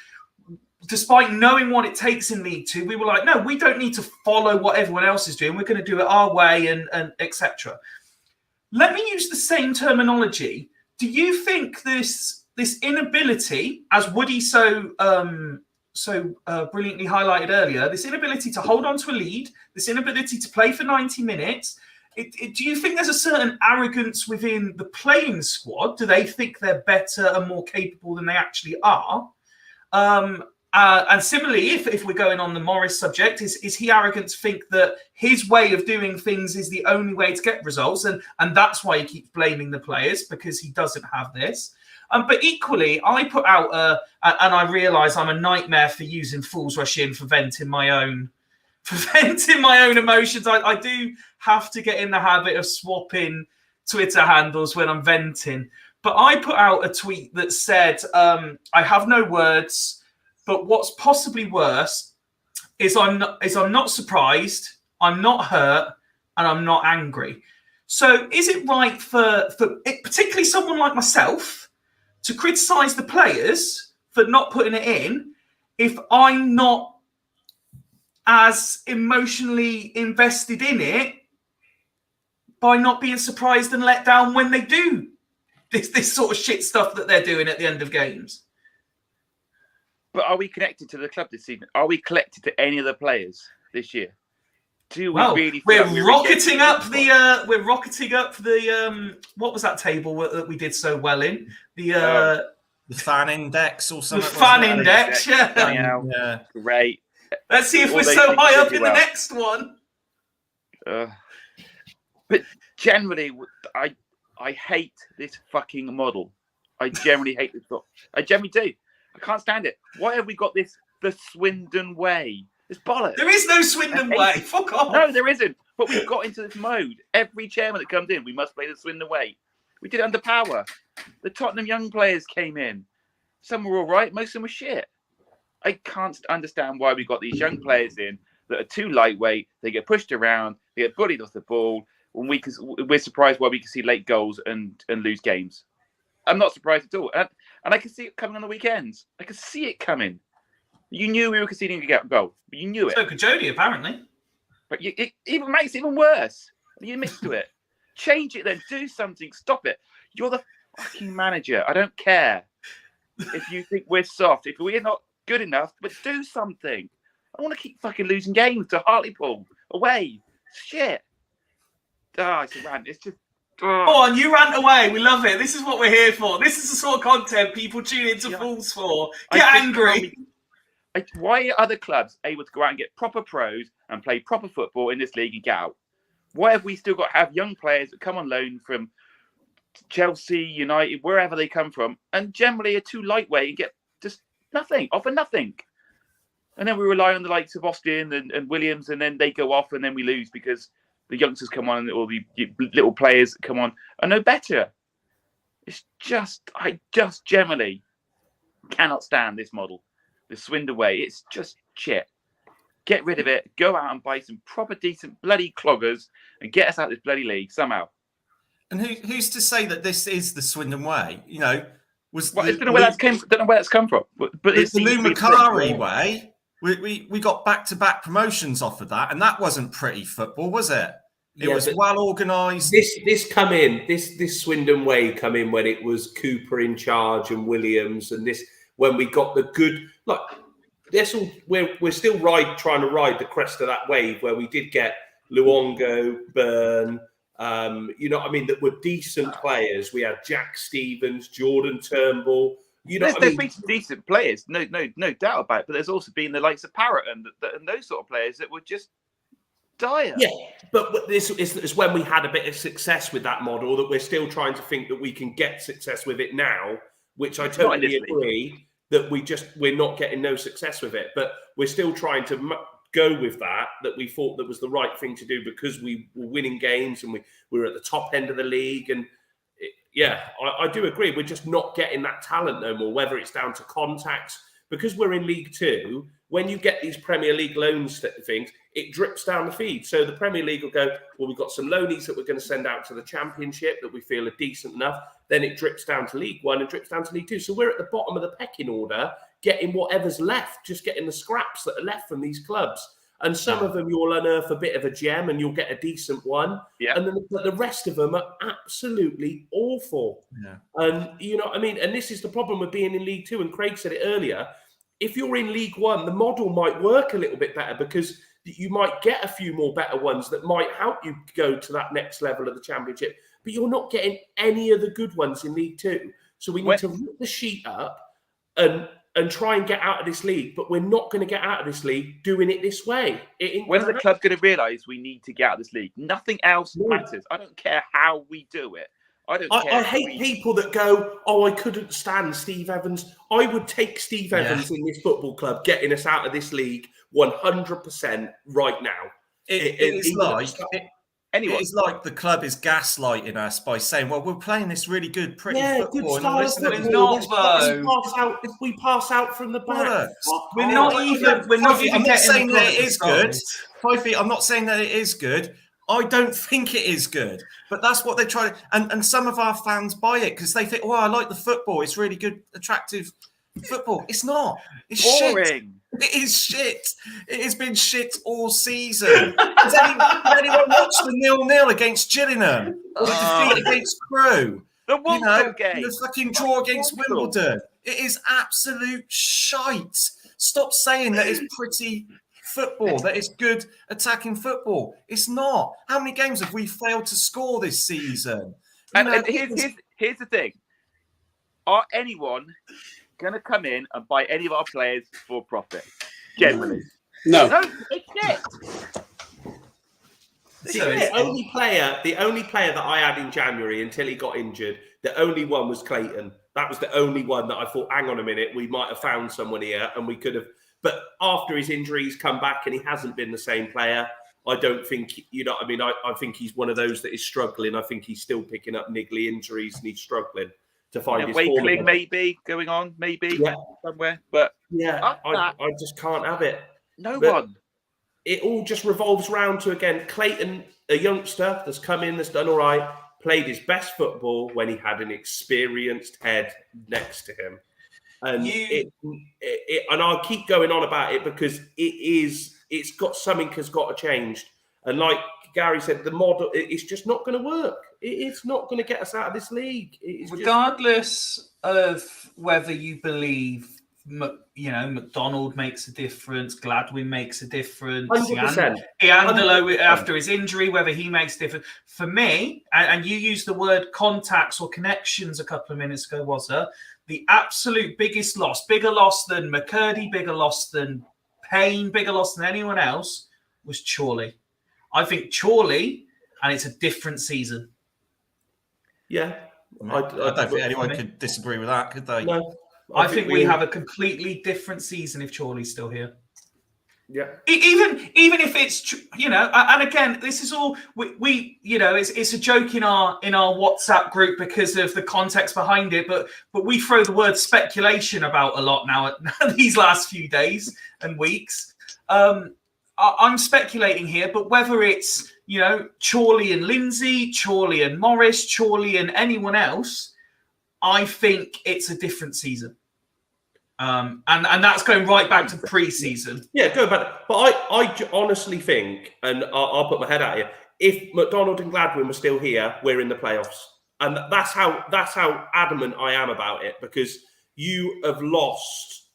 [SPEAKER 1] despite knowing what it takes in League Two, we were like, no, we don't need to follow what everyone else is doing. We're going to do it our way and etc. Let me use the same terminology. Do you think this inability, as Woody so brilliantly highlighted earlier, this inability to hold on to a lead, this inability to play for 90 minutes, do you think there's a certain arrogance within the playing squad? Do they think they're better and more capable than they actually are? And similarly, if we're going on the Morris subject, is he arrogant to think that his way of doing things is the only way to get results, and that's why he keeps blaming the players because he doesn't have this? But equally, I put out and I realise I'm a nightmare for using Fools Rush In for venting my own emotions. I do have to get in the habit of swapping Twitter handles when I'm venting. But I put out a tweet that said, I have no words, but what's possibly worse is I'm not surprised, I'm not hurt, and I'm not angry. So is it right for particularly someone like myself to criticise the players for not putting it in if I'm not as emotionally invested in it by not being surprised and let down when they do this sort of shit stuff that they're doing at the end of games?
[SPEAKER 9] But are we connected to the club this season? Are we connected to any of the players this year? Do we really?
[SPEAKER 1] We're rocketing up the. We're rocketing up the. What was that table that we did so well in? The
[SPEAKER 3] fan index or something.
[SPEAKER 1] The fan index, yeah.
[SPEAKER 3] Yeah.
[SPEAKER 9] Great.
[SPEAKER 1] Let's see if we're so high up in the next one.
[SPEAKER 9] But generally, I hate this fucking model. I generally hate this. I generally do. I can't stand it. Why have we got the Swindon way? It's bollocks.
[SPEAKER 1] There is no Swindon way. Fuck off.
[SPEAKER 9] No, there isn't. But we've got into this mode. Every chairman that comes in, we must play the Swindon way. We did it under Power. The Tottenham young players came in. Some were all right. Most of them were shit. I can't understand why we got these young players in that are too lightweight. They get pushed around. They get bullied off the ball. When we're surprised why we can see late goals and lose games. I'm not surprised at all. And I can see it coming on the weekends. I can see it coming. You knew we were conceding a goal. But you knew it.
[SPEAKER 1] So could Jody, apparently.
[SPEAKER 9] But it even makes it even worse. You admit to it. Change it then. Do something. Stop it. You're the fucking manager. I don't care if you think we're soft. If we're not good enough, but do something. I want to keep fucking losing games to Hartlepool. Away. Shit. It's a rant. It's just...
[SPEAKER 1] Go on, you rant away. We love it. This is what we're here for. This is the sort of content people tune into Fools for. Get angry.
[SPEAKER 9] Why are other clubs able to go out and get proper pros and play proper football in this league and get out? Why have we still got to have young players that come on loan from Chelsea, United, wherever they come from, and generally are too lightweight and get just nothing, offer nothing? And then we rely on the likes of Austin and Williams, and then they go off, and then we lose because the youngsters come on, or the little players that come on are no better. It's just, I just generally cannot stand this model. The Swindon way, it's just shit. Get rid of it. Go out and buy some proper, decent, bloody cloggers and get us out of this bloody league somehow.
[SPEAKER 3] And who's to say that this is the Swindon way? I
[SPEAKER 9] don't know where that's come from. But
[SPEAKER 3] it's the Lou Macari way. We got back-to-back promotions off of that, and that wasn't pretty football, was it? It was well organised.
[SPEAKER 8] This Swindon way come in when it was Cooper in charge and Williams, and this when we got the good we're still trying to ride the crest of that wave where we did get Luongo, Byrne, that were decent players. We had Jack Stevens, Jordan Turnbull.
[SPEAKER 9] There's been some decent players, no doubt about it. But there's also been the likes of Parrott and those sort of players that were just dire.
[SPEAKER 8] Yeah, but this is when we had a bit of success with that model that we're still trying to think that we can get success with it now, which I totally agree that we're not getting no success with it, but we're still trying to go with that we thought that was the right thing to do because we were winning games and we were at the top end of the league. And I do agree. We're just not getting that talent no more, whether it's down to contacts, because we're in League Two. When you get these Premier League loans things, it drips down the feed. So the Premier League will go, well, we've got some loanies that we're going to send out to the Championship that we feel are decent enough. Then it drips down to League One and drips down to League Two. So we're at the bottom of the pecking order, getting whatever's left, just getting the scraps that are left from these clubs. And some of them you'll unearth a bit of a gem and you'll get a decent one. Yeah. And then the rest of them are absolutely awful. Yeah. And you know what I mean? And this is the problem with being in League Two. And Craig said it earlier. If you're in League One, the model might work a little bit better because you might get a few more better ones that might help you go to that next level of the Championship. But you're not getting any of the good ones in League Two. So we need to rip the sheet up and try and get out of this league, but we're not going to get out of this league doing it this way.
[SPEAKER 9] When are the club going to realise we need to get out of this league? Nothing else matters. I don't care how we do it. I
[SPEAKER 8] hate people that go, I couldn't stand Steve Evans. I would take Steve Evans in this football club, getting us out of this league 100% right now.
[SPEAKER 3] It's like the club is gaslighting us by saying, well, we're playing this really good, pretty football.
[SPEAKER 8] Good style football. If we pass out from the back.
[SPEAKER 3] I'm not saying that it is good. I'm not saying that it is good. I don't think it is good. But that's what they try. And some of our fans buy it because they think, I like the football. It's really good, attractive football. It's not. It's
[SPEAKER 9] boring.
[SPEAKER 3] Shit. It is shit. It has been shit all season. Has anyone watched the 0-0 against Gillingham? Or the defeat against Crewe?
[SPEAKER 9] The game.
[SPEAKER 3] The fucking draw against Wimbledon. It is absolute shite. Stop saying that it's pretty football, that it's good attacking football. It's not. How many games have we failed to score this season?
[SPEAKER 9] And here's the thing. Are anyone going to come in and buy any of our players for profit? Generally.
[SPEAKER 4] No,
[SPEAKER 9] it's it.
[SPEAKER 8] The only player that I had in January until he got injured, the only one was Clayton. That was the only one that I thought, hang on a minute, we might have found someone here and we could have. But after his injury, he's come back and he hasn't been the same player. I don't think, I think he's one of those that is struggling. I think he's still picking up niggly injuries and he's struggling to find his form.
[SPEAKER 9] Wakeling maybe going on, somewhere. But
[SPEAKER 8] I just can't have it.
[SPEAKER 9] No one.
[SPEAKER 8] It all just revolves round to, again, Clayton, a youngster that's come in, that's done all right, played his best football when he had an experienced head next to him. And and I'll keep going on about it because it's got something has got to change. And like Gary said, the model, it's just not going to work. It's not going to get us out of this league.
[SPEAKER 1] Regardless of whether you believe, McDonald makes a difference, Gladwin makes a difference,
[SPEAKER 8] 100%.
[SPEAKER 1] Iandolo after his injury, whether he makes a difference. For me, and you used the word contacts or connections a couple of minutes ago, was there? The absolute biggest loss, bigger loss than McCurdy, bigger loss than Payne, bigger loss than anyone else, was Chorley. I think Chorley, and it's a different season.
[SPEAKER 8] Yeah.
[SPEAKER 3] I don't think anyone could disagree with that, could they?
[SPEAKER 8] No.
[SPEAKER 1] I think we have a completely different season if Chorley's still here.
[SPEAKER 8] Yeah.
[SPEAKER 1] Even if it's, and again, this is all we it's a joke in our WhatsApp group because of the context behind it, but we throw the word speculation about a lot now these last few days and weeks. I'm speculating here, but whether it's Chorley and Lindsay, Chorley and Morris, Chorley and anyone else, I think it's a different season. And that's going right back to pre-season.
[SPEAKER 8] Yeah, go back. But I honestly think, and I'll put my head out here, if McDonald and Gladwin were still here, we're in the playoffs. And that's how adamant I am about it, because you have lost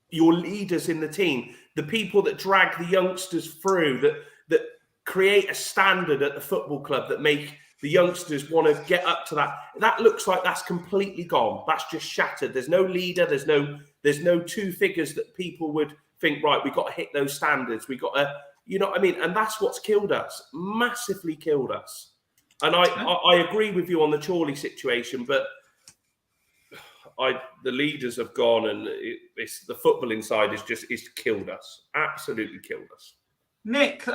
[SPEAKER 8] your leaders in the team, the people that drag the youngsters through, that create a standard at the football club that make the youngsters want to get up to that. That looks like that's completely gone. That's just shattered. There's no leader. There's no two figures that people would think, right, we've got to hit those standards. We got to, you know what I mean? And that's what's killed us, massively killed us. And I agree with you on the Chorley situation, but the leaders have gone, and it's the footballing side is killed us, absolutely killed us.
[SPEAKER 1] Nick,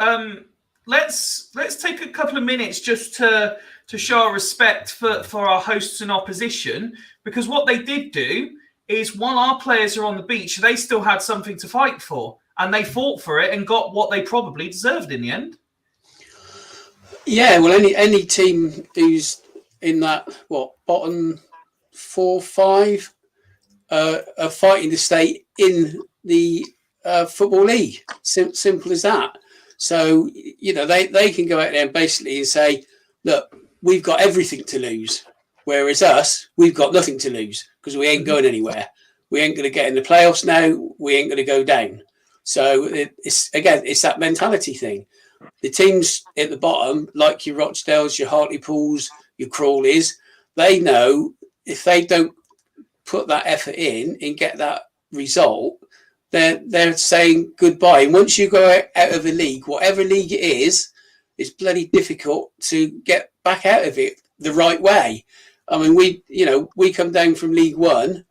[SPEAKER 1] let's take a couple of minutes just to show our respect for our hosts and opposition, because what they did do is, while our players are on the beach, they still had something to fight for, and they fought for it and got what they probably deserved in the end.
[SPEAKER 4] Yeah, well, any team who's in that bottom 4, 5 are fighting to stay in the football league. Simple as that. So they can go out there and basically say, look, we've got everything to lose, whereas us, we've got nothing to lose because we ain't going anywhere. We ain't going to get in the playoffs now. We ain't going to go down. So it's that mentality thing. The teams at the bottom, like your Rochdales, your Hartlepools, your Crawleys, they know if they don't put that effort in and get that result, they're saying goodbye. And once you go out of a league, whatever league it is, it's bloody difficult to get back out of it the right way. I mean, we come down from League One,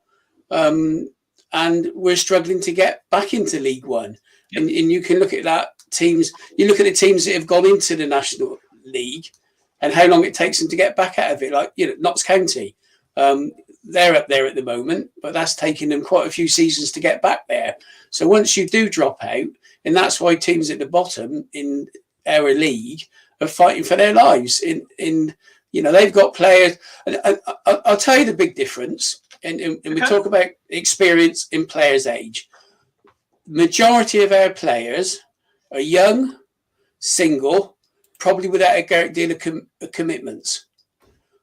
[SPEAKER 4] and we're struggling to get back into League One. Yep. And you can look at that teams. You look at the teams that have gone into the National League, and how long it takes them to get back out of it. Like Notts County, they're up there at the moment, but that's taken them quite a few seasons to get back there. So once you do drop out, and that's why teams at the bottom in our league are fighting for their lives. They've got players, and I'll tell you the big difference. And we talk about experience in players' age. Majority of our players are young, single, probably without a great deal of commitments.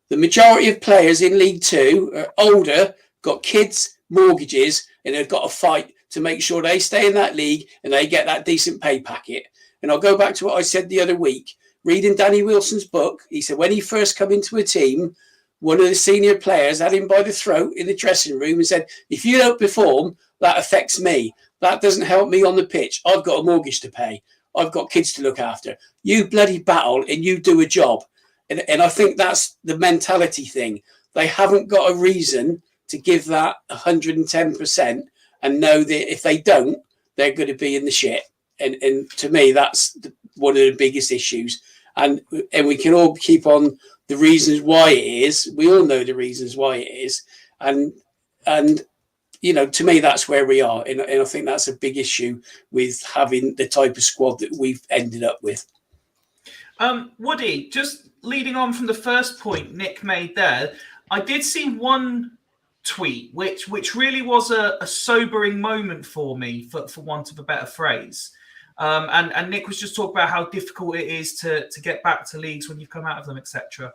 [SPEAKER 4] The majority of players in League Two are older, got kids, mortgages, and they've got to fight to make sure they stay in that league and they get that decent pay packet. And I'll go back to what I said the other week. Reading Danny Wilson's book, he said when he first come into a team, one of the senior players had him by the throat in the dressing room and said, if you don't perform, that affects me. That doesn't help me on the pitch. I've got a mortgage to pay. I've got kids to look after. You bloody battle and you do a job. And I think that's the mentality thing. They haven't got a reason to give that 110% and know that if they don't, they're going to be in the shit. And to me, that's one of the biggest issues. And we can all keep on the reasons why it is. We all know the reasons why it is. And to me, that's where we are. And I think that's a big issue with having the type of squad that we've ended up with.
[SPEAKER 1] Woody, just leading on from the first point Nick made there, I did see one tweet which really was a sobering moment for me, for want of a better phrase. And Nick was just talking about how difficult it is to get back to leagues when you've come out of them, etc.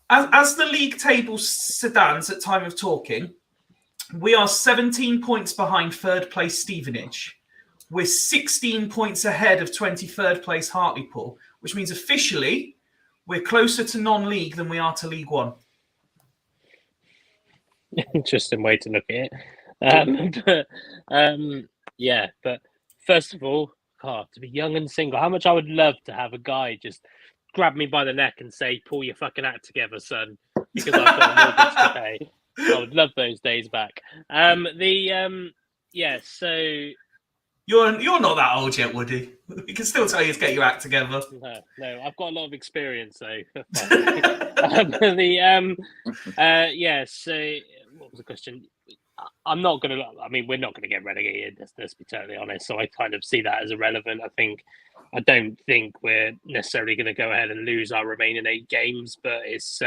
[SPEAKER 1] As the league table stands at time of talking, we are 17 points behind third place Stevenage. We're 16 points ahead of 23rd place Hartlepool, which means officially we're closer to non-league than we are to League One.
[SPEAKER 5] Interesting way to look at it. But first of all, to be young and single, how much I would love to have a guy just grab me by the neck and say, pull your fucking act together, son, because I've got a mortgage to pay. I would love those days back. So
[SPEAKER 1] you're not that old yet, Woody. We can still tell you to get your act together.
[SPEAKER 5] No, I've got a lot of experience though. So what was the question? We're not going to get relegated. Let's be totally honest. So I kind of see that as irrelevant. I don't think we're necessarily going to go ahead and lose our remaining 8 games, but it's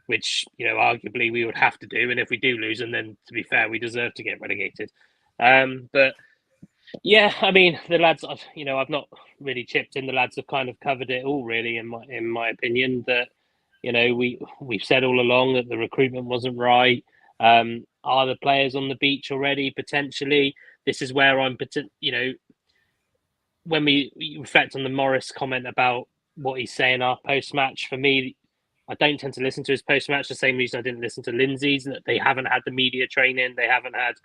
[SPEAKER 5] which arguably we would have to do. And if we do lose them, then to be fair, we deserve to get relegated. But Yeah, I mean the lads. I've not really chipped in. The lads have kind of covered it all, really, in my opinion. That we've said all along that the recruitment wasn't right. Are the players on the beach already? Potentially, this is where I'm. When we reflect on the Morris comment about what he's saying our post match, for me, I don't tend to listen to his post match. The same reason I didn't listen to Lindsay's. That they haven't had the media training. They haven't had.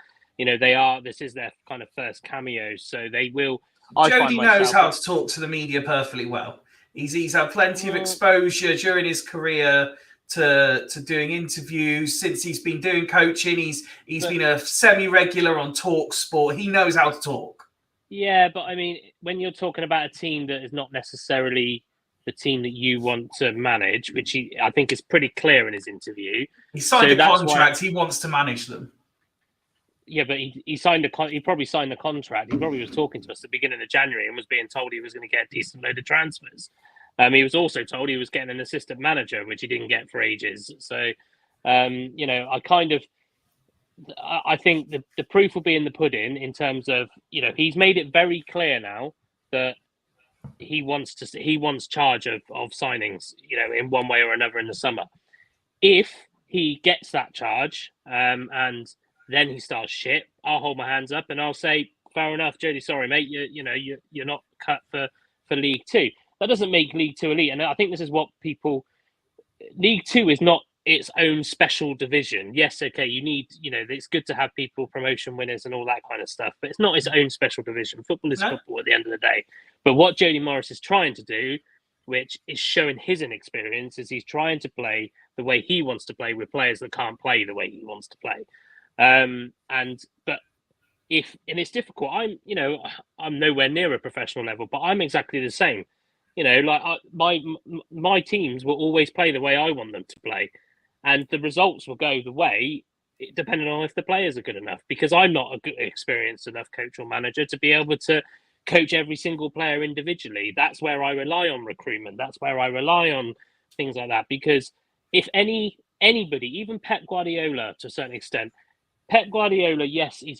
[SPEAKER 5] This is their kind of first cameo, so they will.
[SPEAKER 1] Jody knows how to talk to the media perfectly well. He's had plenty of exposure during his career to doing interviews. Since he's been doing coaching, he's been a semi-regular on Talk Sport. He knows how to talk.
[SPEAKER 5] Yeah, but I mean, when you're talking about a team that is not necessarily the team that you want to manage, which I think is pretty clear in his interview.
[SPEAKER 1] He signed a contract. He wants to manage them.
[SPEAKER 5] Yeah, but he probably signed the contract. He probably was talking to us at the beginning of January and was being told he was going to get a decent load of transfers. He was also told he was getting an assistant manager, which he didn't get for ages. So, I think the proof will be in the pudding in terms of, he's made it very clear now that he wants charge of signings, in one way or another in the summer. If he gets that charge, and then he starts shit, I'll hold my hands up and I'll say, fair enough, Jody, sorry, mate, you're not cut for League Two. That doesn't make League Two elite. And I think this is what League Two is not its own special division. Yes, okay, you need, it's good to have people, promotion winners and all that kind of stuff, but it's not its own special division. Football is football at the end of the day. But what Jody Morris is trying to do, which is showing his inexperience, is he's trying to play the way he wants to play with players that can't play the way he wants to play. But it's difficult. I'm nowhere near a professional level, but I'm exactly the same. My teams will always play the way I want them to play, and the results will go the way, depending on if the players are good enough. Because I'm not a good, experienced enough coach or manager to be able to coach every single player individually. That's where I rely on recruitment. That's where I rely on things like that. Because if anybody, even Pep Guardiola to a certain extent. Pep Guardiola, yes, he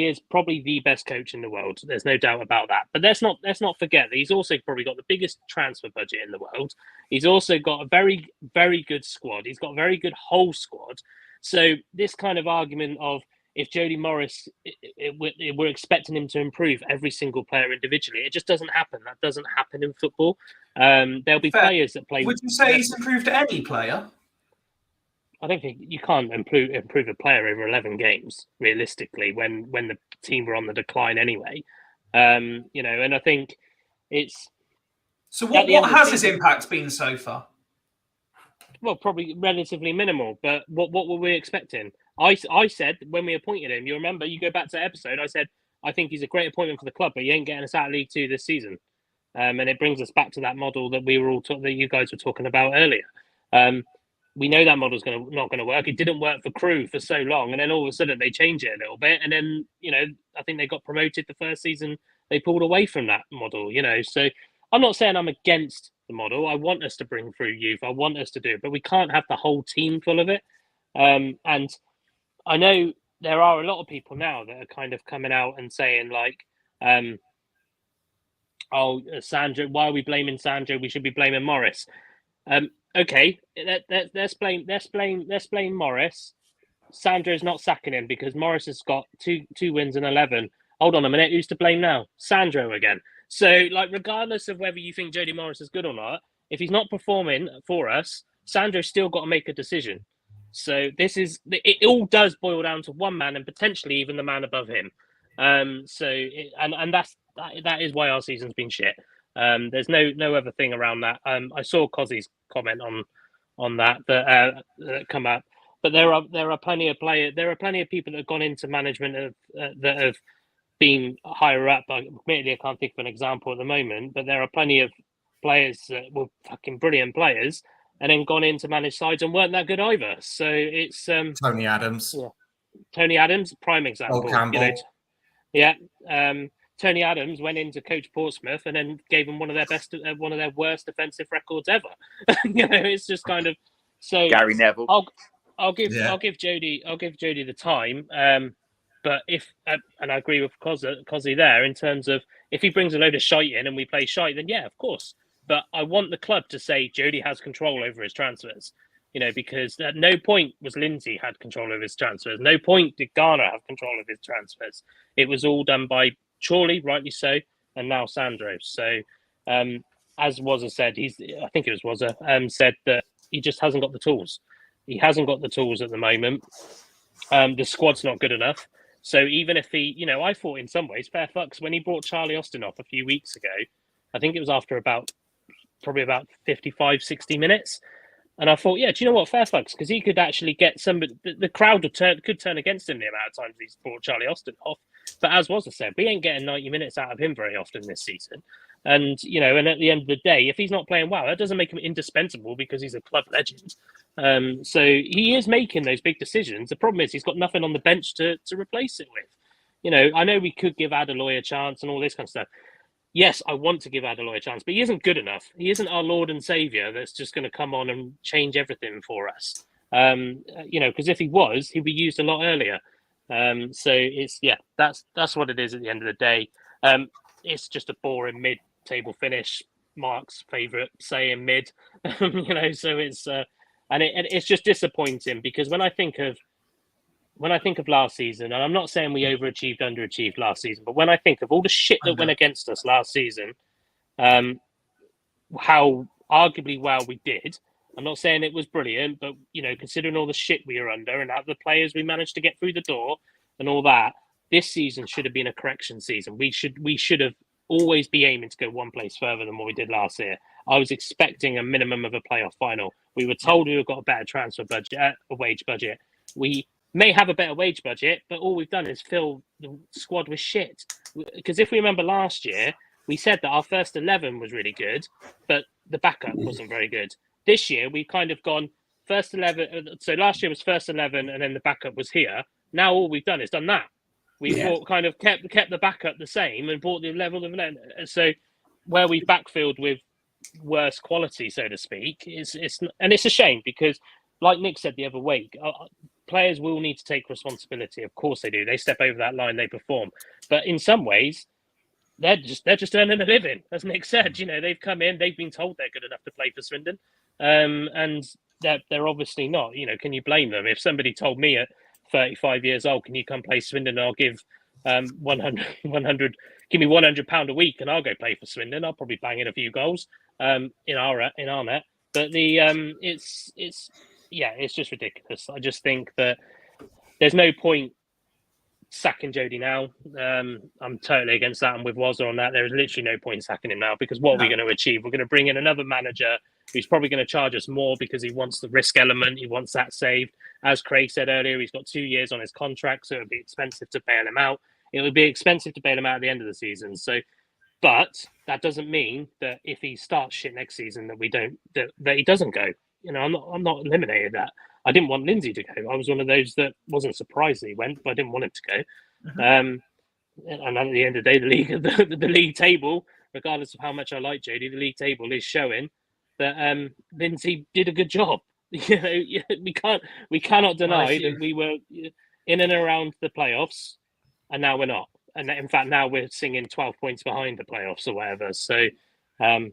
[SPEAKER 5] is probably the best coach in the world. There's no doubt about that. But let's not forget that he's also probably got the biggest transfer budget in the world. He's also got a very, very good squad. He's got a very good whole squad. So this kind of argument of if Jody Morris, we're expecting him to improve every single player individually, it just doesn't happen. That doesn't happen in football. There'll be players that play.
[SPEAKER 1] Would you say he's improved any player?
[SPEAKER 5] I don't think you can't improve a player over 11 games realistically when the team were on the decline anyway. And I think it's.
[SPEAKER 1] So what has his impact been so far?
[SPEAKER 5] Well, probably relatively minimal. But what were we expecting? I said when we appointed him, you remember, you go back to the episode, I said I think he's a great appointment for the club, but he ain't getting us out of League Two this season. And it brings us back to that model that that you guys were talking about earlier. We know that model's not going to work. It didn't work for Crewe for so long, and then all of a sudden they change it a little bit, and then I think they got promoted the first season. They pulled away from that model, So I'm not saying I'm against the model. I want us to bring through youth. I want us to do it, but we can't have the whole team full of it. And I know there are a lot of people now that are kind of coming out and saying like, "Oh, Sandro, why are we blaming Sandro? We should be blaming Morris." Okay, let's blame Morris. Sandro's not sacking him because Morris has got two wins and 11. Hold on a minute, who's to blame now? Sandro again. So, regardless of whether you think Jody Morris is good or not, if he's not performing for us, Sandro's still got to make a decision. So it all does boil down to one man and potentially even the man above him. That is why our season's been shit. There's no other thing around that. I saw Cozzy's comment on that come up, but there are plenty of players. There are plenty of people that have gone into management that have been higher up. Admittedly, I can't think of an example at the moment, but there are plenty of players that were fucking brilliant players and then gone in to manage sides and weren't that good either. So it's
[SPEAKER 3] Tony Adams.
[SPEAKER 5] Yeah. Tony Adams, prime example.
[SPEAKER 3] Paul Campbell.
[SPEAKER 5] Tony Adams went in to coach Portsmouth and then gave them one of their worst defensive records ever. It's just kind of so.
[SPEAKER 9] Gary Neville.
[SPEAKER 5] I'll give Jody the time. But and I agree with Cozzy there in terms of if he brings a load of shite in and we play shite, then yeah, of course. But I want the club to say Jody has control over his transfers, because at no point was Lindsay had control over his transfers. No point did Garner have control of his transfers. It was all done by Chorley, rightly so, and now Sandro. So, as Wazza said, I think it was Wazza, said that he just hasn't got the tools. He hasn't got the tools at the moment. The squad's not good enough. So even if he, I thought in some ways, fair fucks, when he brought Charlie Austin off a few weeks ago, I think it was after probably about 55, 60 minutes. And I thought, yeah, do you know what, fair fucks, because he could actually get somebody, the crowd could turn against him the amount of times he's brought Charlie Austin off. But as Wazza said, we ain't getting 90 minutes out of him very often this season. And, and at the end of the day, if he's not playing well, that doesn't make him indispensable because he's a club legend. So he is making those big decisions. The problem is he's got nothing on the bench to replace it with. I know we could give Adeloy a chance and all this kind of stuff. Yes, I want to give Adeloy a chance, but he isn't good enough. He isn't our Lord and Saviour that's just going to come on and change everything for us. Because if he was, he'd be used a lot earlier. So that's what it is at the end of the day. It's just a boring mid-table finish. Mark's favourite saying mid, So it's and it's just disappointing because when I think of last season, and I'm not saying we overachieved, underachieved last season, but when I think of all the shit that went against us last season, how arguably well we did. I'm not saying it was brilliant, but considering all the shit we were under and the players we managed to get through the door and all that, this season should have been a correction season. We should have always be aiming to go one place further than what we did last year. I was expecting a minimum of a playoff final. We were told we got a better transfer budget, a wage budget. We may have a better wage budget, but all we've done is fill the squad with shit. Because if we remember last year, we said that our first 11 was really good, but the backup wasn't very good. This year, we've kind of gone first 11. So last year was first 11, and then the backup was here. Now all we've done is done that. We've kind of kept the backup the same and brought the level of so where we backfilled with worse quality, so to speak, it's a shame because, like Nick said the other week, players will need to take responsibility. Of course they do. They step over that line, they perform. But in some ways, they're just earning a living, as Nick said. They've come in, they've been told they're good enough to play for Swindon, and they're obviously not. Can you blame them? If somebody told me at 35 years old, can you come play Swindon? I'll give 100. Give me £100 a week, and I'll go play for Swindon. I'll probably bang in a few goals in our net. But it's just ridiculous. I just think that there's no point sacking Jody now. I'm totally against that, and with Wazza on that, there is literally no point sacking him now because what are we going to achieve? We're going to bring in another manager who's probably going to charge us more because he wants the risk element. He wants that saved. As Craig said earlier, he's got 2 years on his contract, so it would be expensive to bail him out. It would be expensive to bail him out at the end of the season. So, but that doesn't mean that if he starts shit next season that he doesn't go. I'm not eliminated that. I didn't want Lindsay to go. I was one of those that wasn't surprised that he went, but I didn't want him to go. Mm-hmm. And at the end of the day, the league table, regardless of how much I like Jody, the league table is showing that Lindsay did a good job. We cannot deny that we were in and around the playoffs, and now we're not. And in fact, now we're singing 12 points behind the playoffs or whatever. So, so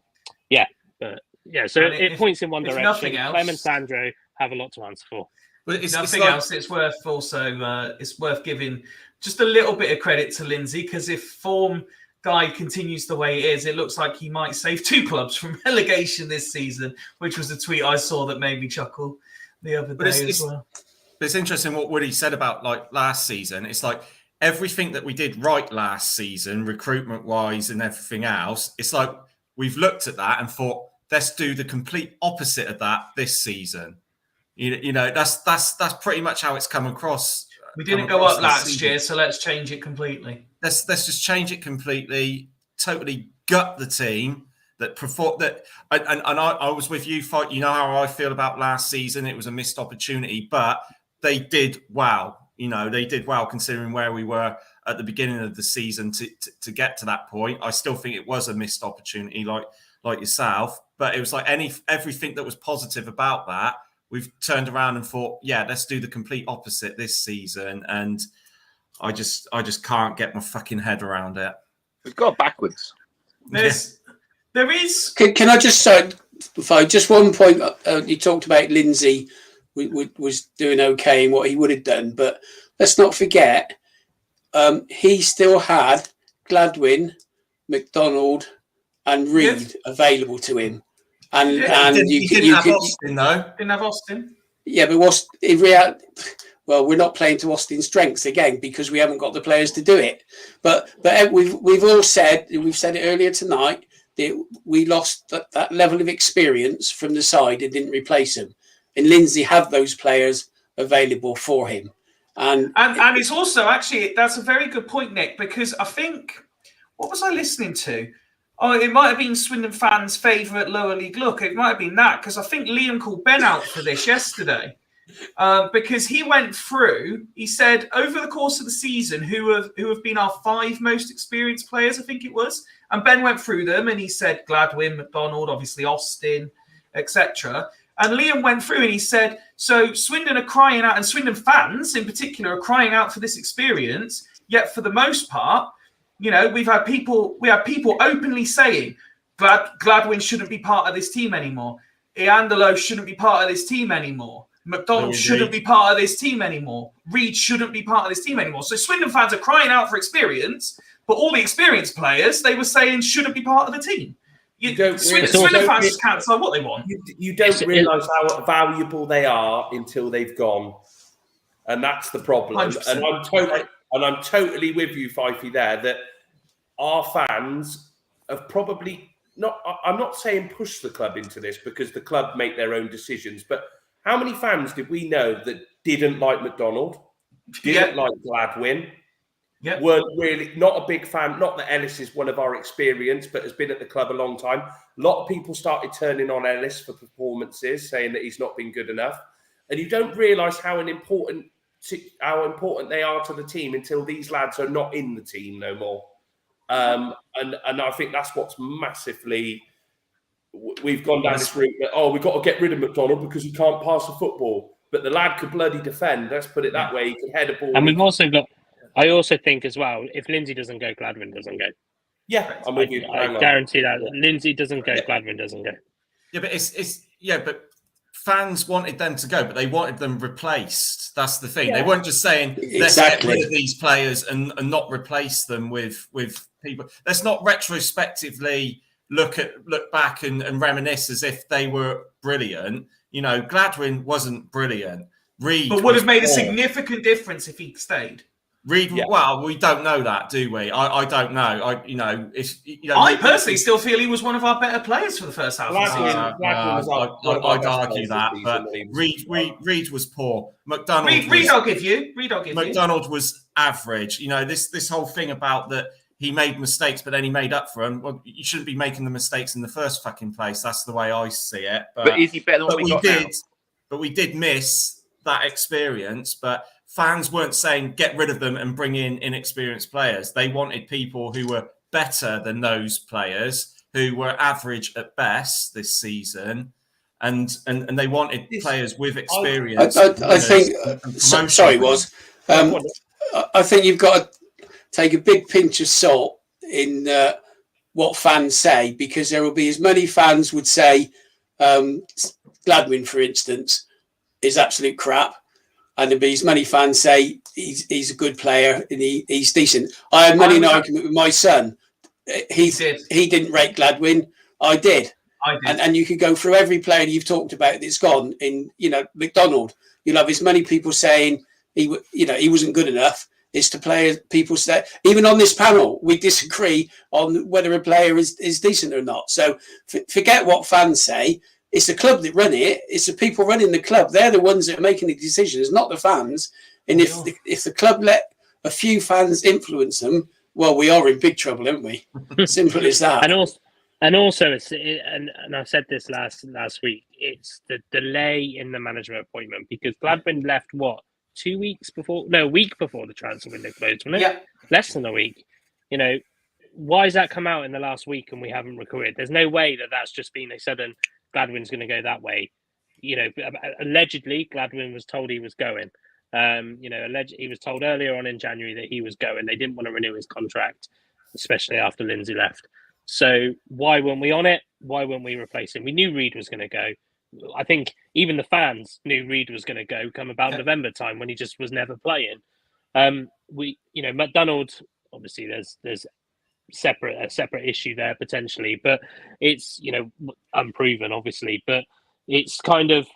[SPEAKER 5] it points in one direction. Clem and Sandro have a lot to answer for.
[SPEAKER 1] But it's else, it's worth also it's worth giving just a little bit of credit to Lindsay because if form guide continues the way it is, it looks like he might save 2 clubs from relegation this season, which was a tweet I saw that made me chuckle the other day as well.
[SPEAKER 3] But it's interesting what Woody said about like last season. It's like everything that we did right last season, recruitment-wise and everything else, it's like we've looked at that and thought, let's do the complete opposite of that this season. That's pretty much how it's come across.
[SPEAKER 1] We didn't go up last year, so let's change it completely.
[SPEAKER 3] Let's just change it completely. Totally gut the team that perform that. And I was with you, Fight. You know how I feel about last season. It was a missed opportunity, but they did well. They did well considering where we were at the beginning of the season to get to that point. I still think it was a missed opportunity, like yourself. But it was like everything that was positive about that. We've turned around and thought, yeah, let's do the complete opposite this season. And I just can't get my fucking head around it.
[SPEAKER 9] We've got backwards.
[SPEAKER 1] There is.
[SPEAKER 4] Can I just say, just one point? You talked about Lindsay was doing okay in what he would have done, but let's not forget he still had Gladwin, McDonald, and Reid available to him. And
[SPEAKER 3] he didn't have Austin though.
[SPEAKER 1] Didn't have Austin.
[SPEAKER 4] Yeah, but what's in reality? Well, we're not playing to Austin's strengths again because we haven't got the players to do it. But we've all said, we've said it earlier tonight, that we lost that level of experience from the side and didn't replace him. And Lindsay had those players available for him. And
[SPEAKER 1] it's also actually, that's a very good point, Nick, because I think, what was I listening to? Oh, it might have been Swindon fans' favourite lower league look. It might have been that, because I think Liam called Ben out for this yesterday. Because he went through, he said, over the course of the season, who have been our 5 most experienced players, I think it was. And Ben went through them and he said Gladwin, McDonald, obviously Austin, etc. And Liam went through and he said, so Swindon are crying out, and Swindon fans in particular are crying out for this experience, yet for the most part, you know, we have people openly saying Gladwin shouldn't be part of this team anymore. Iandolo shouldn't be part of this team anymore. McDonald shouldn't be part of this team anymore. Reid shouldn't be part of this team anymore. So Swindon fans are crying out for experience, but all the experienced players, they were saying, shouldn't be part of the team. Swindon fans just can't decide what they want.
[SPEAKER 8] You don't realise how valuable they are until they've gone. And that's the problem.
[SPEAKER 1] 100%.
[SPEAKER 8] And I'm totally with you, Fifey, there, that our fans have probably not, I'm not saying push the club into this because the club make their own decisions, but how many fans did we know that didn't like McDonald, didn't like Gladwin, weren't really, not a big fan, not that Ellis is one of our experience, but has been at the club a long time. A lot of people started turning on Ellis for performances, saying that he's not been good enough. And you don't realise how important they are to the team until these lads are not in the team no more. And I think that's what's massively, we've gone down this route that, we've got to get rid of McDonald because he can't pass a football. But the lad could bloody defend, let's put it that way. He could head a ball.
[SPEAKER 5] And we've also got, I also think as well, if Lindsay doesn't go, Gladwin doesn't go.
[SPEAKER 8] Yeah, I'm with you.
[SPEAKER 5] I guarantee that. Lindsay doesn't go, Gladwin doesn't go.
[SPEAKER 3] Yeah, but but fans wanted them to go, but they wanted them replaced. That's the thing. They weren't just saying, let's get rid of these players and not replace them with people. Let's not retrospectively look back and reminisce as if they were brilliant. You know, Gladwin wasn't brilliant. Reid,
[SPEAKER 1] but would have made a significant difference if he stayed.
[SPEAKER 3] Reid, well, we don't know that, do we? I don't know. I
[SPEAKER 1] personally still feel he was one of our better players for the first half of the season.
[SPEAKER 3] I'd argue that, but Reid was poor. McDonald,
[SPEAKER 1] Reid, I'll give you.
[SPEAKER 3] McDonald was average. You know, this whole thing about that he made mistakes, but then he made up for them. Well, you shouldn't be making the mistakes in the first fucking place. That's the way I see it.
[SPEAKER 9] But is he better than what we got now?
[SPEAKER 3] But we did miss that experience. But fans weren't saying get rid of them and bring in inexperienced players. They wanted people who were better than those players, who were average at best this season, and they wanted players with experience.
[SPEAKER 4] I think. Sorry, I think you've got to take a big pinch of salt in what fans say, because there will be as many fans would say Gladwin, for instance, is absolute crap. And there'll be as many fans say he's a good player and he's decent. I had many an argument with my son. He didn't rate Gladwin. I did. And you could go through every player you've talked about that's gone in, McDonald. You'll have as many people saying he wasn't good enough. It's to players, people say, even on this panel, we disagree on whether a player is decent or not. So forget what fans say. It's the club that run it. It's the people running the club. They're the ones that are making the decisions, not the fans. And if the club let a few fans influence them, well, we are in big trouble, aren't we? Simple as that.
[SPEAKER 5] And also, I said this last week. It's the delay in the management appointment, because Gladwin left a week before the transfer window closed, wasn't it?
[SPEAKER 1] Yeah,
[SPEAKER 5] less than a week. Why has that come out in the last week and we haven't recruited? There's no way that's just been a sudden Gladwin's going to go that way. Allegedly Gladwin was told he was going. He was told earlier on in January that he was going. They didn't want to renew his contract, especially after Lindsay left. So why weren't we on it? Why weren't we replacing? We knew Reid was going to go. I think even the fans knew Reid was going to go come about November time when he just was never playing. McDonald, obviously there's a separate issue there potentially, but it's unproven obviously, but it's kind of,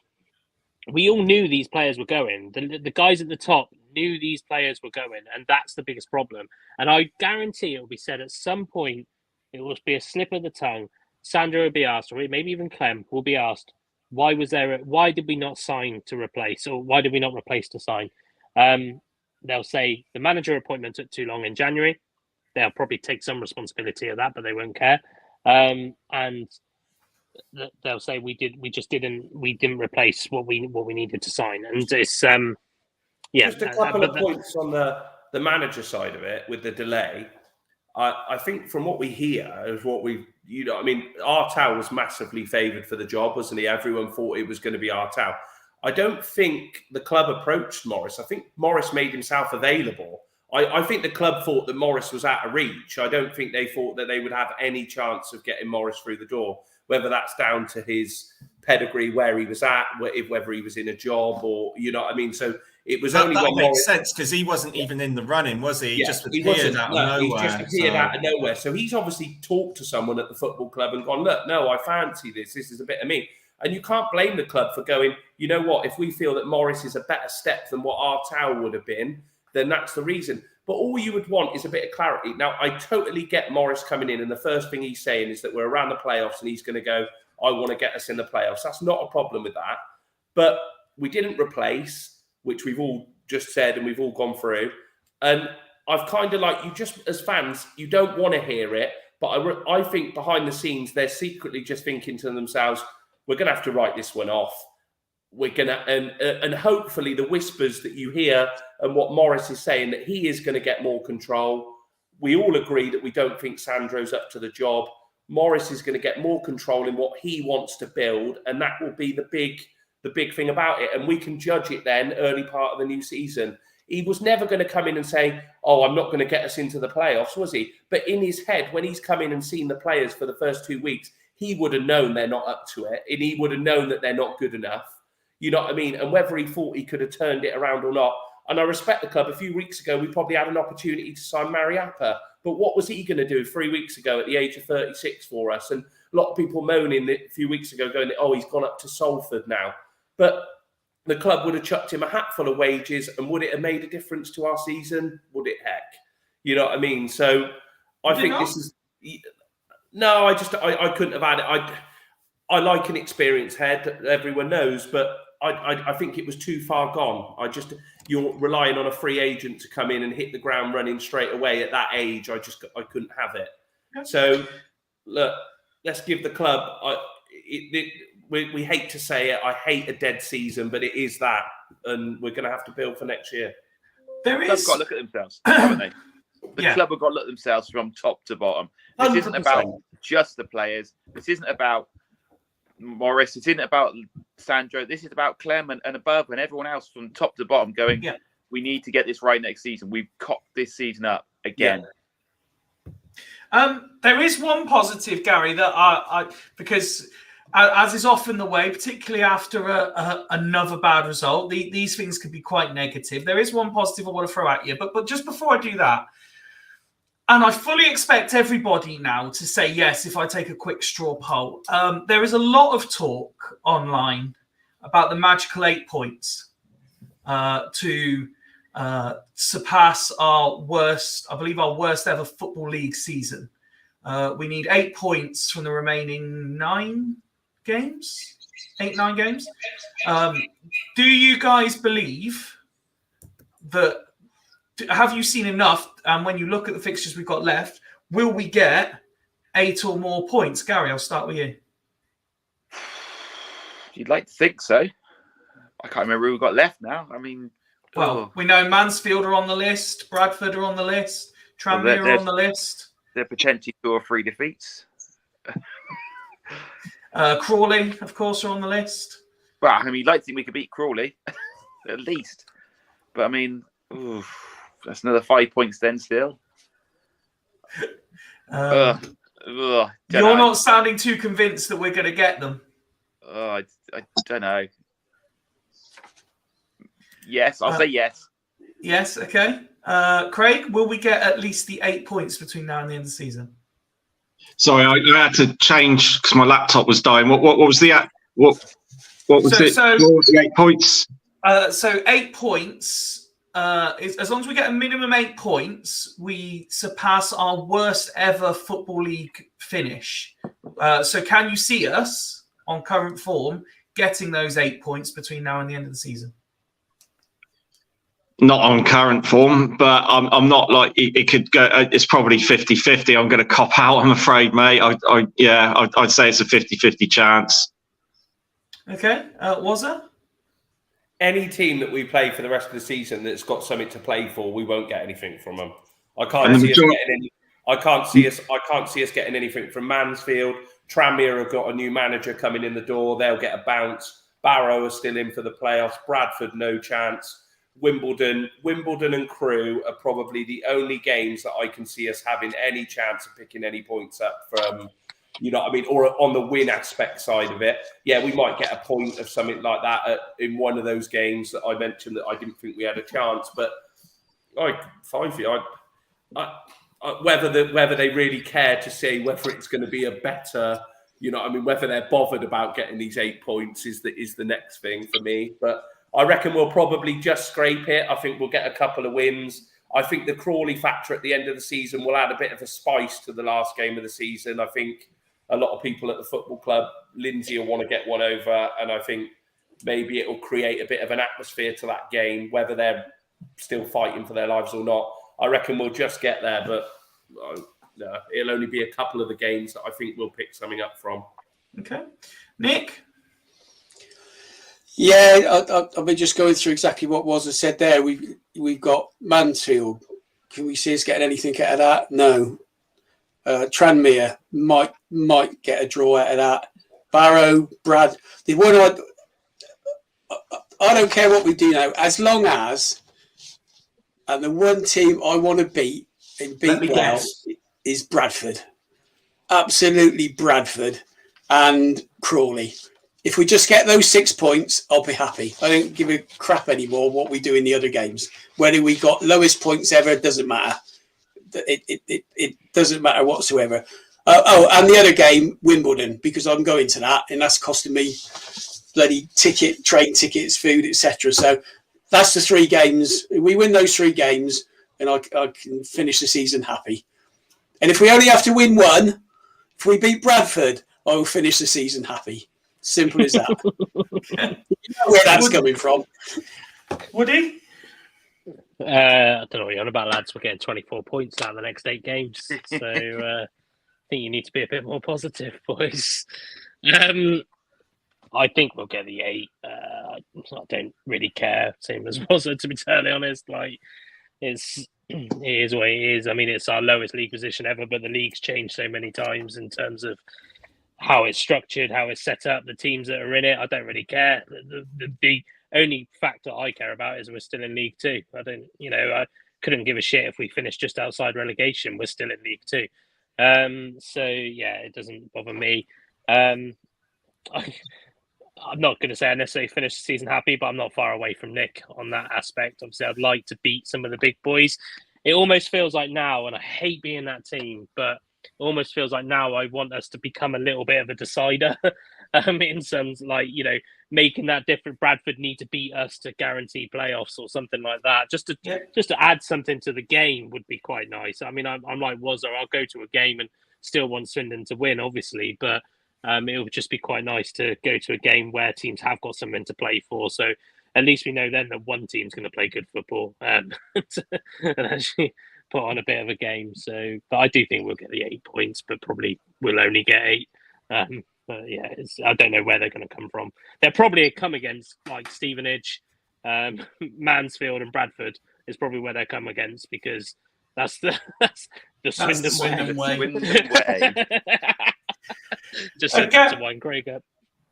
[SPEAKER 5] we all knew these players were going. The guys at the top knew these players were going, and that's the biggest problem. And I guarantee it will be said at some point, it will be a slip of the tongue. Sandra will be asked, or maybe even Clem will be asked, why did we not sign to replace, or why did we not replace to sign? They'll say the manager appointment took too long in January. They'll probably take some responsibility of that, but they won't care. And they'll say we didn't replace what we needed to sign. And it's
[SPEAKER 8] just a couple of points on the manager side of it with the delay. I think from what we hear is Artau was massively favoured for the job, wasn't he? Everyone thought it was going to be Artau. I don't think the club approached Morris. I think Morris made himself available. I think the club thought that Morris was out of reach. I don't think they thought that they would have any chance of getting Morris through the door, whether that's down to his pedigree, where he was at, whether he was in a job or, So it was only
[SPEAKER 3] that makes sense because he wasn't even in the running, was he? He just appeared out of nowhere.
[SPEAKER 8] He just appeared out of nowhere. So he's obviously talked to someone at the football club and gone, look, no, I fancy this. This is a bit of me. And you can't blame the club for going, you know what, if we feel that Morris is a better step than what Artau would have been, then that's the reason. But all you would want is a bit of clarity. Now, I totally get Morris coming in, and the first thing he's saying is that we're around the playoffs and he's going to go, I want to get us in the playoffs. That's not a problem with that. But we didn't replace, which we've all just said and we've all gone through. And I've kind of like, you just, as fans, you don't want to hear it. But I think behind the scenes, they're secretly just thinking to themselves, we're going to have to write this one off. We're going to, and hopefully the whispers that you hear and what Morris is saying, that he is going to get more control. We all agree that we don't think Sandro's up to the job. Morris is going to get more control in what he wants to build. And that will be the big thing about it. And we can judge it then early part of the new season. He was never going to come in and say, oh, I'm not going to get us into the playoffs, was he? But in his head, when he's come in and seen the players for the first 2 weeks, he would have known they're not up to it. And he would have known that they're not good enough. You know what I mean? And whether he thought he could have turned it around or not. And I respect the club. A few weeks ago, we probably had an opportunity to sign Mariappa. But what was he going to do 3 weeks ago at the age of 36 for us? And a lot of people moaning a few weeks ago going, oh, he's gone up to Salford now. But the club would have chucked him a hatful of wages, and would it have made a difference to our season? Would it heck? You know what I mean? So I think this is... No, I couldn't have had it. I like an experienced head, everyone knows, but I think it was too far gone. You're relying on a free agent to come in and hit the ground running straight away at that age. I couldn't have it. So look, let's give the club. We hate to say it. I hate a dead season, but it is that, and we're going to have to build for next year.
[SPEAKER 9] The club's got to look at themselves, haven't they? The club have got to look at themselves from top to bottom. This
[SPEAKER 8] 100%.
[SPEAKER 9] Isn't about just the players. This isn't about Morris. It isn't about Sandro. This is about Clem and above and everyone else from top to bottom going, we need to get this right next season. We've cocked this season up again.
[SPEAKER 1] There is one positive, Gary, that because as is often the way, particularly after another bad result, these things can be quite negative. There is one positive I want to throw at you. But just before I do that, and I fully expect everybody now to say yes if I take a quick straw poll. There is a lot of talk online about the magical 8 points to surpass our worst ever Football League season. We need 8 points from the remaining 9 games. Do you guys believe that? Have you seen enough? And when you look at the fixtures we've got left, will we get 8 or more points? Gary, I'll start with you.
[SPEAKER 9] You'd like to think so. I can't remember who we've got left now. I mean,
[SPEAKER 1] we know Mansfield are on the list, Bradford are on the list, Tranmere are on the list.
[SPEAKER 9] They're potentially 2 or 3 defeats.
[SPEAKER 1] Crawley, of course, are on the list.
[SPEAKER 9] Well, I mean, you'd like to think we could beat Crawley, at least. But I mean, that's another 5 points then still.
[SPEAKER 1] You're not sounding too convinced that we're going to get them.
[SPEAKER 9] I don't know. Yes, I'll say yes.
[SPEAKER 1] Yes, okay. Craig, will we get at least the 8 points between now and the end of the season?
[SPEAKER 10] Sorry, I had to change because my laptop was dying. What was the what was it? What was the 8 points?
[SPEAKER 1] So 8 points. As long as we get a minimum 8 points, we surpass our worst ever Football League finish. So can you see us on current form getting those 8 points between now and the end of the season?
[SPEAKER 10] Not on current form, but I'm not like it could go. It's probably 50-50. I'm going to cop out, I'm afraid, mate. I'd say it's a 50-50 chance.
[SPEAKER 1] Okay, was there?
[SPEAKER 8] Any team that we play for the rest of the season that's got something to play for, we won't get anything from them. I can't see us getting anything from Mansfield. Tranmere have got a new manager coming in the door. They'll get a bounce. Barrow are still in for the playoffs. Bradford, no chance. Wimbledon and Crewe are probably the only games that I can see us having any chance of picking any points up from, you know what I mean, or on the win aspect side of it. Yeah, we might get a point of something like that in one of those games that I mentioned that I didn't think we had a chance. But whether they really care to say whether it's going to be a better, you know what I mean, whether they're bothered about getting these 8 points is the next thing for me. But I reckon we'll probably just scrape it. I think we'll get a couple of wins. I think the Crawley factor at the end of the season will add a bit of a spice to the last game of the season. I think a lot of people at the football club, Lindsay will want to get one over, and I think maybe it will create a bit of an atmosphere to that game, whether they're still fighting for their lives or not. I reckon we'll just get there, but no, it'll only be a couple of the games that I think we'll pick something up from.
[SPEAKER 1] Okay. Nick?
[SPEAKER 4] Yeah, I've been just going through exactly what was said there. We've got Mansfield. Can we see us getting anything out of that? No. Tranmere might get a draw out of that. Barrow, Brad. The one I don't care what we do now, as long as, and the one team I want to beat and beat well is Bradford. Absolutely Bradford and Crawley. If we just get those 6 points, I'll be happy. I don't give a crap anymore what we do in the other games. Whether we got lowest points ever, it doesn't matter. It doesn't matter whatsoever. And the other game, Wimbledon, because I'm going to that, and that's costing me bloody train tickets, food, etc. So that's the 3 games. We win those 3 games, and I can finish the season happy. And if we only have to win one, if we beat Bradford, I will finish the season happy. Simple as that. You know where that's coming from.
[SPEAKER 1] Woody?
[SPEAKER 5] I don't know what you're on about, lads. We're getting 24 points out of the next 8 games. So I think you need to be a bit more positive, boys. I think we'll get the 8. I don't really care. Same as Rosa, to be totally honest. Like, it is what it is. I mean, it's our lowest league position ever, but the league's changed so many times in terms of how it's structured, how it's set up, the teams that are in it. I don't really care. The only factor I care about is we're still in League 2. I couldn't give a shit if we finished just outside relegation. We're still in League 2. So yeah, it doesn't bother me. I'm not going to say I necessarily finished the season happy, but I'm not far away from Nick on that aspect. Obviously, I'd like to beat some of the big boys. It almost feels like now, and I hate being that team, but it almost feels like now I want us to become a little bit of a decider in terms like, making that different. Bradford need to beat us to guarantee playoffs or something like that. Just to add something to the game would be quite nice. I mean, I'm like Wazza, I'll go to a game and still want Swindon to win, obviously, but it would just be quite nice to go to a game where teams have got something to play for. So at least we know then that one team's going to play good football and actually put on a bit of a game. So, but I do think we'll get the 8 points, but probably we'll only get 8. But yeah, I don't know where they're going to come from. They'll probably come against like Stevenage, Mansfield, and Bradford is probably where they come against, because that's the Swindon way.
[SPEAKER 9] Swindon way.
[SPEAKER 5] Just said to wind Craig up.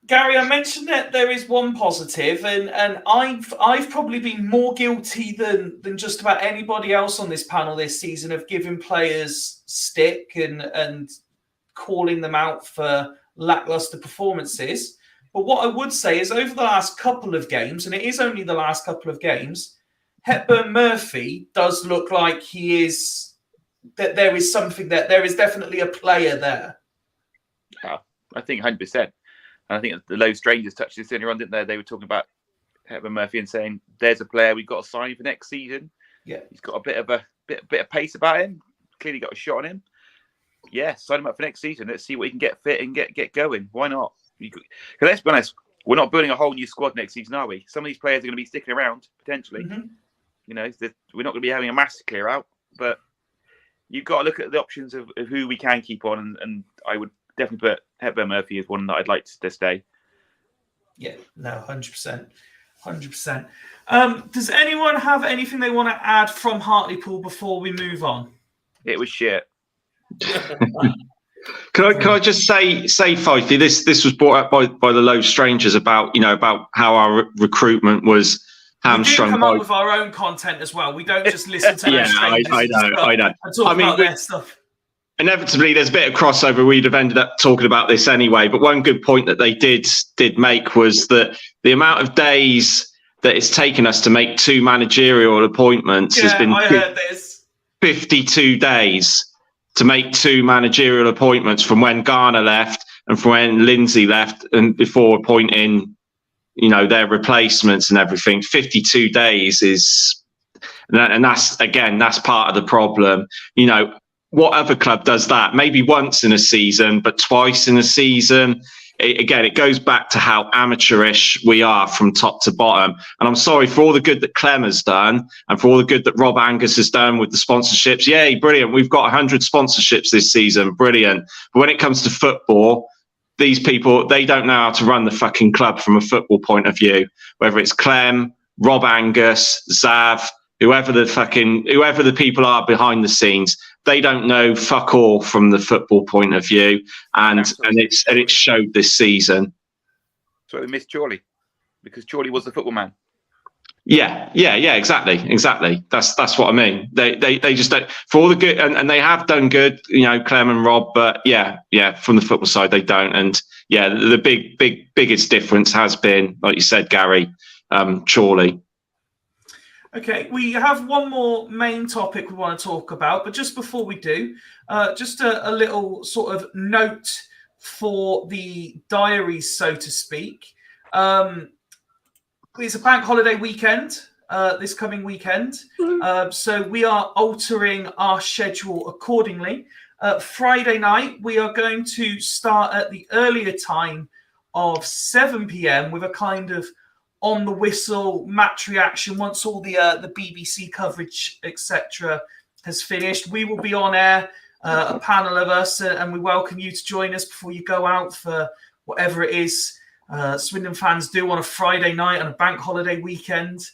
[SPEAKER 1] Gary, I mentioned that there is one positive, and I've probably been more guilty than just about anybody else on this panel this season of giving players stick and calling them out for lackluster performances. But what I would say is over the last couple of games, and it is only the last couple of games, Hepburn Murphy does look like that there is something there is definitely a player there.
[SPEAKER 9] Yeah, I think 100%. And I think the Low Strangers touched this earlier on, didn't they? They were talking about Hepburn Murphy and saying, "There's a player we've got to sign for next season."
[SPEAKER 1] Yeah,
[SPEAKER 9] he's got a bit of pace about him. Clearly got a shot on him. Yeah, sign him up for next season. Let's see what he can get fit and get going. Why not? Because let's be honest, we're not building a whole new squad next season, are we? Some of these players are going to be sticking around potentially.
[SPEAKER 1] Mm-hmm.
[SPEAKER 9] You know, we're not going to be having a massive clear out, but you've got to look at the options of who we can keep on, and I would definitely put Hepburn Murphy as one that I'd like to stay.
[SPEAKER 1] Yeah, no, 100%. 100%. Does anyone have anything they want to add from Hartlepool before we move on?
[SPEAKER 9] It was shit.
[SPEAKER 10] Can I just say, Fifey, this was brought up by the Low Strangers about how our recruitment was hamstrung.
[SPEAKER 1] We do come up with our own content as well. We don't just listen to Low Strangers.
[SPEAKER 10] I know.
[SPEAKER 1] And talk about their stuff.
[SPEAKER 10] Inevitably, there's a bit of crossover. We'd have ended up talking about this anyway. But one good point that they did make was that the amount of days that it's taken us to make 2 managerial appointments has been 52 days to make 2 managerial appointments from when Garner left and from when Lindsay left and before appointing, their replacements and everything. 52 days and that's part of the problem. What other club does that? Maybe once in a season, but twice in a season. It goes back to how amateurish we are from top to bottom. And I'm sorry for all the good that Clem has done and for all the good that Rob Angus has done with the sponsorships. Yay, brilliant. We've got 100 sponsorships this season. Brilliant. But when it comes to football, these people, they don't know how to run the fucking club from a football point of view. Whether it's Clem, Rob Angus, Zav, whoever the people are behind the scenes, they don't know fuck all from the football point of view, and it's showed this season.
[SPEAKER 9] So they missed Chorley because Chorley was the football man.
[SPEAKER 10] Yeah, exactly. That's what I mean. They just don't, for all the good, and they have done good, Clem and Rob, but yeah, from the football side they don't. And yeah, the biggest difference has been, like you said, Gary, Chorley.
[SPEAKER 1] Okay, we have one more main topic we want to talk about, but just before we do, just a little sort of note for the diaries, so to speak. It's a bank holiday weekend, this coming weekend, so we are altering our schedule accordingly. Friday night, we are going to start at the earlier time of 7 p.m. with a kind of on the whistle match reaction. Once all the BBC coverage, etc., has finished, we will be on air, a panel of us, and we welcome you to join us before you go out for whatever it is Swindon fans do on a Friday night on a bank holiday weekend.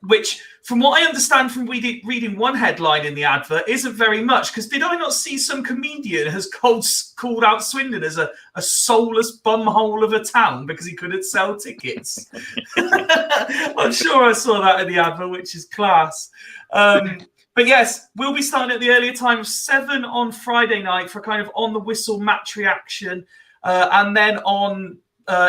[SPEAKER 1] Which, from what I understand from reading one headline in the advert, isn't very much, because did I not see some comedian has called out Swindon as a soulless bumhole of a town because he couldn't sell tickets? I'm sure I saw that in the advert, which is class. But yes, we'll be starting at the earlier time of 7 on Friday night for a kind of on-the-whistle match reaction. And then on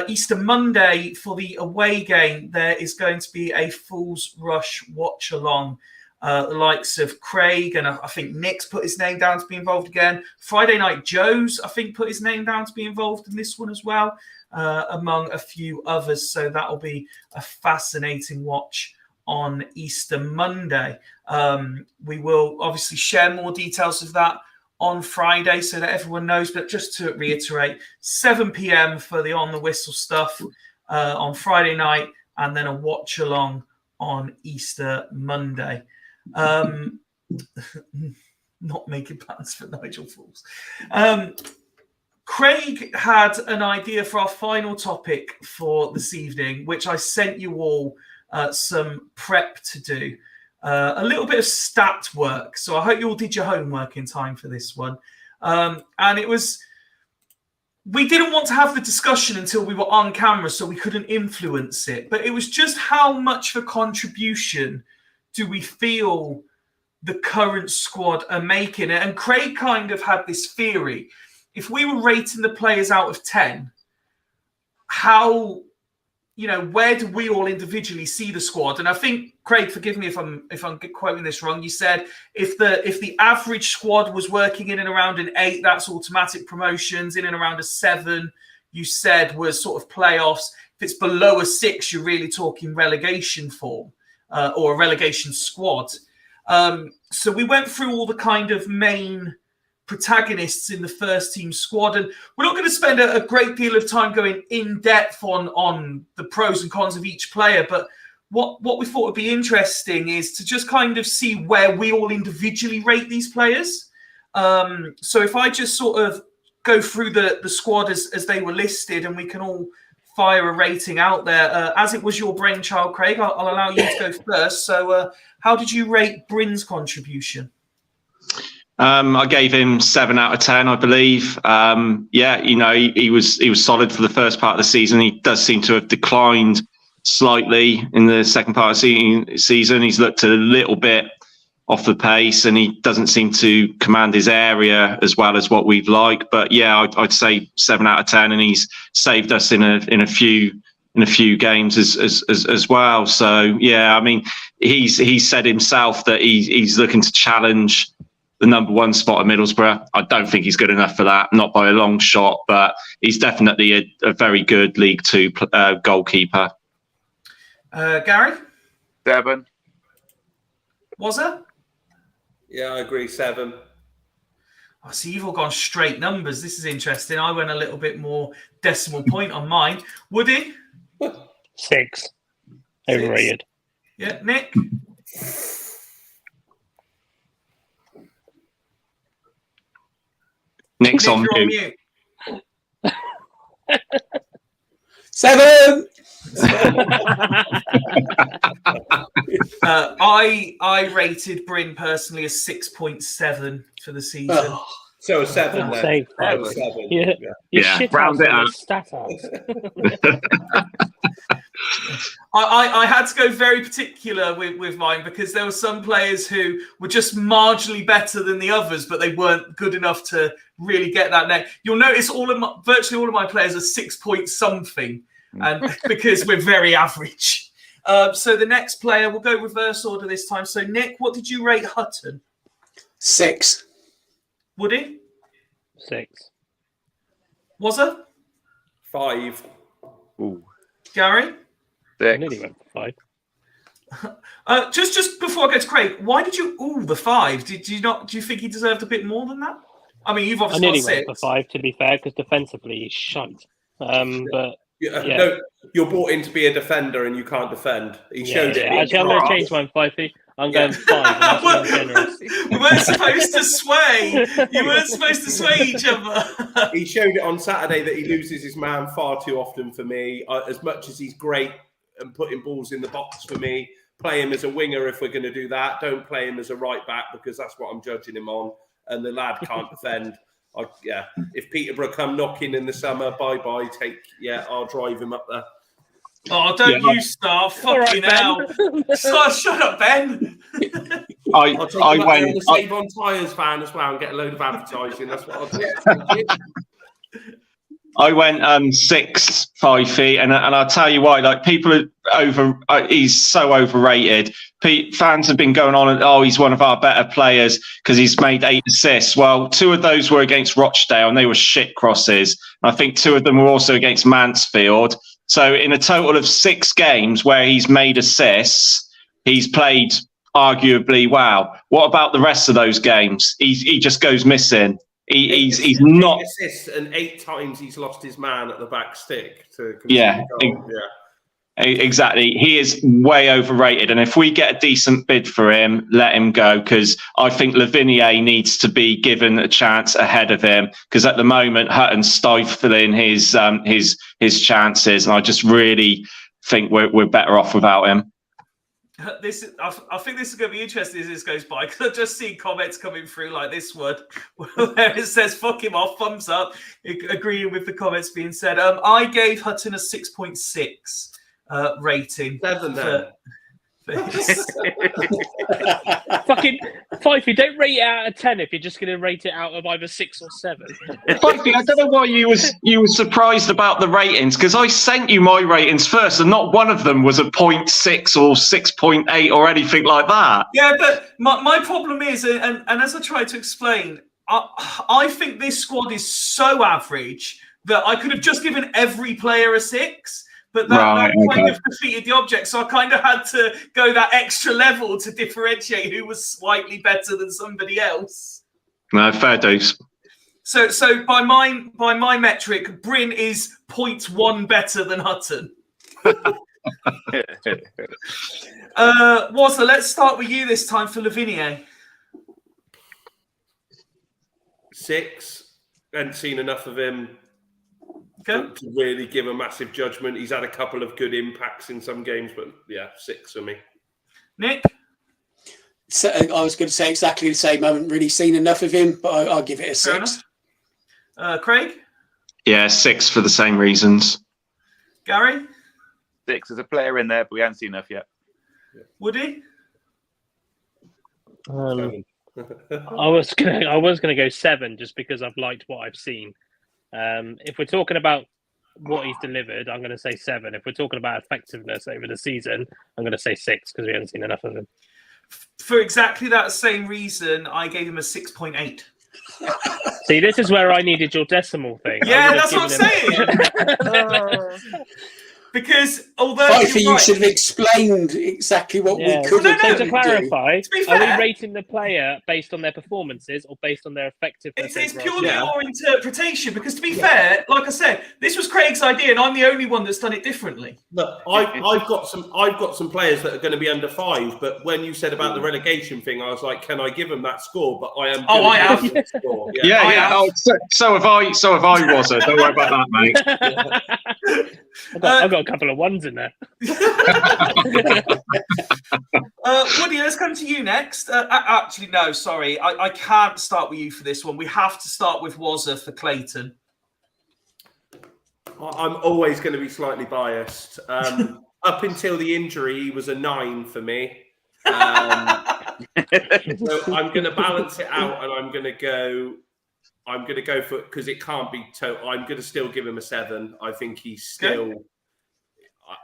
[SPEAKER 1] Easter Monday for the away game, there is going to be a Fool's Rush watch-along. The likes of Craig and I think Nick's put his name down to be involved again. Friday Night Joe's, I think, put his name down to be involved in this one as well, among a few others. So that'll be a fascinating watch on Easter Monday. We will obviously share more details of that on Friday so that everyone knows, but just to reiterate, 7 p.m. for the on the whistle stuff on Friday night, and then a watch along on Easter Monday. Not making plans for Nigel Falls. Craig had an idea for our final topic for this evening, which I sent you all some prep to do. A little bit of stat work. So I hope you all did your homework in time for this one. And it was we didn't want to have the discussion until we were on camera, so we couldn't influence it. But it was just how much of a contribution do we feel the current squad are making? And Craig kind of had this theory. If we were rating the players out of 10, how, where do we all individually see the squad? And I think, Craig, forgive me if I'm quoting this wrong. You said if the average squad was working in and around an 8, that's automatic promotions. In and around a 7, you said was sort of playoffs. If it's below a 6, you're really talking relegation form or a relegation squad. So we went through all the kind of main protagonists in the first team squad, and we're not going to spend a great deal of time going in depth on the pros and cons of each player, but what we thought would be interesting is to just kind of see where we all individually rate these players. So if I just sort of go through the squad as they were listed, and we can all fire a rating out there. As it was your brainchild, Craig, I'll allow you to go first. So how did you rate Bryn's contribution?
[SPEAKER 10] I gave him 7 out of 10, I believe. He was solid for the first part of the season. He does seem to have declined slightly in the second part of the season. He's looked a little bit off the pace, and he doesn't seem to command his area as well as what we'd like. But yeah, I'd say 7 out of 10, and he's saved us in a few games as well. So yeah, I mean, he's said himself that he's looking to challenge the number 1 spot at Middlesbrough. I don't think he's good enough for that, not by a long shot, but he's definitely a very good League 2 goalkeeper.
[SPEAKER 1] Gary?
[SPEAKER 9] 7.
[SPEAKER 1] Was it?
[SPEAKER 8] Yeah, I agree, 7.
[SPEAKER 1] I see you've all gone straight numbers. This is interesting. I went a little bit more decimal point on mine. Woody?
[SPEAKER 5] 6. Overrated.
[SPEAKER 1] Yeah, Nick?
[SPEAKER 10] Nick's on
[SPEAKER 1] you're
[SPEAKER 10] mute.
[SPEAKER 1] mute.
[SPEAKER 4] 7.
[SPEAKER 1] I rated Bryn personally as 6.7 for the season.
[SPEAKER 8] Oh, so a 7 then.
[SPEAKER 5] Same.
[SPEAKER 8] I was 7.
[SPEAKER 5] Yeah,
[SPEAKER 10] round it up.
[SPEAKER 5] Stat out.
[SPEAKER 1] I had to go very particular with mine, because there were some players who were just marginally better than the others, but they weren't good enough to really get that name. You'll notice virtually all of my players are 6 point something, and because we're very average. So the next player, we'll go reverse order this time. So Nick, what did you rate Hutton?
[SPEAKER 4] 6.
[SPEAKER 1] Woody?
[SPEAKER 5] 6.
[SPEAKER 1] Was it?
[SPEAKER 8] 5.
[SPEAKER 9] Ooh.
[SPEAKER 1] Gary?
[SPEAKER 5] 6. I nearly went for 5.
[SPEAKER 1] Just before I go to Craig, why did you? The 5. Do you think he deserved a bit more than that? I mean, you've obviously
[SPEAKER 5] I nearly
[SPEAKER 1] got 6.
[SPEAKER 5] went for 5, to be fair, because defensively he's shite. But yeah.
[SPEAKER 8] No, you're brought in to be a defender, and you can't defend. He showed it.
[SPEAKER 5] Actually, I'm going to change mine 5. I'm going 5. That's generous.
[SPEAKER 1] We weren't supposed to sway. You weren't supposed to sway each other.
[SPEAKER 8] He showed it on Saturday that he loses his man far too often for me. As much as he's great and putting balls in the box for me, play him as a winger if we're going to do that. Don't play him as a right back, because that's what I'm judging him on. And the lad can't defend. If Peterborough come knocking in the summer, bye-bye. I'll drive him up there.
[SPEAKER 1] Oh, don't you start. Fucking hell. Shut up, Ben.
[SPEAKER 8] I went a Save on Tyres fan as well and get a load of advertising. That's what I'll do.
[SPEAKER 10] I went 6 5 feet, and I'll tell you why. Like, people are he's so overrated. Fans have been going on, he's one of our better players because he's made 8 assists. Well, 2 of those were against Rochdale, and they were shit crosses. I think 2 of them were also against Mansfield. So in a total of 6 games where he's made assists, he's played arguably well. What about the rest of those games? He just goes missing. He's not
[SPEAKER 8] assists, and 8 times he's lost his man at the back stick to
[SPEAKER 10] exactly. He is way overrated, and if we get a decent bid for him, let him go, because I think Lavinia needs to be given a chance ahead of him, because at the moment Hutton's stifling his chances, and I just really think we're better off without him.
[SPEAKER 1] I think this is going to be interesting as this goes by, because I've just seen comments coming through like this one where it says "fuck him off," thumbs up, agreeing with the comments being said. I gave Hutton a 6.6 rating.
[SPEAKER 8] 7 then.
[SPEAKER 5] Fucking Fifey, don't rate it out of 10 if you're just going to rate it out of either 6 or 7.
[SPEAKER 10] Fifey, I don't know why you were surprised about the ratings, because I sent you my ratings first, and not one of them was a 0.6 or 6.8 or anything like that.
[SPEAKER 1] Yeah, but my problem is, and as I tried to explain, I think this squad is so average that I could have just given every player a 6. But that kind of defeated the object. So I kind of had to go that extra level to differentiate who was slightly better than somebody else.
[SPEAKER 10] No, fair dues.
[SPEAKER 1] So by my metric, Bryn is 0.1 better than Hutton. Wazza, let's start with you this time for Lavinia.
[SPEAKER 8] 6. Hadn't seen enough of him
[SPEAKER 1] to
[SPEAKER 8] really give a massive judgment. He's had a couple of good impacts in some games, but yeah, 6 for me.
[SPEAKER 1] Nick?
[SPEAKER 4] So, I was going to say exactly the same. I haven't really seen enough of him, but I'll give it a 6.
[SPEAKER 1] Craig?
[SPEAKER 10] Yeah, 6 for the same reasons.
[SPEAKER 1] Gary?
[SPEAKER 9] 6. There's a player in there, but we haven't seen enough yet.
[SPEAKER 1] Woody?
[SPEAKER 5] I was gonna go 7 just because I've liked what I've seen. If we're talking about what he's delivered, I'm going to say 7. If we're talking about effectiveness over the season, I'm going to say 6 because we haven't seen enough of him.
[SPEAKER 1] For exactly that same reason, I gave him a 6.8.
[SPEAKER 5] See, this is where I needed your decimal thing.
[SPEAKER 1] Yeah, that's what I'm saying. Because although
[SPEAKER 4] you should have explained exactly what we could have done.
[SPEAKER 5] To clarify,
[SPEAKER 1] to be
[SPEAKER 5] are
[SPEAKER 1] fair,
[SPEAKER 5] we rating the player based on their performances or based on their effectiveness?
[SPEAKER 1] It's purely your interpretation. Because to be fair, like I said, this was Craig's idea, and I'm the only one that's done it differently.
[SPEAKER 8] Look, I've got some players that are going to be under 5. But when you said about the relegation thing, I was like, can I give them that score? But I am.
[SPEAKER 1] I have.
[SPEAKER 8] Score.
[SPEAKER 10] Yeah. Oh, so have I. So have I, Wazza. Don't worry about that, mate.
[SPEAKER 5] I've got a couple of 1s in there.
[SPEAKER 1] Woody, let's come to you next. Actually, no, sorry. I can't start with you for this one. We have to start with Wazza for Clayton.
[SPEAKER 8] I'm always going to be slightly biased. Up until the injury, he was a 9 for me. So I'm going to balance it out, and I'm going to go for, because it can't be total. I'm going to still give him a 7. I think he's still. Okay.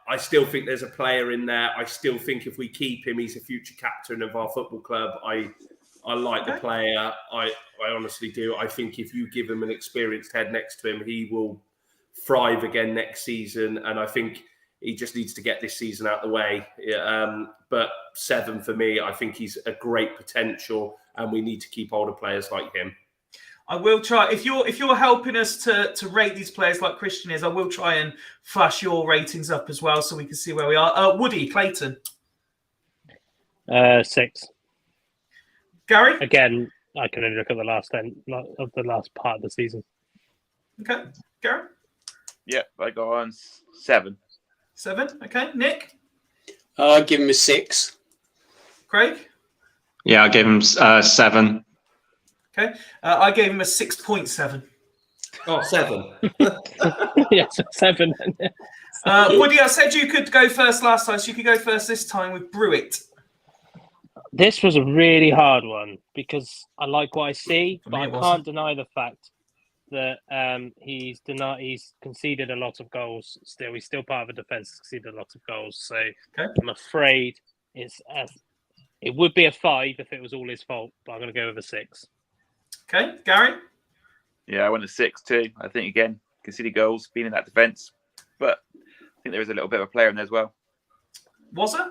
[SPEAKER 8] I still think there's a player in there. I still think if we keep him, he's a future captain of our football club. I like the player. I honestly do. I think if you give him an experienced head next to him, he will thrive again next season. And I think he just needs to get this season out of the way. But 7 for me. I think he's a great potential, and we need to keep older players like him.
[SPEAKER 1] I will try. If you're helping us to rate these players like Christian is, I will try and flash your ratings up as well so we can see where we are. Woody, Clayton.
[SPEAKER 5] 6.
[SPEAKER 1] Gary?
[SPEAKER 5] Again, I can only look at the last part of the season.
[SPEAKER 1] Okay. Gary?
[SPEAKER 9] Yep, I go on 7.
[SPEAKER 1] 7, okay. Nick?
[SPEAKER 4] I'll give him a 6.
[SPEAKER 1] Craig?
[SPEAKER 10] Yeah, I gave him 7.
[SPEAKER 1] Okay. I gave him a 6.7.
[SPEAKER 8] Oh, 7.
[SPEAKER 5] Yes, 7.
[SPEAKER 1] Woody, I said you could go first last time, so you could go first this time with Brewitt.
[SPEAKER 5] This was a really hard one because I like what I see, but I can't deny the fact that he's conceded a lot of goals. He's still part of a defence, conceded a lot of goals. So I'm afraid it would be a 5 if it was all his fault, but I'm going to go with a 6.
[SPEAKER 1] Okay, Gary?
[SPEAKER 9] Yeah, I went a 6 too. I think, again, conceded goals, being in that defence. But I think there is a little bit of a player in there as well.
[SPEAKER 1] Was it?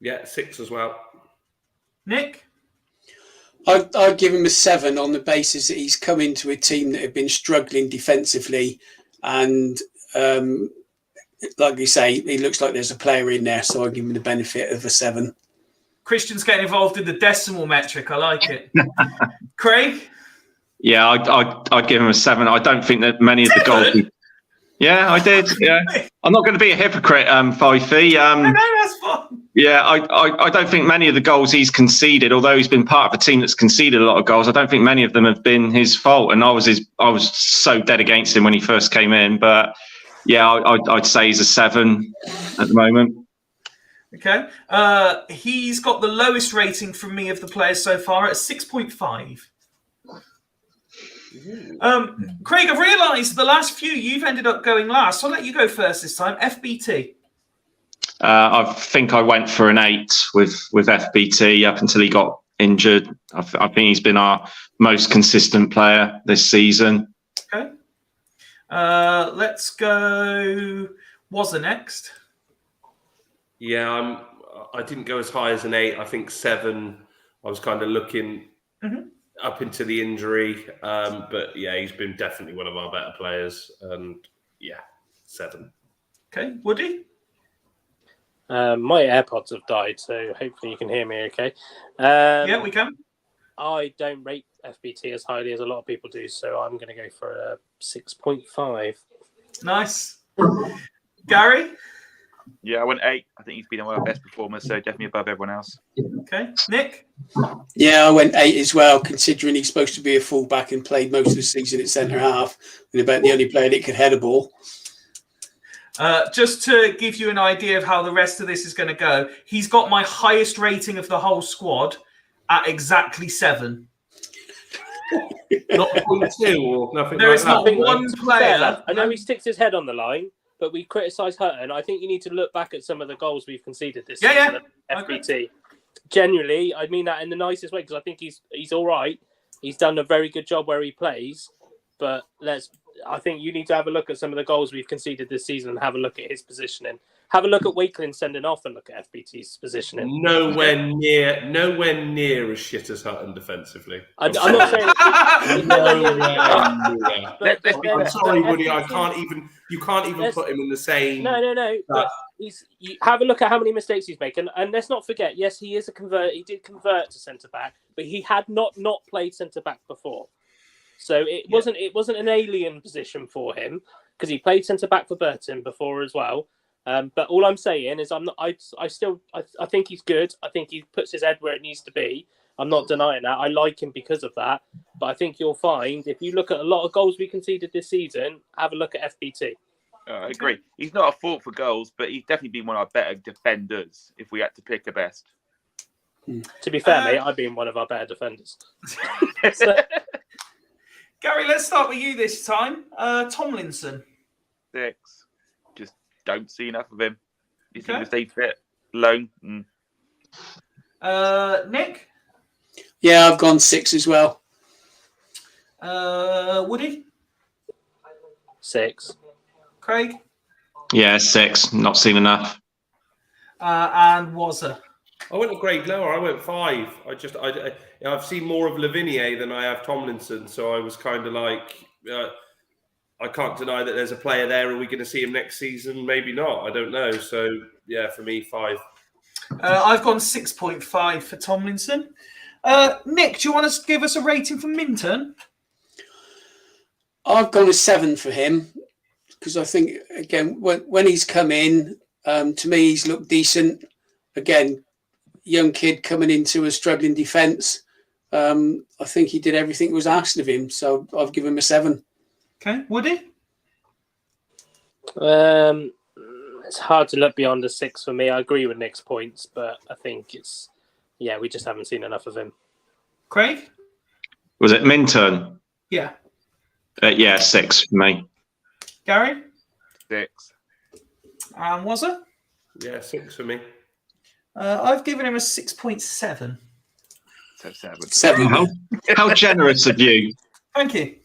[SPEAKER 8] Yeah, 6 as well.
[SPEAKER 1] Nick?
[SPEAKER 4] I'd give him a 7 on the basis that he's come into a team that have been struggling defensively. And like you say, he looks like there's a player in there. So I'll give him the benefit of a 7.
[SPEAKER 1] Christian's getting involved in the decimal metric. I like it. Craig?
[SPEAKER 10] Yeah, I'd give him a 7. I don't think that many of the goals. Yeah, I did. Yeah, I'm not going to be a hypocrite, Fifey.
[SPEAKER 1] No, that's fine.
[SPEAKER 10] Yeah, I don't think many of the goals he's conceded, although he's been part of a team that's conceded a lot of goals, I don't think many of them have been his fault. And I was so dead against him when he first came in. But yeah, I'd say he's a 7 at the moment.
[SPEAKER 1] Okay. He's got the lowest rating from me of the players so far at 6.5. Craig, I've realised the last few you've ended up going last, so I'll let you go first this time. FBT.
[SPEAKER 10] I think I went for an 8 with FBT up until he got injured. I think he's been our most consistent player this season.
[SPEAKER 1] Okay. Let's go. Wazza next.
[SPEAKER 8] Yeah, I didn't go as high as an 8. I think 7. I was kind of looking up into the injury, but yeah, he's been definitely one of our better players. And yeah, 7.
[SPEAKER 1] Okay, Woody.
[SPEAKER 5] My AirPods have died, so hopefully you can hear me okay.
[SPEAKER 1] Yeah, we can.
[SPEAKER 5] I don't rate FBT as highly as a lot of people do, so I'm going to go for a 6.5.
[SPEAKER 1] Nice. Gary?
[SPEAKER 9] Yeah, I went 8. I think he's been one of our best performers, so definitely above everyone else.
[SPEAKER 1] Okay. Nick?
[SPEAKER 4] Yeah, I went 8 as well, considering he's supposed to be a fullback and played most of the season at centre half and about the only player that could head a ball.
[SPEAKER 1] Just to give you an idea of how the rest of this is going to go, he's got my highest rating of the whole squad at exactly 7.
[SPEAKER 8] Not 0.2 or nothing.
[SPEAKER 1] There
[SPEAKER 8] like
[SPEAKER 1] is
[SPEAKER 8] that.
[SPEAKER 1] not one player.
[SPEAKER 5] I know he sticks his head on the line, but we criticise Hutton. I think you need to look back at some of the goals we've conceded this season at FBT. Okay. Genuinely, I mean that in the nicest way, because I think he's all right. He's done a very good job where he plays, but I think you need to have a look at some of the goals we've conceded this season and have a look at his positioning. Have a look at Wakeland sending off and look at FBT's positioning.
[SPEAKER 8] Nowhere near as shit as Hutton defensively.
[SPEAKER 5] I'm not saying.
[SPEAKER 8] I'm sorry, Woody. You can't even put him in the same.
[SPEAKER 5] No. But you have a look at how many mistakes he's making, and let's not forget. Yes, he is a convert. He did convert to centre back, but he had not played centre back before. So it wasn't an alien position for him because he played centre back for Burton before as well. But all I'm saying is I think he's good. I think he puts his head where it needs to be. I'm not denying that. I like him because of that. But I think you'll find if you look at a lot of goals we conceded this season, have a look at FBT.
[SPEAKER 9] I agree. He's not a fault for goals, but he's definitely been one of our better defenders if we had to pick a best.
[SPEAKER 5] To be fair, mate, I've been one of our better defenders.
[SPEAKER 1] Gary, let's start with you this time. Tomlinson.
[SPEAKER 9] 6. Just don't see enough of him. He seems to stay fit, alone.
[SPEAKER 1] Nick?
[SPEAKER 4] Yeah, I've gone 6 as well.
[SPEAKER 1] Woody?
[SPEAKER 5] 6.
[SPEAKER 1] Craig?
[SPEAKER 10] Yeah, 6. Not seen enough.
[SPEAKER 1] And Wazza?
[SPEAKER 8] I went a grade lower. I went 5. I've seen more of Lavigne than I have Tomlinson, so I was kind of like, I can't deny that there's a player there. Are we going to see him next season? Maybe not. I don't know. So yeah, for me, 5.
[SPEAKER 1] I've gone 6.5 for Tomlinson. Nick, do you want to give us a rating for Minton?
[SPEAKER 4] I've gone a 7 for him because I think again when he's come in, to me he's looked decent. Again, young kid coming into a struggling defence. I think he did everything that was asked of him, so I've given him a 7.
[SPEAKER 1] Okay, Woody?
[SPEAKER 5] It's hard to look beyond a 6 for me. I agree with Nick's points, but I think we just haven't seen enough of him.
[SPEAKER 1] Craig?
[SPEAKER 10] Was it Minton?
[SPEAKER 1] Yeah.
[SPEAKER 10] Yeah, 6 for me.
[SPEAKER 1] Gary?
[SPEAKER 9] 6.
[SPEAKER 1] And Wazza?
[SPEAKER 8] Yeah, 6 for me.
[SPEAKER 1] I've given him a 6.7.
[SPEAKER 9] So 7.
[SPEAKER 4] 7.
[SPEAKER 10] How generous of you.
[SPEAKER 1] Thank you.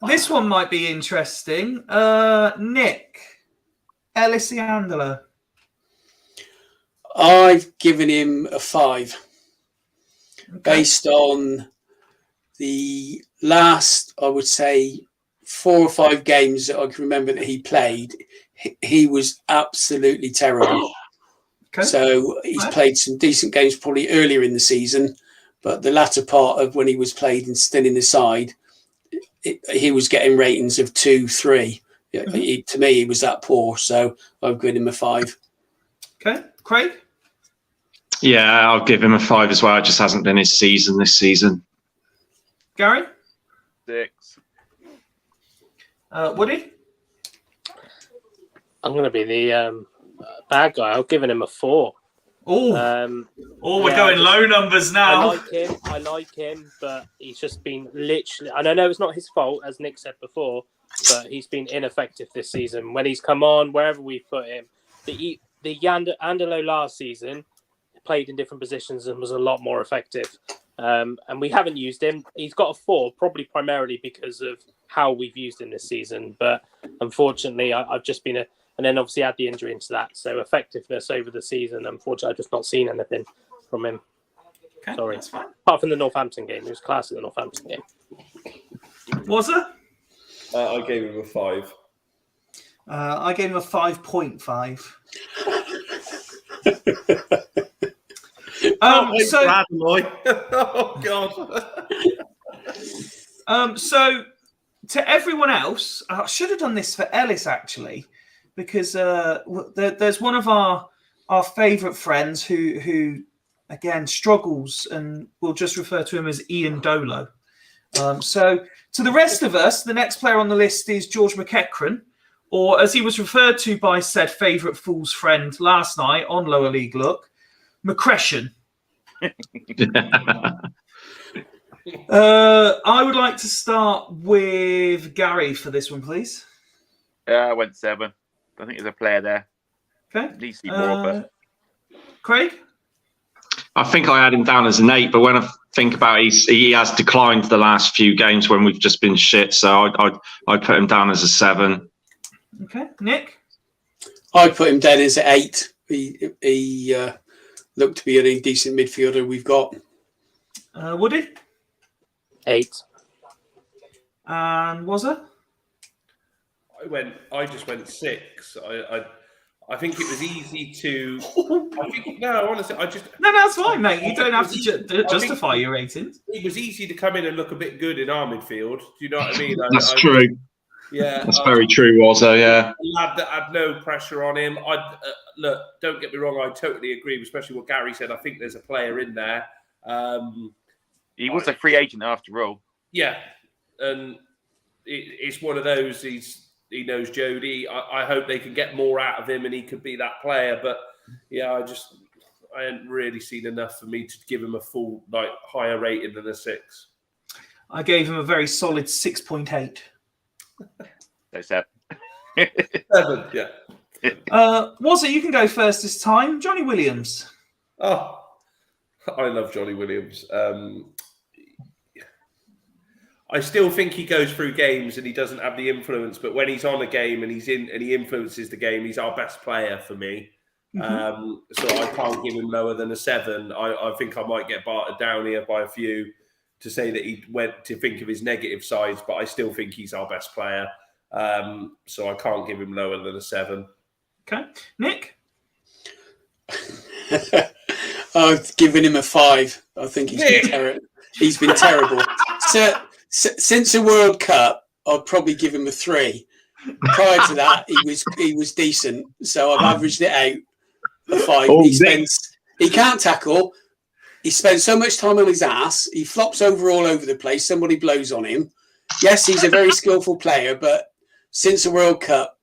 [SPEAKER 1] This one might be interesting. Nick, Alice and Rhi.
[SPEAKER 4] I've given him a 5. Okay. Based on the last, I would say, 4 or 5 games that I can remember that he played, he was absolutely terrible. Okay. So he's played some decent games probably earlier in the season, but the latter part of when he was played and still in the side, he was getting ratings of 2, 3. To me, he was that poor. So I've given him a 5.
[SPEAKER 1] Okay. Craig?
[SPEAKER 10] Yeah, I'll give him a 5 as well. It just hasn't been his season this season.
[SPEAKER 1] Gary?
[SPEAKER 9] 6.
[SPEAKER 1] Woody?
[SPEAKER 5] I'm going to be the bad guy. I've given him a 4.
[SPEAKER 1] We're going low numbers now.
[SPEAKER 5] I like him, but he's just been literally. And I know it's not his fault, as Nick said before, but he's been ineffective this season. When he's come on, wherever we put him, the Andelo last season played in different positions and was a lot more effective. And we haven't used him. He's got a 4, probably primarily because of how we've used him this season. But unfortunately, I've just been and then obviously add the injury into that. So effectiveness over the season, unfortunately, I've just not seen anything from him.
[SPEAKER 1] Okay,
[SPEAKER 5] Sorry.
[SPEAKER 1] that's fine.
[SPEAKER 5] Apart from the Northampton game. He was class in the Northampton game.
[SPEAKER 1] Was it?
[SPEAKER 8] I gave him a 5.
[SPEAKER 1] I gave him a 5.5.
[SPEAKER 8] Oh God.
[SPEAKER 1] So to everyone else, I should have done this for Ellis actually, because there's one of our favourite friends who again struggles, and we'll just refer to him as Ian Dolo. So to the rest of us, the next player on the list is George McEachran, or as he was referred to by said favourite fool's friend last night on Lower League Look, McCression. I would like to start with Gary for this one, please.
[SPEAKER 9] I went 7. I think there's a player there.
[SPEAKER 1] Okay.
[SPEAKER 9] Needs to be more, but
[SPEAKER 1] Craig?
[SPEAKER 10] I think I had him down as an 8, but when I think about it, he has declined the last few games when we've just been shit. So I'd put him down as a 7.
[SPEAKER 1] Okay. Nick?
[SPEAKER 4] I put him down as an 8. He looked to be a decent midfielder we've got.
[SPEAKER 1] Woody?
[SPEAKER 5] 8.
[SPEAKER 1] And was it?
[SPEAKER 8] I just went 6. I think it was easy to. Honestly,
[SPEAKER 1] No, that's fine, mate. You don't have to justify your ratings.
[SPEAKER 8] It was easy to come in and look a bit good in our midfield. Do you know what I mean?
[SPEAKER 10] That's true.
[SPEAKER 8] Yeah,
[SPEAKER 10] that's very true, Wazza. Yeah,
[SPEAKER 8] a lad that had no pressure on him. Look, don't get me wrong. I totally agree, especially what Gary said. I think there's a player in there.
[SPEAKER 9] He was a free agent after all.
[SPEAKER 8] Yeah, and it's one of those. He knows Jody. I hope they can get more out of him, and he could be that player. But yeah, I hadn't really seen enough for me to give him a full higher rating than a 6.
[SPEAKER 1] I gave him a very solid 6.8.
[SPEAKER 9] So 7.
[SPEAKER 8] 7, yeah.
[SPEAKER 1] Was it? You can go first this time. Johnny Williams.
[SPEAKER 8] Oh, I love Johnny Williams. I still think he goes through games and he doesn't have the influence, but when he's on a game and he's in and he influences the game, he's our best player for me. Mm-hmm. So I can't give him lower than a 7. I think I might get bartered down here by a few to say that he went to think of his negative sides, but I still think he's our best player. So I can't give him lower than a 7.
[SPEAKER 1] Okay. Nick?
[SPEAKER 4] I've given him a 5. I think he's been terrible. So, since the World Cup, I'd probably give him a 3. Prior to that, he was decent, so I've averaged it out a 5. He can't tackle. He spends so much time on his ass. He flops over all over the place. Somebody blows on him. Yes, he's a very skillful player, but since the World Cup,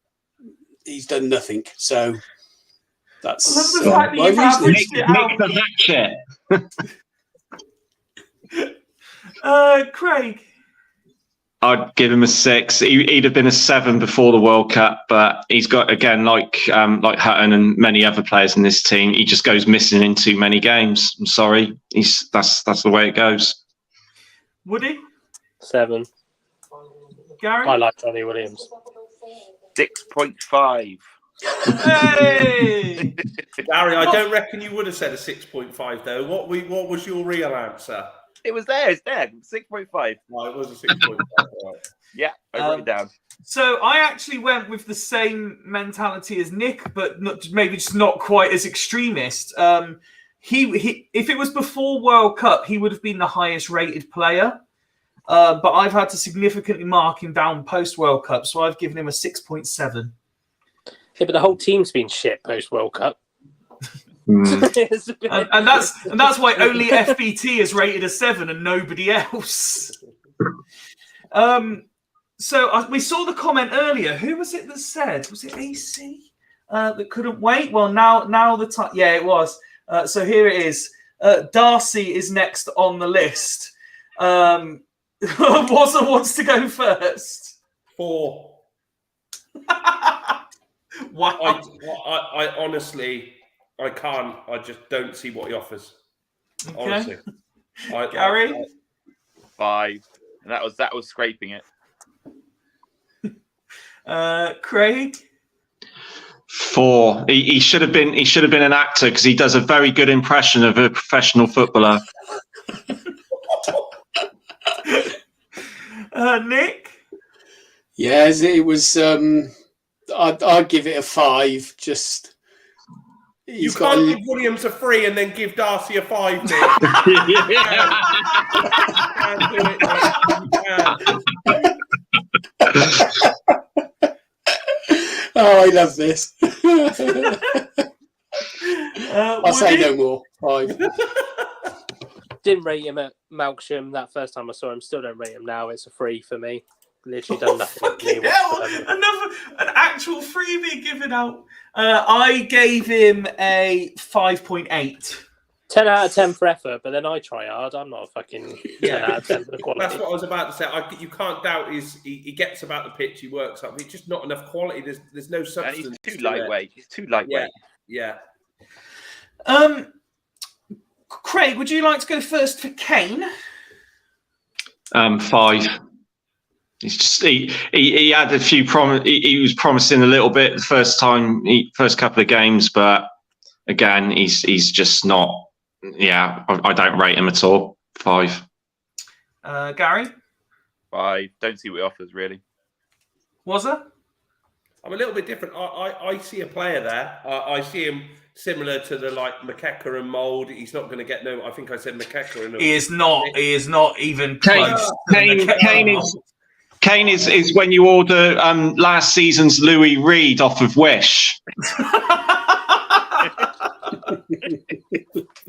[SPEAKER 4] he's done nothing. So that's my reason.
[SPEAKER 10] Nick the hatchet.
[SPEAKER 1] Craig?
[SPEAKER 10] I'd give him a 6. He'd have been a 7 before the World Cup, but he's got, again, like Hutton and many other players in this team, he just goes missing in too many games. I'm sorry. That's the way it goes.
[SPEAKER 1] Woody?
[SPEAKER 5] 7.
[SPEAKER 1] Gary?
[SPEAKER 5] I like Johnny Williams.
[SPEAKER 9] 6.5.
[SPEAKER 1] Hey!
[SPEAKER 8] Gary, I don't reckon you would have said a 6.5 though. What was your real answer?
[SPEAKER 9] It was there. It's there. 6.5.
[SPEAKER 8] No, it was a 6.5. Right.
[SPEAKER 9] Yeah, I wrote it down.
[SPEAKER 1] So I actually went with the same mentality as Nick, but maybe just not quite as extremist. He if it was before World Cup, he would have been the highest rated player. But I've had to significantly mark him down post World Cup, so I've given him a 6.7.
[SPEAKER 5] Yeah, but the whole team's been shit post World Cup.
[SPEAKER 1] and that's why only FBT is rated a 7 and nobody else. So we saw the comment earlier. Who was it that said? Was it AC that couldn't wait? Well, now the time. Yeah, it was. So here it is. Darcy is next on the list. Wazza wants to go first.
[SPEAKER 8] 4.
[SPEAKER 1] Wow.
[SPEAKER 8] I honestly, I can't. I just don't see what he offers.
[SPEAKER 1] Okay.
[SPEAKER 8] Honestly,
[SPEAKER 1] Gary?
[SPEAKER 9] 5. And that was scraping it.
[SPEAKER 1] Craig?
[SPEAKER 10] 4. He should have been an actor because he does a very good impression of a professional footballer.
[SPEAKER 1] Nick?
[SPEAKER 4] Yes, it was. I'd give it a 5. Just
[SPEAKER 8] you can't give Williams a 3 and then give Darcy a 5. Nick. You can't do it, Nick.
[SPEAKER 4] Oh, I love this. I'll say no more. 5.
[SPEAKER 5] Didn't rate him at Melksham that first time I saw him. Still don't rate him now. It's a 3 for me. Literally done nothing.
[SPEAKER 1] An actual freebie given out. I gave him a 5.8.
[SPEAKER 5] 10 out of 10 for effort, but then I try hard. I'm not a fucking 10 out of 10 for the quality.
[SPEAKER 8] That's what I was about to say. You can't doubt he gets about the pitch, he works up. It's just not enough quality. There's no substance.
[SPEAKER 9] And he's too lightweight. He's too lightweight.
[SPEAKER 8] Yeah.
[SPEAKER 1] Craig, would you like to go first for Kane?
[SPEAKER 10] 5. He's just he had a few he was promising a little bit the first couple of games, but again he's just not. Yeah, I don't rate him at all. 5.
[SPEAKER 1] Gary?
[SPEAKER 9] 5. Don't see what he offers really.
[SPEAKER 1] Was it?
[SPEAKER 8] I'm a little bit different. I see a player there. I see him similar to the McKecker and Mould. He's not going to get no. I think I said McKecker.
[SPEAKER 1] He is not. He is not even close.
[SPEAKER 10] Kane is when you order last season's Louis Reed off of Wish.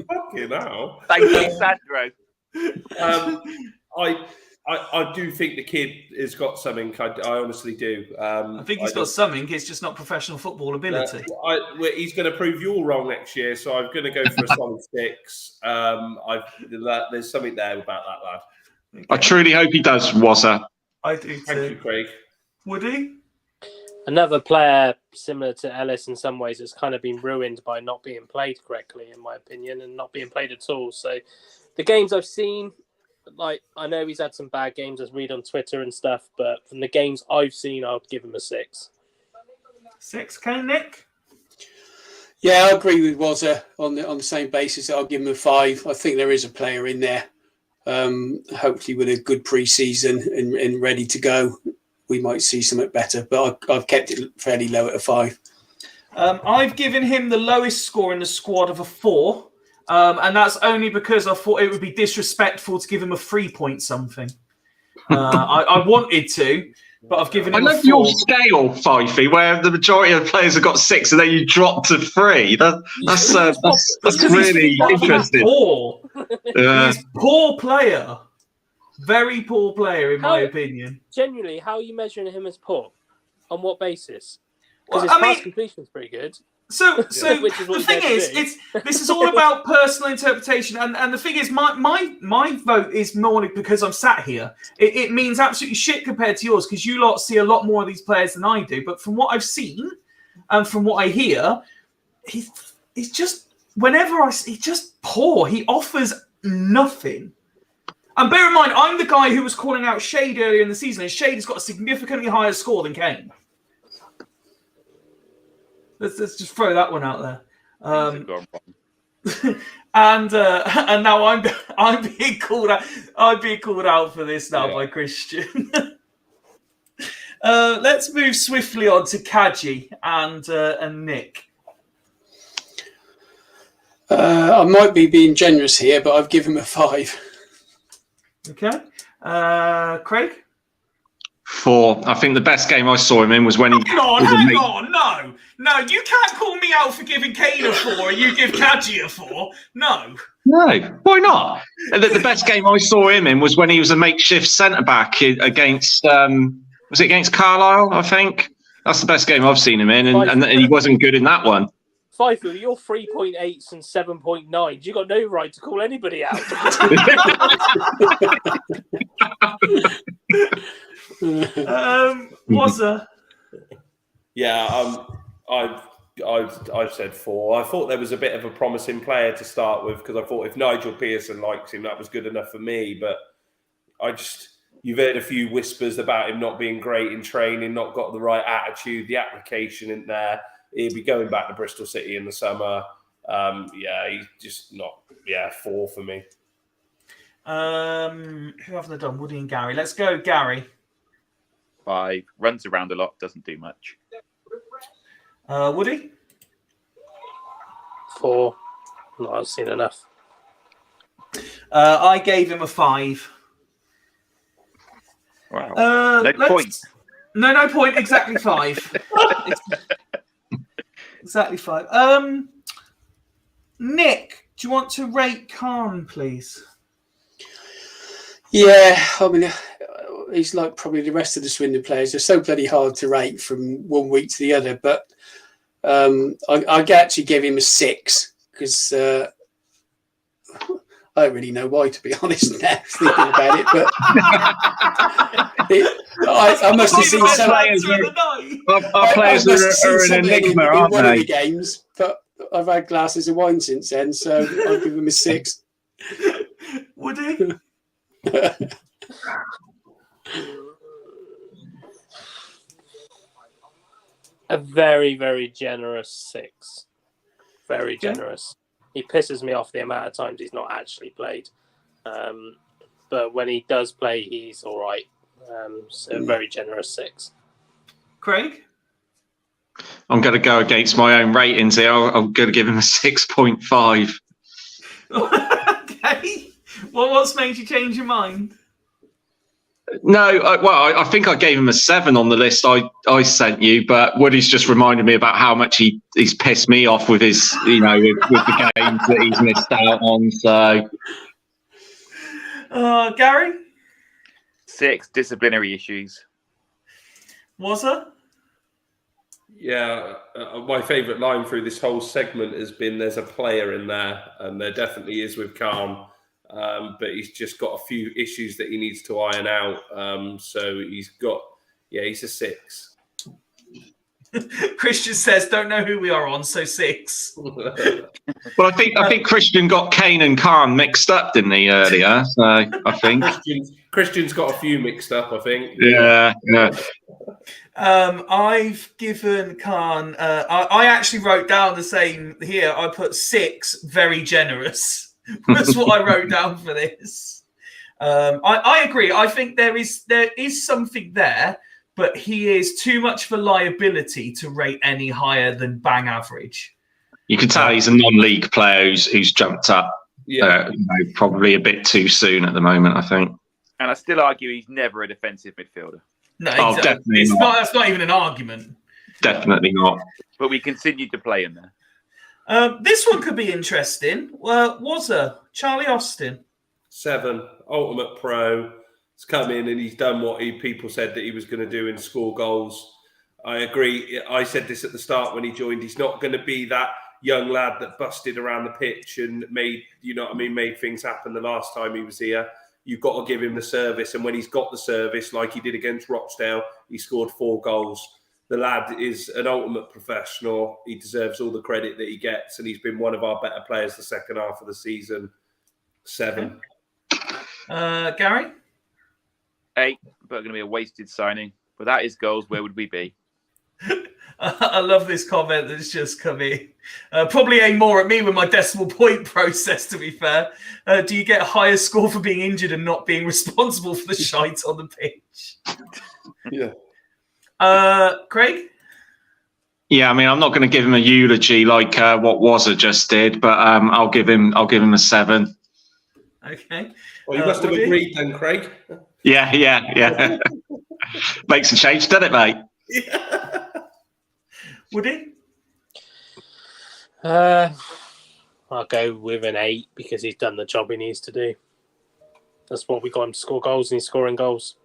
[SPEAKER 8] Fucking hell.
[SPEAKER 9] Thank you, Sandro.
[SPEAKER 8] I do think the kid has got something. I honestly do.
[SPEAKER 1] I think he's got something. It's just not professional football ability.
[SPEAKER 8] He's going to prove you all wrong next year, so I'm going to go for a solid 6. There's something there about that lad.
[SPEAKER 10] Okay. I truly hope he does, Wazza.
[SPEAKER 1] I do too.
[SPEAKER 8] Thank you, Craig.
[SPEAKER 1] Would he?
[SPEAKER 5] Another player similar to Ellis in some ways has kind of been ruined by not being played correctly, in my opinion, and not being played at all. So the games I've seen, I know he's had some bad games, as read on Twitter and stuff, but from the games I've seen, I'll give him a 6.
[SPEAKER 1] 6, okay, Nick?
[SPEAKER 4] Yeah, I agree with Wazza on the same basis. I'll give him a 5. I think there is a player in there, hopefully with a good pre-season and ready to go. We might see something better, but I've kept it fairly low at a 5.
[SPEAKER 1] I've given him the lowest score in the squad of a 4, and that's only because I thought it would be disrespectful to give him a 3 point something. I wanted to, but I've given him a 4.
[SPEAKER 10] I love your scale, Fifey, where the majority of the players have got 6 and then you drop to 3. That's really interesting.
[SPEAKER 1] Poor. He's poor player. Very poor player, in my opinion.
[SPEAKER 5] Genuinely, how are you measuring him as poor? On what basis? Because his pass completion is pretty good.
[SPEAKER 1] So the thing is, this is all about personal interpretation, and the thing is, my vote is more because I'm sat here. It means absolutely shit compared to yours because you lot see a lot more of these players than I do. But from what I've seen and from what I hear, he's just he's just poor. He offers nothing. And bear in mind, I'm the guy who was calling out Shade earlier in the season, and Shade has got a significantly higher score than Kane. Let's just throw that one out there. And now I'm being called out. I'm being called out for this now by Christian. Let's move swiftly on to Kaji and Nick.
[SPEAKER 4] I might be being generous here, but I've given him a 5.
[SPEAKER 1] Okay. Craig?
[SPEAKER 10] 4. I think the best game I saw him in was when
[SPEAKER 1] Hang on. No. No, you can't call me out for giving Kane a 4 and you give Kadji a 4. No.
[SPEAKER 10] No, why not? The best game I saw him in was when he was a makeshift centre-back against, was it against Carlisle, I think? That's the best game I've seen him in, and he wasn't good in that one.
[SPEAKER 5] Fifield, you're 3.8s and 7.9s. You got no right to call anybody out.
[SPEAKER 1] Wazza?
[SPEAKER 8] Yeah, I've said 4. I thought there was a bit of a promising player to start with because I thought if Nigel Pearson likes him, that was good enough for me. But you've heard a few whispers about him not being great in training, not got the right attitude, the application in there. He'll be going back to Bristol City in the summer. He's just not. 4 for me.
[SPEAKER 1] Who haven't I done? Woody and Gary. Let's go, Gary.
[SPEAKER 9] 5. Runs around a lot, doesn't do much.
[SPEAKER 1] Woody?
[SPEAKER 5] 4. Not seen enough.
[SPEAKER 1] I gave him a 5.
[SPEAKER 9] Wow. No point.
[SPEAKER 1] No point. Exactly 5. Exactly 5. Nick, do you want to rate Khan, please?
[SPEAKER 4] Yeah, I mean, he's like probably the rest of the Swindon players. They're so bloody hard to rate from one week to the other. But I actually give him a 6 because I don't really know why, to be honest, now thinking about it. But I must have seen some
[SPEAKER 10] Our players are an enigma, aren't
[SPEAKER 4] one
[SPEAKER 10] they?
[SPEAKER 4] of the games, but I've had glasses of wine since then, so I'll give him a 6.
[SPEAKER 1] Woody?
[SPEAKER 5] A very, very generous 6. Very generous. He pisses me off the amount of times he's not actually played. But when he does play, he's all right. So very generous 6.
[SPEAKER 1] Craig?
[SPEAKER 10] I'm going to go against my own ratings here. I'm going to give him a 6.5.
[SPEAKER 1] Okay. Well, what's made you change your mind?
[SPEAKER 10] No, I think I gave him a 7 on the list I sent you, but Woody's just reminded me about how much he's pissed me off with his, with the games that he's missed out on. So,
[SPEAKER 1] Gary?
[SPEAKER 9] 6. Disciplinary issues.
[SPEAKER 1] Wazza?
[SPEAKER 8] Yeah, my favourite line through this whole segment has been there's a player in there, and there definitely is with Khan. But he's just got a few issues that he needs to iron out. So he's a 6.
[SPEAKER 1] Christian says, don't know who we are on, so 6.
[SPEAKER 10] Well, I think Christian got Kane and Khan mixed up, didn't he, earlier? So I think
[SPEAKER 8] Christian's got a few mixed up, I think.
[SPEAKER 10] Yeah.
[SPEAKER 1] I've given Khan. I actually wrote down the same here. I put 6, very generous. That's what I wrote down for this. I agree. I think there is something there, but he is too much of a liability to rate any higher than bang average.
[SPEAKER 10] You can tell he's a non-league player who's jumped up probably a bit too soon at the moment, I think.
[SPEAKER 9] And I still argue he's never a defensive midfielder.
[SPEAKER 1] No,
[SPEAKER 10] definitely
[SPEAKER 1] not. That's not even an argument.
[SPEAKER 10] Definitely not.
[SPEAKER 9] But we continue to play in there.
[SPEAKER 1] This one could be interesting. Wazza, Charlie Austin.
[SPEAKER 8] 7, ultimate pro. He's come in and he's done what people said that he was going to do and score goals. I agree. I said this at the start when he joined. He's not going to be that young lad that busted around the pitch and made things happen the last time he was here. You've got to give him the service. And when he's got the service, like he did against Rochdale, he scored 4 goals. The lad is an ultimate professional. He deserves all the credit that he gets, and he's been one of our better players the second half of the season. 7.
[SPEAKER 1] Gary?
[SPEAKER 9] 8, but going to be a wasted signing. Without his goals, where would we be?
[SPEAKER 1] I love this comment that's just come in. Probably aim more at me with my decimal point process, to be fair. Do you get a higher score for being injured and not being responsible for the shite on the pitch?
[SPEAKER 8] Yeah.
[SPEAKER 1] Craig?
[SPEAKER 10] Yeah, I mean, I'm not going to give him a eulogy like what Wazza just did, but I'll give him a 7.
[SPEAKER 1] Okay.
[SPEAKER 8] Well, you must have agreed then, Craig.
[SPEAKER 10] Yeah. Makes a change, doesn't it, mate?
[SPEAKER 1] Yeah. Woody?
[SPEAKER 5] I'll go with an 8 because he's done the job he needs to do. That's what we got him to score goals, and he's scoring goals.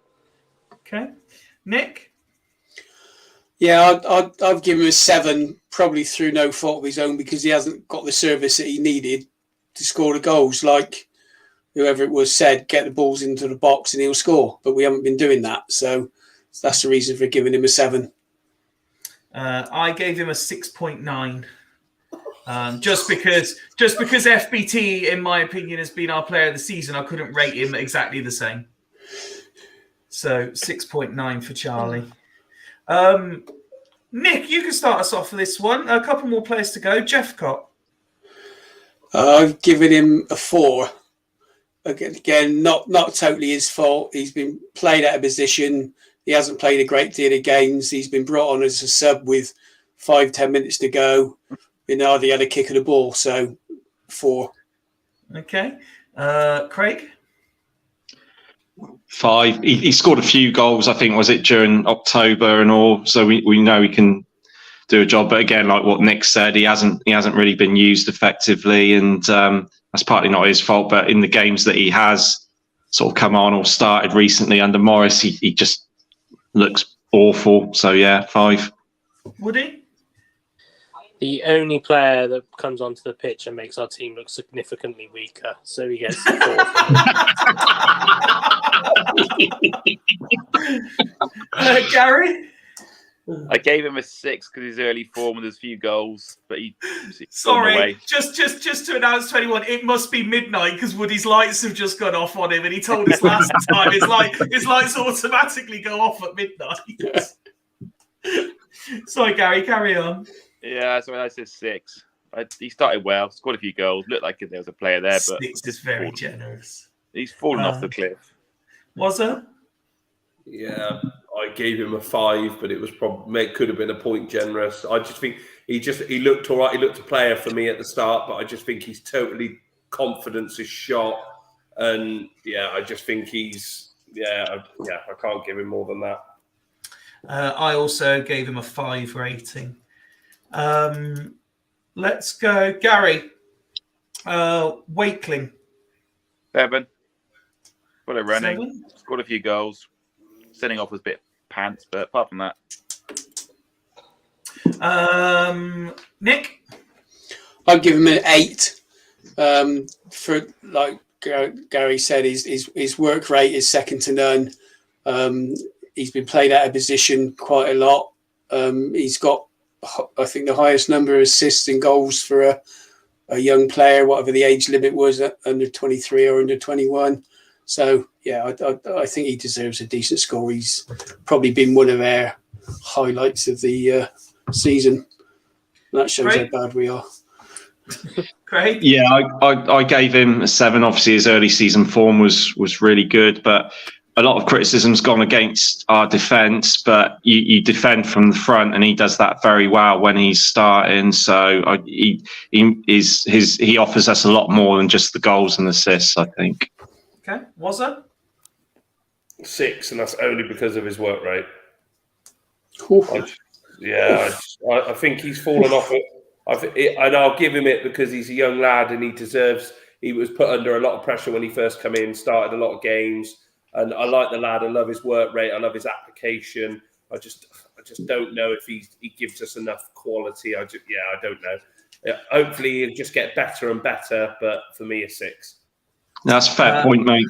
[SPEAKER 1] Okay. Nick?
[SPEAKER 4] Yeah, I'd give him a 7, probably through no fault of his own, because he hasn't got the service that he needed to score the goals. Like whoever it was said, get the balls into the box and he'll score. But we haven't been doing that. So that's the reason for giving him a 7.
[SPEAKER 1] I gave him a 6.9. Just because FBT, in my opinion, has been our player of the season, I couldn't rate him exactly the same. So 6.9 for Charlie. Nick, you can start us off for this one. A couple more players to go. Jeffcott.
[SPEAKER 4] I've given him a 4. Again, not totally his fault. He's been played out of position. He hasn't played a great deal of games. He's been brought on as a sub with 5-10 minutes to go. Been hardly had a kick of the ball, so 4.
[SPEAKER 1] Okay. Craig?
[SPEAKER 10] 5. He scored a few goals, I think, was it during October and all, so we know he can do a job. But again, like what Nick said, he hasn't really been used effectively, and that's partly not his fault. But in the games that he has sort of come on or started recently under Morris, he just looks awful. So yeah, 5.
[SPEAKER 1] Woody?
[SPEAKER 5] The only player that comes onto the pitch and makes our team look significantly weaker, so he gets 4.
[SPEAKER 1] Gary?
[SPEAKER 9] I gave him a 6 because his early form with his few goals, but he's
[SPEAKER 1] Sorry,
[SPEAKER 9] away.
[SPEAKER 1] just to announce to anyone, it must be midnight because Woody's lights have just gone off on him, and he told us last time his lights automatically go off at midnight. Sorry, Gary, carry on.
[SPEAKER 9] Yeah, so I said 6. He started well, scored a few goals, looked like there was a player there, but
[SPEAKER 1] 6 is very generous.
[SPEAKER 9] He's fallen off the cliff.
[SPEAKER 1] Was there?
[SPEAKER 8] Yeah, I gave him a 5, but it was probably could have been a point generous. I just think he looked all right. He looked a player for me at the start, but I just think he's totally confidence is shot, and I just think he's I can't give him more than that.
[SPEAKER 1] I also gave him a 5 rating. Let's go, Gary. Wakeling.
[SPEAKER 9] 7. Got it running.
[SPEAKER 1] 7?
[SPEAKER 9] Scored a few goals. Sending off was a bit pants, but apart from that.
[SPEAKER 1] Nick?
[SPEAKER 4] I'd give him an 8. For like Gary said, his work rate is second to none. He's been played out of position quite a lot. He's got, I think, the highest number of assists and goals for a young player, whatever the age limit was, under 23 or under 21. So, I think he deserves a decent score. He's probably been one of our highlights of the season. That shows how bad we are.
[SPEAKER 1] Great.
[SPEAKER 10] Yeah, I gave him a 7. Obviously, his early season form was really good, but a lot of criticism's gone against our defence. But you defend from the front, and he does that very well when he's starting. So he offers us a lot more than just the goals and assists, I think.
[SPEAKER 1] Okay, was it?
[SPEAKER 8] 6, and that's only because of his work rate. I think he's fallen off it. And I'll give him it because he's a young lad and he was put under a lot of pressure when he first came in, started a lot of games. And I like the lad. I love his work rate. I love his application. I just don't know if he gives us enough quality. I don't know. Hopefully he'll just get better and better. But for me, a 6.
[SPEAKER 10] That's a fair point, mate.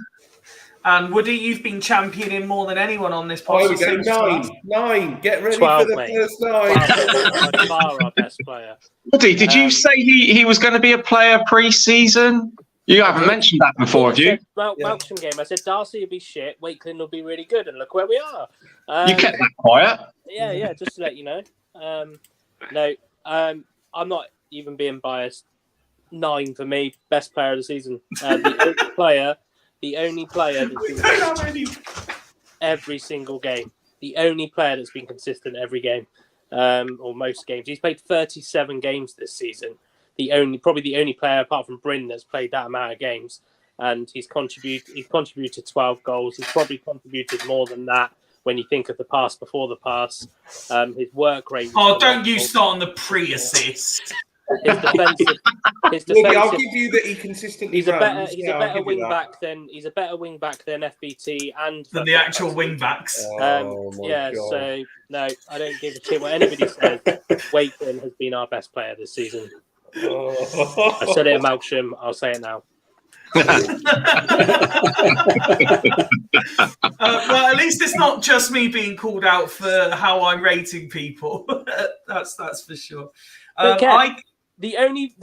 [SPEAKER 1] And Woody, you've been championing more than anyone on this podcast.
[SPEAKER 8] 9. Get ready
[SPEAKER 5] 12,
[SPEAKER 8] for the
[SPEAKER 5] mate.
[SPEAKER 8] first 9.
[SPEAKER 5] By far our best player.
[SPEAKER 10] Woody, did you say he was going to be a player pre-season? You haven't mentioned that before, have you?
[SPEAKER 5] Welsham game. I said Darcy will be shit, Wakeling will be really good, and look where we are.
[SPEAKER 10] You kept that quiet.
[SPEAKER 5] Yeah, just to let you know. I'm not even being biased. 9 for me, best player of the season. The only player that's been every single game. The only player that's been consistent every game, or most games. He's played 37 games this season. Probably the only player apart from Bryn that's played that amount of games, and he's contributed 12 goals. He's probably contributed more than that when you think of the pass before the pass. His work rate.
[SPEAKER 1] Oh, don't you start on the pre-assist.
[SPEAKER 5] His defensive.
[SPEAKER 8] Woody, I'll give you that he consistently.
[SPEAKER 5] He's a
[SPEAKER 8] runs.
[SPEAKER 5] better. He's
[SPEAKER 8] Yeah,
[SPEAKER 5] a
[SPEAKER 8] I'll
[SPEAKER 5] better
[SPEAKER 8] give you
[SPEAKER 5] wing
[SPEAKER 8] that.
[SPEAKER 5] back than FBT and
[SPEAKER 1] Than the actual wing backs.
[SPEAKER 8] Oh, my
[SPEAKER 5] yeah.
[SPEAKER 8] God.
[SPEAKER 5] So no, I don't give a shit what anybody says. Wakeman has been our best player this season.
[SPEAKER 8] Oh.
[SPEAKER 5] I said it in Malcolm. I'll say it now.
[SPEAKER 1] Well, at least it's not just me being called out for how I'm rating people. that's for sure.
[SPEAKER 5] The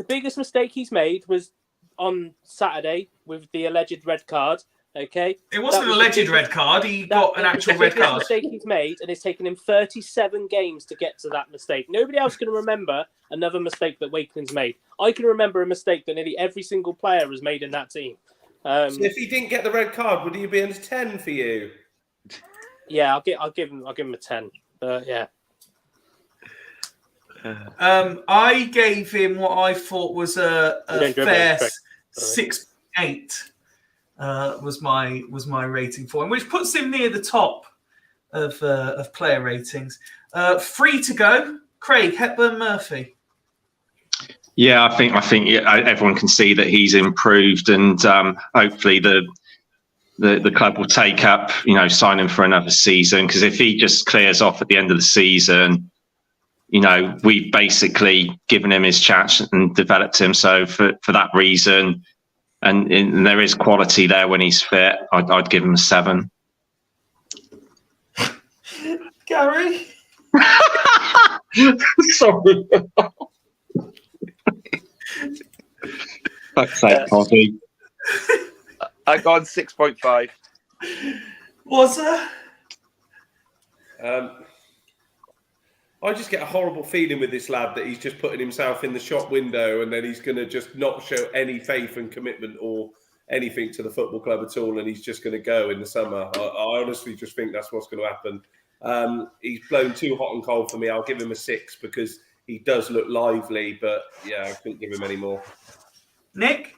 [SPEAKER 5] biggest mistake he's made was on Saturday with the alleged red card. Okay,
[SPEAKER 1] it wasn't an alleged red card. He got an actual red card.
[SPEAKER 5] Mistake he's made, and it's taken him 37 games to get to that mistake. Nobody else can remember another mistake that Wakeland's made. I can remember a mistake that nearly every single player has made in that team.
[SPEAKER 8] So if he didn't get the red card, would he have been a 10 for you?
[SPEAKER 5] Yeah, I'll give him a 10. Yeah.
[SPEAKER 1] I gave him what I thought was a fair 6.8. Was my rating for him, which puts him near the top of player ratings. 3 to go. Craig, Hepburn, Murphy.
[SPEAKER 10] Yeah, I think everyone can see that he's improved, and hopefully the club will take up, sign him for another season. Because if he just clears off at the end of the season, we've basically given him his chance and developed him. So for that reason, and there is quality there when he's fit, I'd give him a 7.
[SPEAKER 1] Gary.
[SPEAKER 10] Sorry. Fuck's sake, Cosby.
[SPEAKER 9] I got 6.5.
[SPEAKER 1] Was there?
[SPEAKER 8] I just get a horrible feeling with this lad that he's just putting himself in the shop window and then he's going to just not show any faith and commitment or anything to the football club at all, and he's just going to go in the summer. I honestly just think that's what's going to happen. He's blown too hot and cold for me. I'll give him a 6 because he does look lively, but yeah, I couldn't give him any more.
[SPEAKER 1] Nick?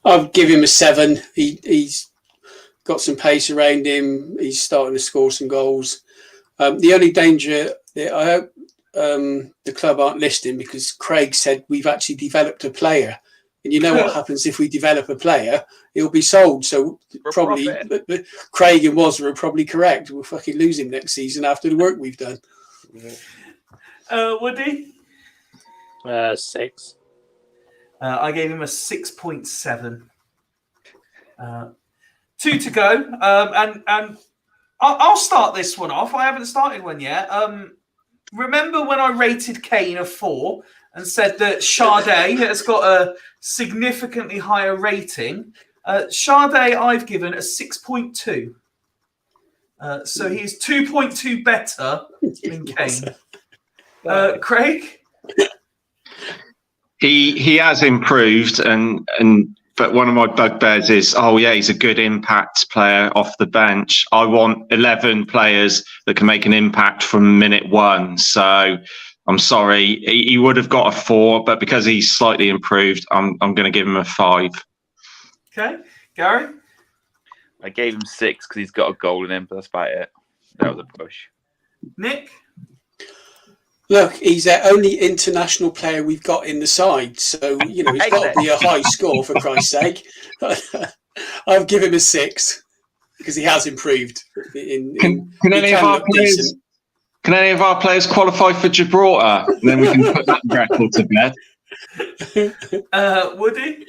[SPEAKER 4] I'll give him a 7. He's got some pace around him. He's starting to score some goals. The only danger, I hope the club aren't listening, because Craig said we've actually developed a player. And you know what happens if we develop a player? He'll be sold. So probably Craig and Wazza are probably correct. We'll fucking lose him next season after the work we've done.
[SPEAKER 1] Woody?
[SPEAKER 5] 6.
[SPEAKER 1] I gave him a 6.7. 2 to go. And I'll start this one off. I haven't started one yet. Remember when I rated Kane a 4 and said that Sade has got a significantly higher rating? Sade I've given a 6.2. So he's 2.2 better than Kane. Craig?
[SPEAKER 10] He has improved, but one of my bugbears is, he's a good impact player off the bench. I want 11 players that can make an impact from minute 1. So I'm sorry, he would have got a 4, but because he's slightly improved, I'm going to give him a 5.
[SPEAKER 1] Okay, Gary?
[SPEAKER 9] I gave him 6 because he's got a goal in him, but that's about it. That was a push.
[SPEAKER 1] Nick?
[SPEAKER 4] Look, he's the only international player we've got in the side, so he's got to be a high score, for Christ's sake. I'll give him a 6 because he has improved.
[SPEAKER 10] Can any of our players qualify for Gibraltar? And then we can put that record to bed.
[SPEAKER 1] Woody?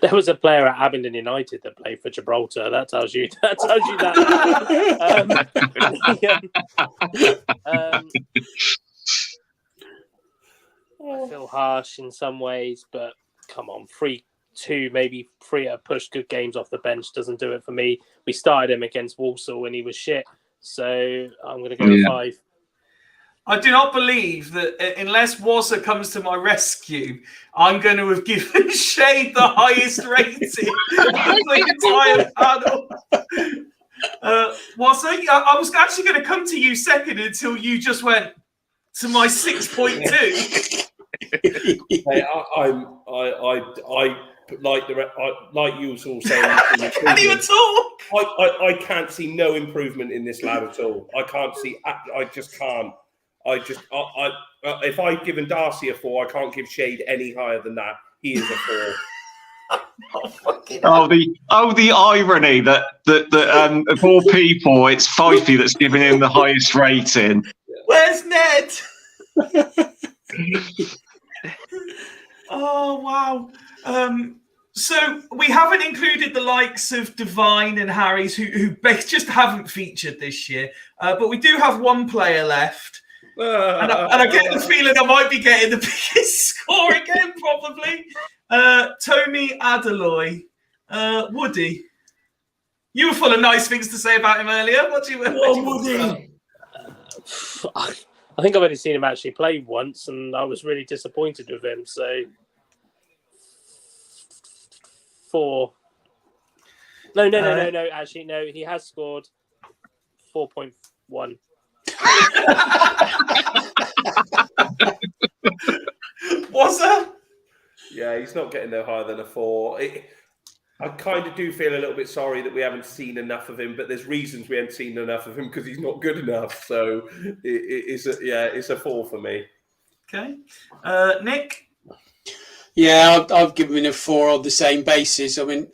[SPEAKER 5] There was a player at Abingdon United that played for Gibraltar. That tells you that. I feel harsh in some ways, but come on, 3-2, maybe 3 at a push, good games off the bench doesn't do it for me. We started him against Walsall and he was shit, so I'm going to go with 5.
[SPEAKER 1] I do not believe that unless Wazza comes to my rescue, I'm going to have given Shade the highest rating of the entire panel. Wazza, I was actually going to come to you second until you just went to my 6.2.
[SPEAKER 8] Like you was all saying.
[SPEAKER 1] Can you talk?
[SPEAKER 8] I can't see no improvement in this lad at all. I can't see. I just can't. If I'd given Darcy a 4, I can't give Shade any higher than that. He is a 4.
[SPEAKER 10] The irony that of all people, it's Fifey that's giving him the highest rating.
[SPEAKER 1] Where's Ned? Oh wow! So we haven't included the likes of Divine and Harry's, who just haven't featured this year. But we do have one player left, and I get the feeling I might be getting the biggest score again, probably. Tommy Adeloy. Woody, you were full of nice things to say about him earlier. What do you Woody?
[SPEAKER 5] I think I've only seen him actually play once, and I was really disappointed with him. So 4. No. Actually, no. He has scored 4.1.
[SPEAKER 1] Was there?
[SPEAKER 8] Yeah, he's not getting no higher than a 4. I kind of do feel a little bit sorry that we haven't seen enough of him, but there's reasons we haven't seen enough of him because he's not good enough. So it's a 4 for me.
[SPEAKER 1] Okay, Nick.
[SPEAKER 4] Yeah, I've given him a 4 on the same basis. I mean,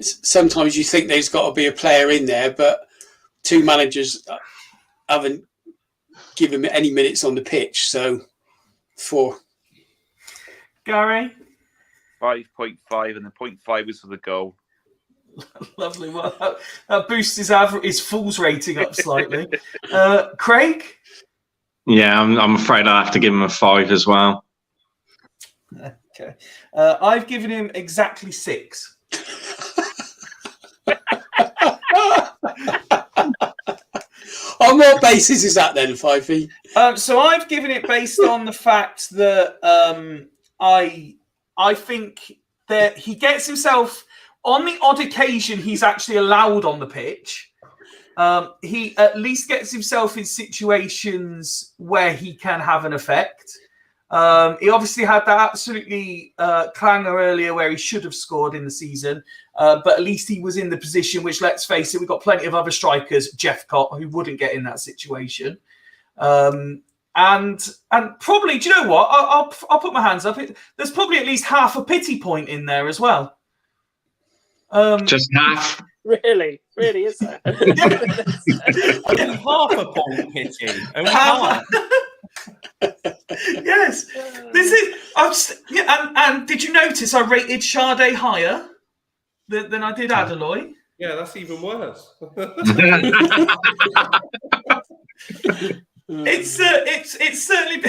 [SPEAKER 4] sometimes you think there's got to be a player in there, but 2 managers haven't given him any minutes on the pitch. So 4.
[SPEAKER 1] Gary.
[SPEAKER 9] 5.5, and the 0.5 was for the goal.
[SPEAKER 1] Lovely. Well, that boosts his fool's rating up slightly. Craig?
[SPEAKER 10] Yeah, I'm afraid I have to give him a 5 as well.
[SPEAKER 1] Okay. I've given him exactly 6.
[SPEAKER 4] On what basis is that then, Fifey?
[SPEAKER 1] So I've given it based on the fact that I think that he gets himself, on the odd occasion he's actually allowed on the pitch, he at least gets himself in situations where he can have an effect. He obviously had that absolutely clanger earlier where he should have scored in the season, but at least he was in the position, which, let's face it, we've got plenty of other strikers, Jeff Cott, who wouldn't get in that situation. And probably, do you know what? I'll put my hands up. There's probably at least half a pity point in there as well.
[SPEAKER 10] Just half.
[SPEAKER 5] Really, is that?
[SPEAKER 11] Only half a point pity. Only half.
[SPEAKER 1] Yes, this is. And did you notice I rated Sade higher than I did Adeloy?
[SPEAKER 8] Yeah, that's even worse.
[SPEAKER 1] It's certainly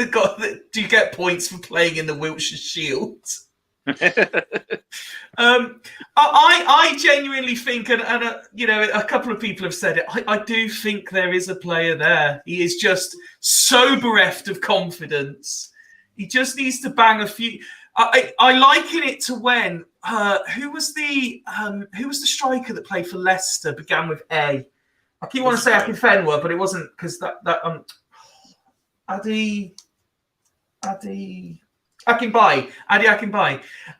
[SPEAKER 1] got. Do you get points for playing in the Wiltshire Shield? I genuinely think, and a couple of people have said it. I do think there is a player there. He is just so bereft of confidence. He just needs to bang a few. I liken it to when who was the striker that played for Leicester, began with A. I keep wanting to say Akinfenwa, but it wasn't, because Adi Akinbai.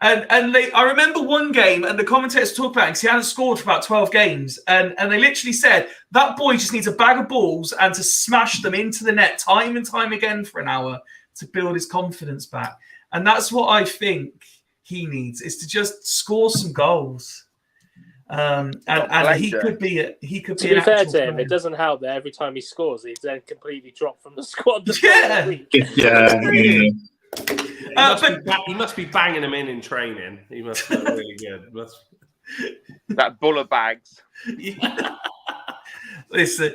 [SPEAKER 1] And I remember one game, and the commentators talked about it because he hadn't scored for about 12 games. And they literally said, that boy just needs a bag of balls and to smash them into the net time and time again for an hour to build his confidence back. And that's what I think he needs, is to just score some goals. And he could be to
[SPEAKER 5] be fair to him, it doesn't help that every time he scores, he's then completely dropped from the squad.
[SPEAKER 8] He must be banging them in training. He must be really good.
[SPEAKER 9] That bull of bags.
[SPEAKER 1] Yeah. Listen,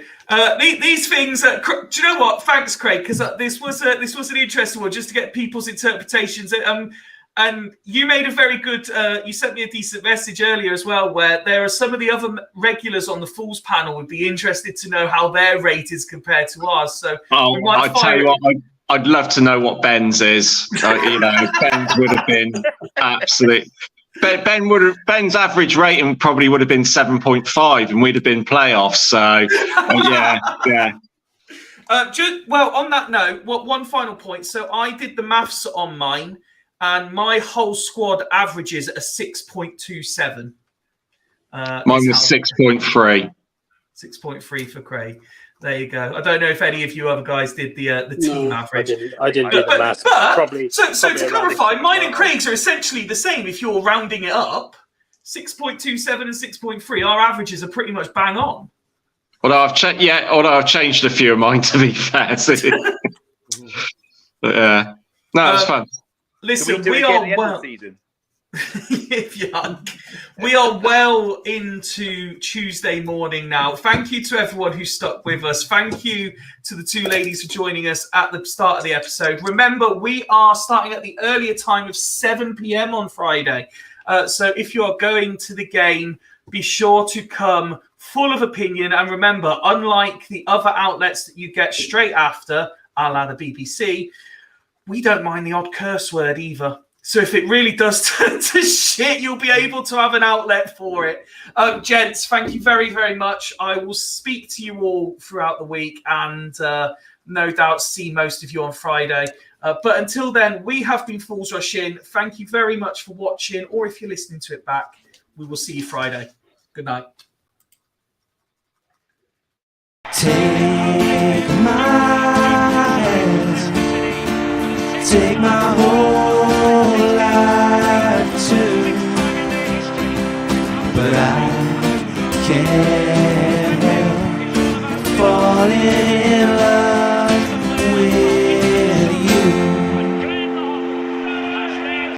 [SPEAKER 1] these things. Do you know what? Thanks, Craig, because this was an interesting one, just to get people's interpretations. And you made a very good. You sent me a decent message earlier as well, where there are some of the other regulars on the Fools panel would be interested to know how their rate is compared to ours. So,
[SPEAKER 10] I tell you what, I'd love to know what Ben's is. Ben's would have been absolute. Ben's average rating probably would have been 7.5, and we'd have been playoffs. So, yeah.
[SPEAKER 1] Well, on that note, one final point. So I did the maths on mine, and my whole squad averages a 6.27.
[SPEAKER 10] Mine was 6.3.
[SPEAKER 1] 6.3 for Craig. There you go. I don't know if any of you other guys did the team average.
[SPEAKER 5] I didn't do the maths.
[SPEAKER 1] So to clarify, mine and Craig's are essentially the same if you're rounding it up. 6.27 and 6.3. Our averages are pretty much bang on.
[SPEAKER 10] Although I've changed a few of mine, to be fair. But, no, it was fun.
[SPEAKER 1] Listen, we are well. If young. We are well into Tuesday morning now. Thank you to everyone who stuck with us. Thank you to the two ladies for joining us at the start of the episode. Remember, we are starting at the earlier time of 7 p.m. on Friday. So if you are going to the game, be sure to come full of opinion. And remember, unlike the other outlets that you get straight after, a la the BBC, we don't mind the odd curse word either. So if it really does turn to shit, you'll be able to have an outlet for it. Gents, thank you very, very much. I will speak to you all throughout the week and no doubt see most of you on Friday. But until then, we have been Fools Rush In. Thank you very much for watching, or if you're listening to it back, we will see you Friday. Good night.
[SPEAKER 2] Take my hand, take my whole life too, but I can't help falling in love.